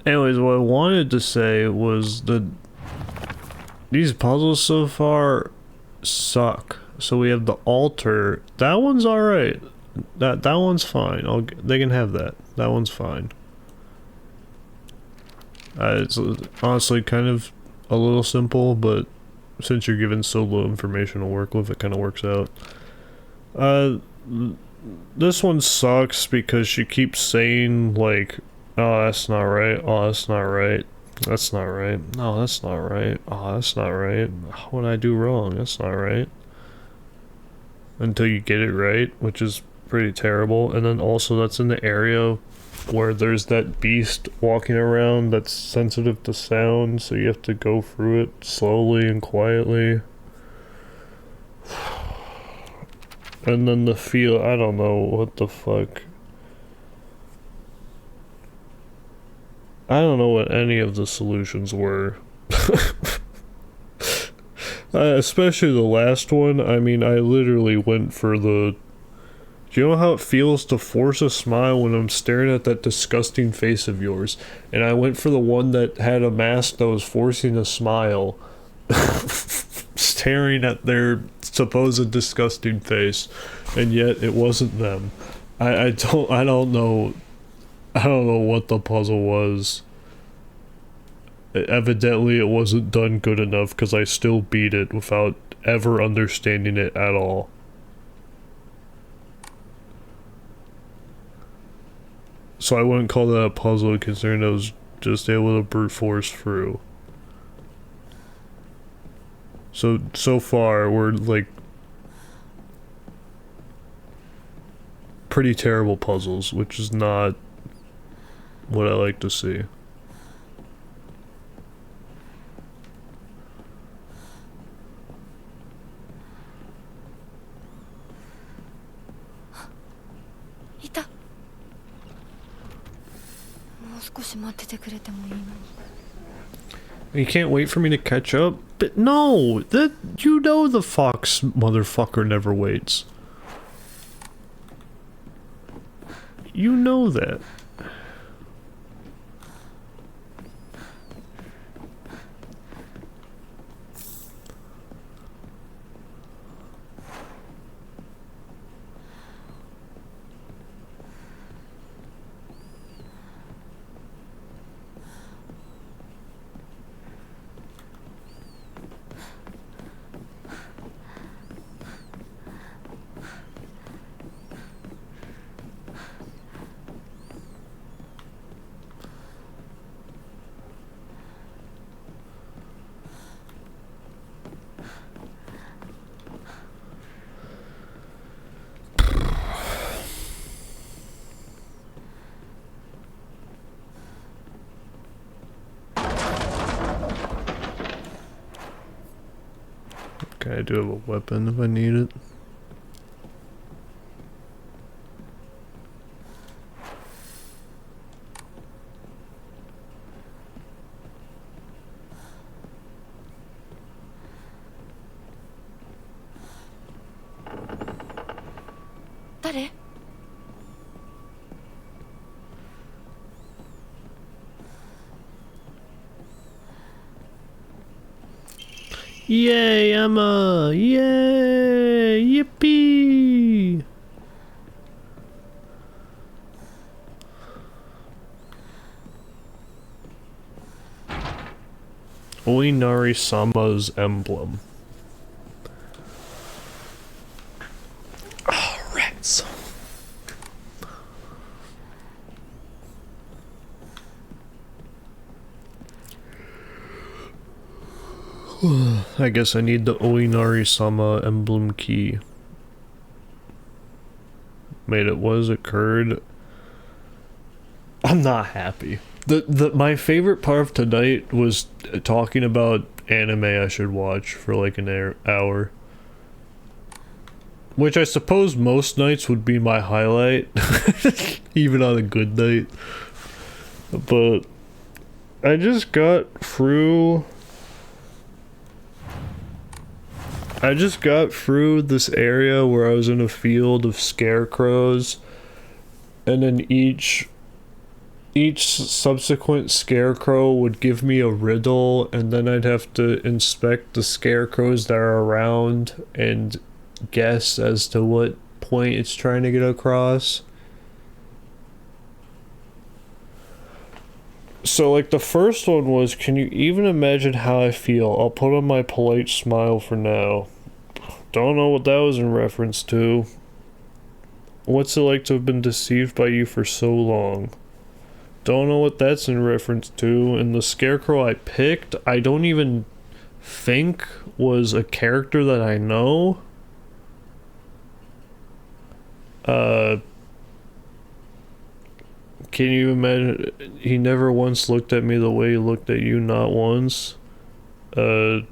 Anyways, what I wanted to say was that these puzzles so far suck. So we have the altar. That one's alright. That one's fine. They can have that. That one's fine. It's honestly kind of a little simple, but since you're given so little information to work with, it kind of works out. This one sucks because she keeps saying like, oh, that's not right. Oh, that's not right. That's not right. No, that's not right. Oh, that's not right. What did I do wrong? That's not right. Until you get it right, which is pretty terrible. And then also that's in the area where there's that beast walking around that's sensitive to sound, so you have to go through it slowly and quietly. And then the feel, I don't know what the fuck. I don't know what any of the solutions were. Especially the last one. I mean, I literally went for the... Do you know how it feels to force a smile when I'm staring at that disgusting face of yours? And I went for the one that had a mask that was forcing a smile. Staring at their supposed disgusting face. And yet it wasn't them. I don't know what the puzzle was. Evidently it wasn't done good enough because I still beat it without ever understanding it at all. So I wouldn't call that a puzzle considering I was just able to brute force through. So far we're like pretty terrible puzzles, which is not what I like to see. Ita. もう少し待っててくれてもいいのに。You can't wait for me to catch up? But no! That, you know the fox motherfucker never waits. You know that. Okay, I do have a weapon if I need it.誰? Yay, Emma! Yay! Yippee! Oinari-sama's emblem. Oh, rats. I guess I need the Oinari-sama emblem key. Made it was occurred. I'm not happy. My favorite part of tonight was talking about anime I should watch for like an hour. Which I suppose most nights would be my highlight. Even on a good night. But I just got through this area where I was in a field of scarecrows, and then each subsequent scarecrow would give me a riddle, and then I'd have to inspect the scarecrows that are around and guess as to what point it's trying to get across. So like the first one was, can you even imagine how I feel? I'll put on my polite smile for now. Don't know what that was in reference to. What's it like to have been deceived by you for so long? Don't know what that's in reference to. And the scarecrow I picked, I don't even think was a character that I know. Can you imagine? He never once looked at me the way he looked at you, not once. I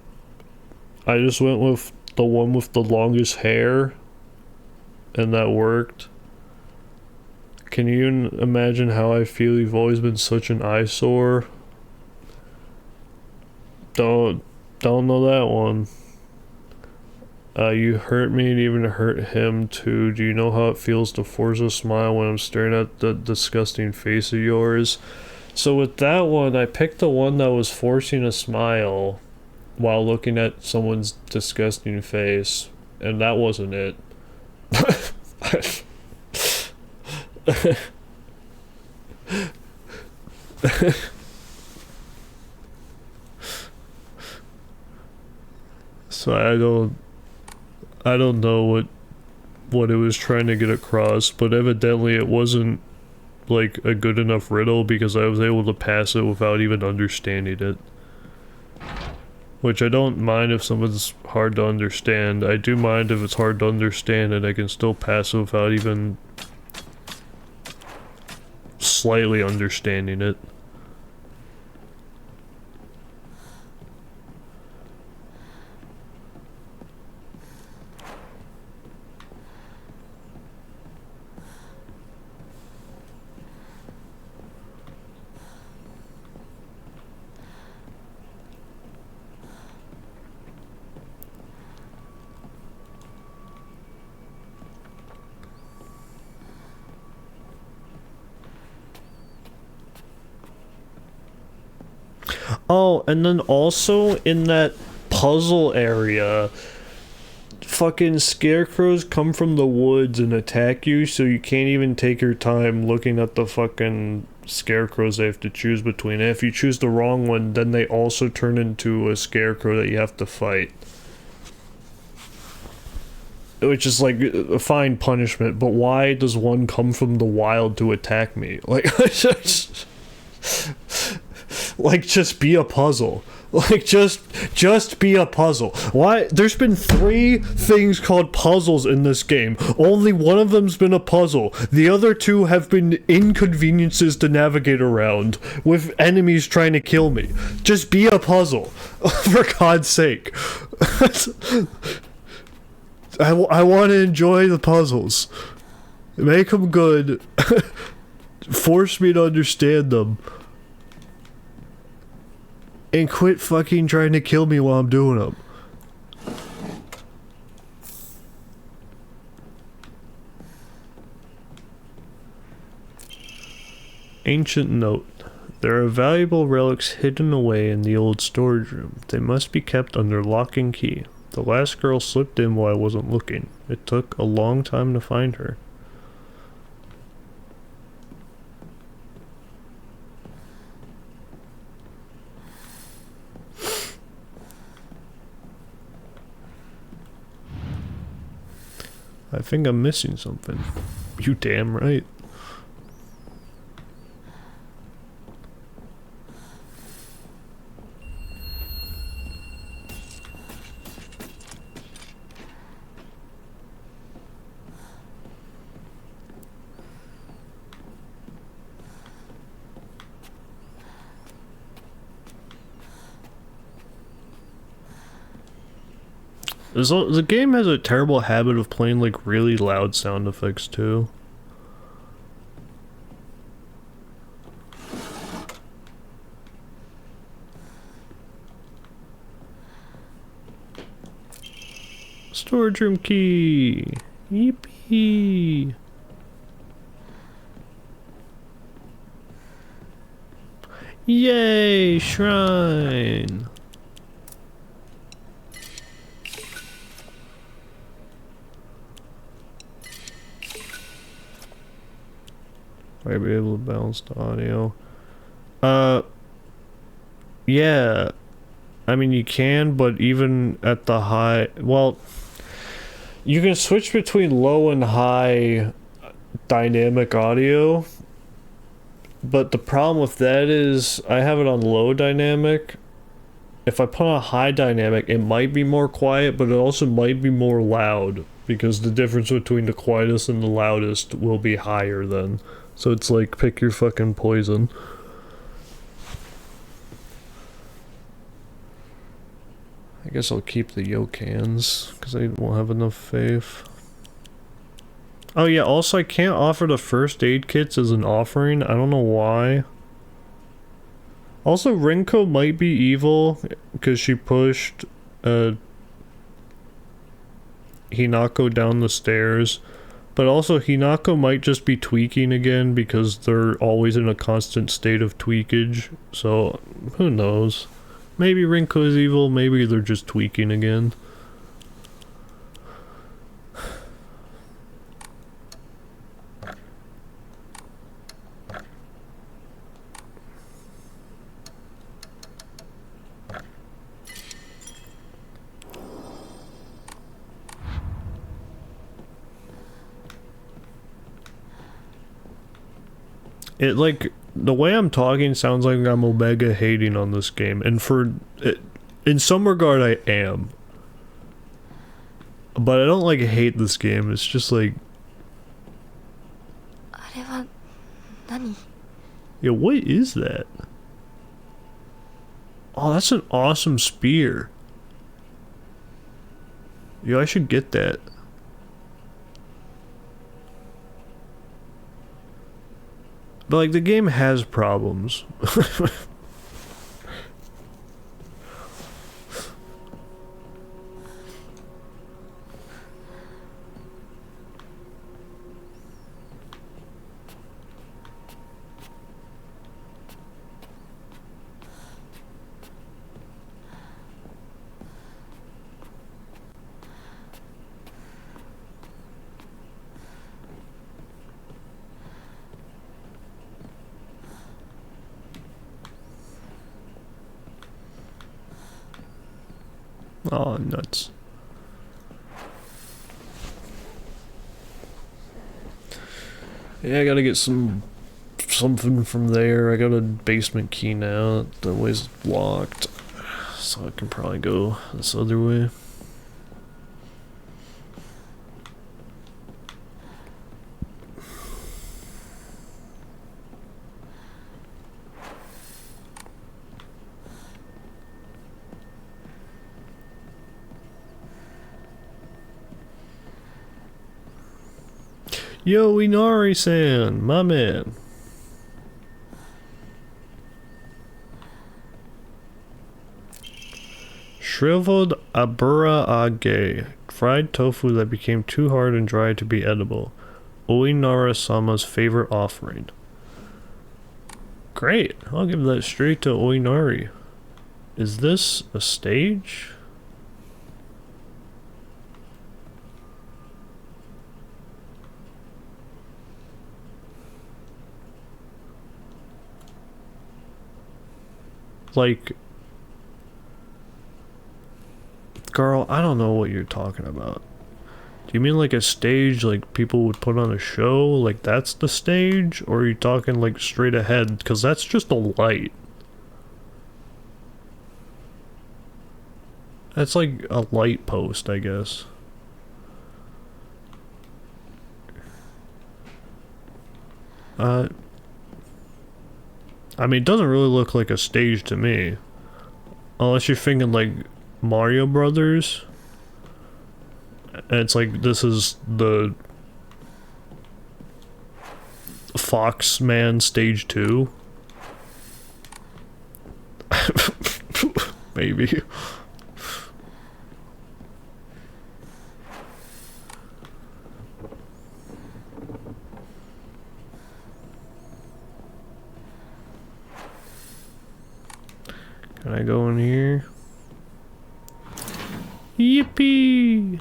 just went with the one with the longest hair, and that worked. Can you imagine how I feel? You've always been such an eyesore. Don't know that one. You hurt me and even hurt him too. Do you know how it feels to force a smile when I'm staring at the disgusting face of yours? So with that one, I picked the one that was forcing a smile while looking at someone's disgusting face, and that wasn't it. So I don't know what it was trying to get across, but evidently it wasn't like a good enough riddle because I was able to pass it without even understanding it. Which I don't mind if someone's hard to understand. I do mind if it's hard to understand and I can still pass it without even slightly understanding it. Oh, and then also in that puzzle area, fucking scarecrows come from the woods and attack you, so you can't even take your time looking at the fucking scarecrows they have to choose between. And if you choose the wrong one, then they also turn into a scarecrow that you have to fight. Which is like a fine punishment, but why does one come from the wild to attack me? Like, like just be a puzzle. Like just be a puzzle. Why? There's been 3 things called puzzles in this game. Only one of them's been a puzzle. The other 2 have been inconveniences to navigate around with enemies trying to kill me. Just be a puzzle, for God's sake. I want to enjoy the puzzles. Make them good. Force me to understand them. And quit fucking trying to kill me while I'm doing them. Ancient note. There are valuable relics hidden away in the old storage room. They must be kept under lock and key. The last girl slipped in while I wasn't looking. It took a long time to find her. I think I'm missing something. You damn right. The game has a terrible habit of playing like really loud sound effects too. Storage room key! Yippee! Yay! Shrine! Might be able to balance the audio. Yeah. I mean, you can, but even at the high... Well, you can switch between low and high dynamic audio. But the problem with that is, I have it on low dynamic. If I put on high dynamic, it might be more quiet, but it also might be more loud. Because the difference between the quietest and the loudest will be higher then. So it's like, pick your fucking poison. I guess I'll keep the Yokans, because I won't have enough faith. Oh yeah, also I can't offer the first aid kits as an offering. I don't know why. Also, Rinko might be evil, because she pushed Hinako down the stairs. But also, Hinako might just be tweaking again because they're always in a constant state of tweakage. So, who knows? Maybe Rinko is evil, maybe they're just tweaking again. It, like, the way I'm talking sounds like I'm omega hating on this game, and for it, in some regard I am. But I don't like hate this game, it's just like... あれは何? Yeah, what is that? Oh, that's an awesome spear. Yo, I should get that. But, like, the game has problems. Oh, nuts. Yeah, I gotta get something from there. I got a basement key now. The way's locked. So I can probably go this other way. Yo, Inari-san, my man. Shriveled abura age, fried tofu that became too hard and dry to be edible. Oinara-sama's favorite offering. Great, I'll give that straight to Oinari. Is this a stage? Like, girl, I don't know what you're talking about. Do you mean like a stage like people would put on a show? Like that's the stage? Or are you talking like straight ahead? Because that's just a light. That's like a light post, I guess. I mean, it doesn't really look like a stage to me. Unless you're thinking like Mario Brothers. And it's like, this is the Foxman Stage 2. Maybe. Can I go in here? Yippee!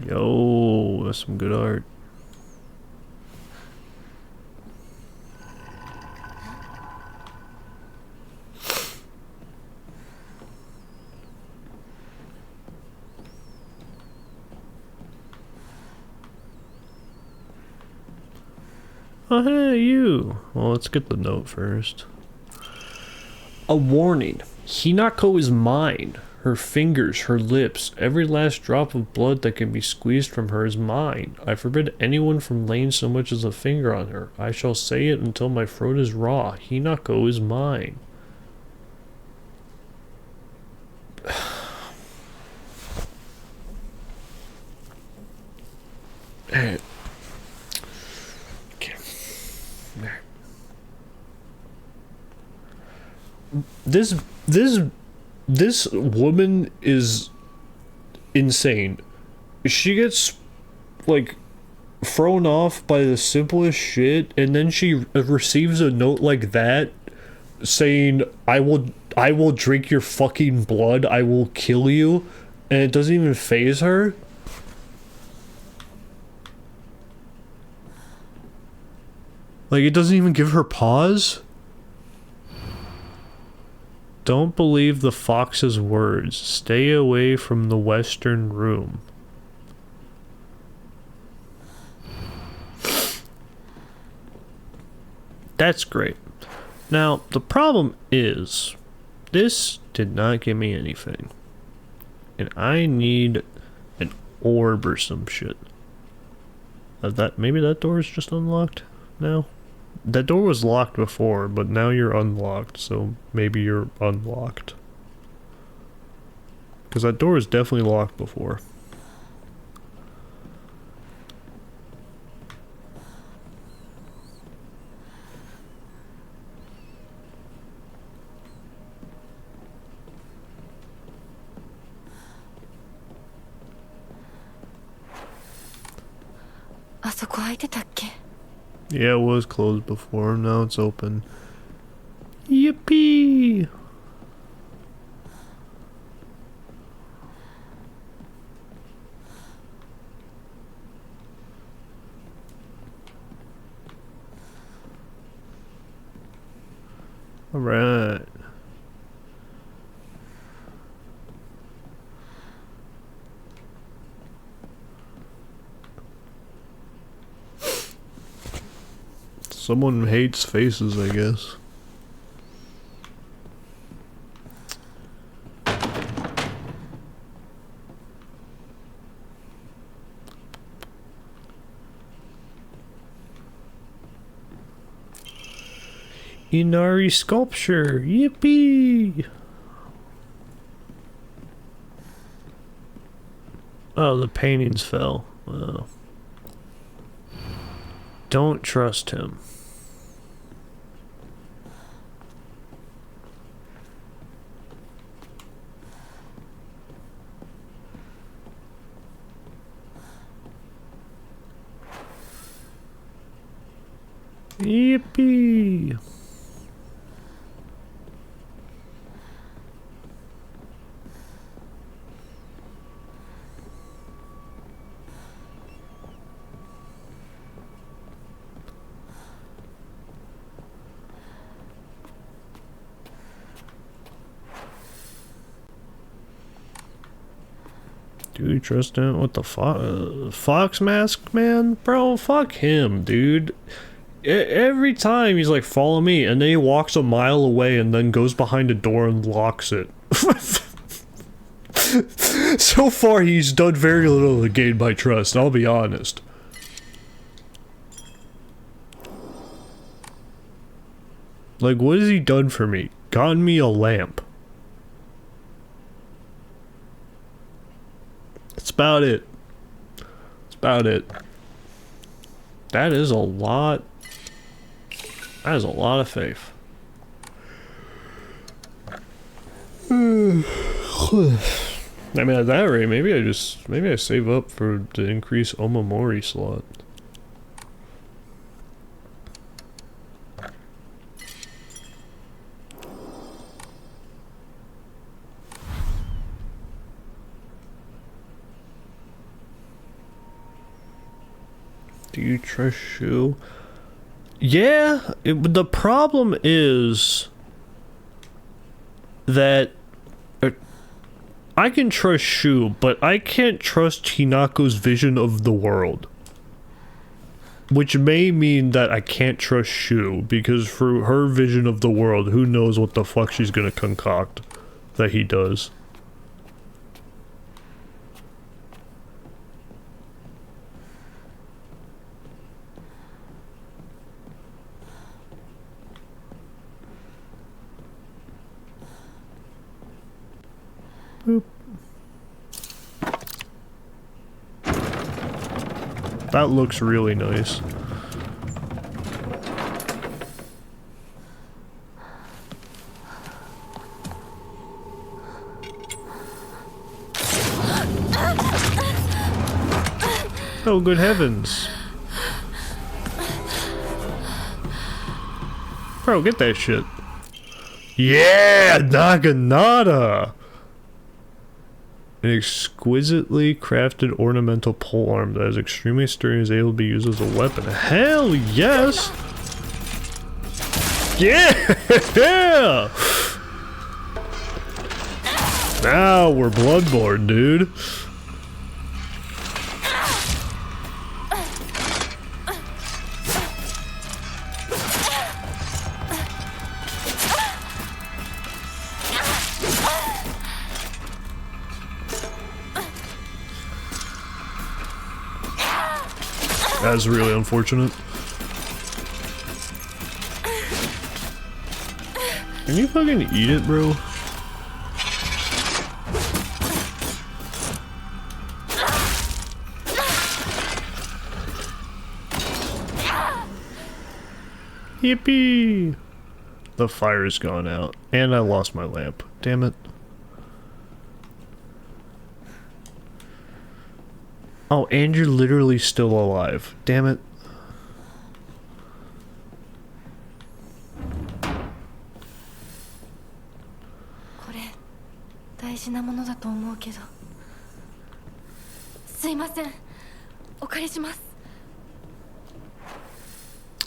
Yo, that's some good art. Oh, hey, you. Well, let's get the note first. A warning. Hinako is mine. Her fingers, her lips, every last drop of blood that can be squeezed from her is mine. I forbid anyone from laying so much as a finger on her. I shall say it until my throat is raw. Hinako is mine. This woman is insane. She gets like thrown off by the simplest shit, and then she receives a note like that saying, I will drink your fucking blood, I will kill you, and it doesn't even faze her. Like, it doesn't even give her pause. Don't believe the fox's words. Stay away from the western room. That's great. Now, the problem is, this did not give me anything. And I need an orb or some shit. Maybe that door is just unlocked now? That door was locked before, but now you're unlocked, so maybe you're unlocked. Because that door is definitely locked before. Yeah, it was closed before, now it's open. Yippee! Alright. Someone hates faces, I guess. Inari sculpture, yippee! Oh, the paintings fell. Oh. Don't trust him. Yippee! Do you trust him? What the fuck? Fox Mask Man? Bro, fuck him, dude. Every time he's like, follow me, and then he walks a mile away and then goes behind a door and locks it. So far, he's done very little to gain my trust, I'll be honest. Like, what has he done for me? Gotten me a lamp. That's about it. That's about it. That is a lot. That is a lot of faith. I mean, at that rate, maybe I save up for the increased Omamori slot. Do you trust Shu? Yeah, the problem is that I can trust Shu, but I can't trust Hinako's vision of the world. Which may mean that I can't trust Shu, because for her vision of the world, who knows what the fuck she's gonna concoct that he does. Boop. That looks really nice. Oh, good heavens. Bro, get that shit. Yeah, Naginata! An exquisitely crafted ornamental polearm that is extremely sturdy and is able to be used as a weapon. Hell yes! Yeah! Now we're Bloodborne, dude. That's really unfortunate. Can you fucking eat it, bro? Yippee! The fire's gone out. And I lost my lamp. Damn it. Oh, and you're literally still alive. Damn it.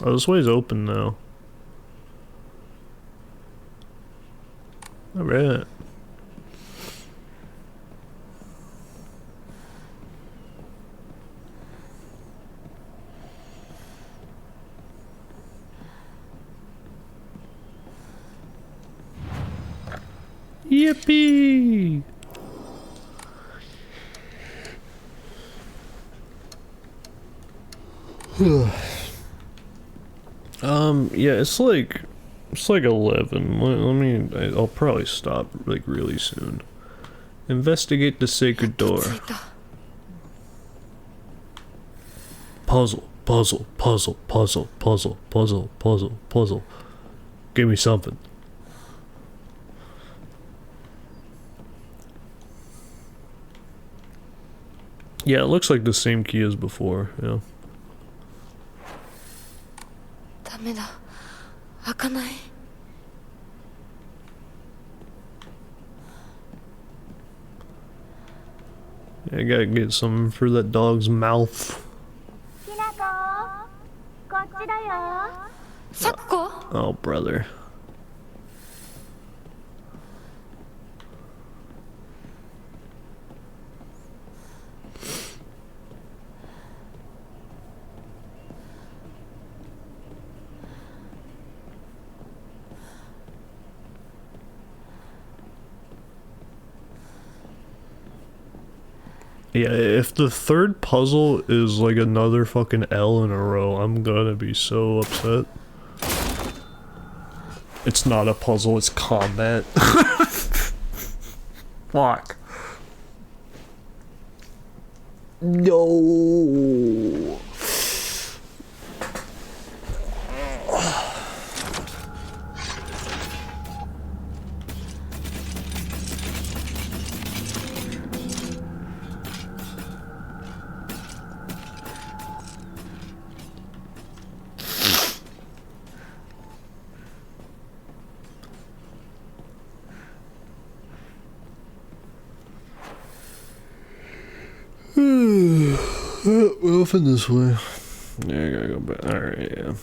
Oh, this way's open now. Alright. Yippee! Yeah, it's like 11. I'll probably stop like really soon. Investigate the sacred door. 着いた Puzzle, puzzle, puzzle, puzzle, puzzle, puzzle, puzzle, puzzle. Give me something. Yeah, it looks like the same key as before, yeah. ダメだ開かない I gotta get something for that dog's mouth. きなここっちだよ。サクコ Oh, brother. Yeah, if the third puzzle is like another fucking L in a row, I'm gonna be so upset. It's not a puzzle, it's combat. Fuck. No. We're off in this way. Yeah, I gotta go back. Alright, yeah.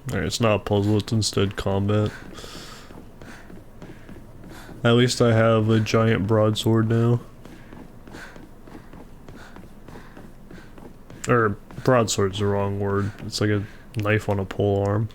Alright, it's not a puzzle, it's instead combat. At least I have a giant broadsword now. Or, broadsword's the wrong word. It's like a knife on a pole arm.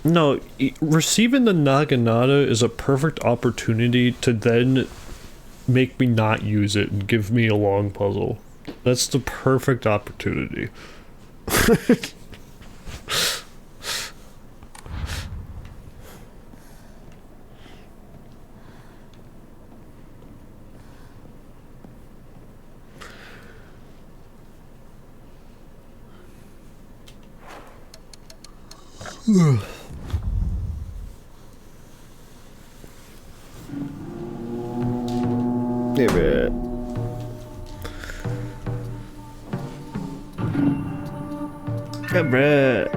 No, receiving the Naginata is a perfect opportunity to then make me not use it and give me a long puzzle. That's the perfect opportunity. Hey, man. Yeah, Brett.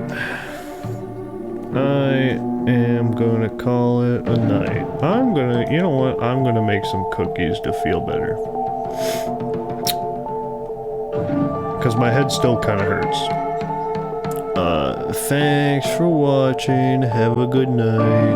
I am gonna call it a night. You know what? I'm gonna make some cookies to feel better. Because my head still kind of hurts. Thanks for watching. Have a good night.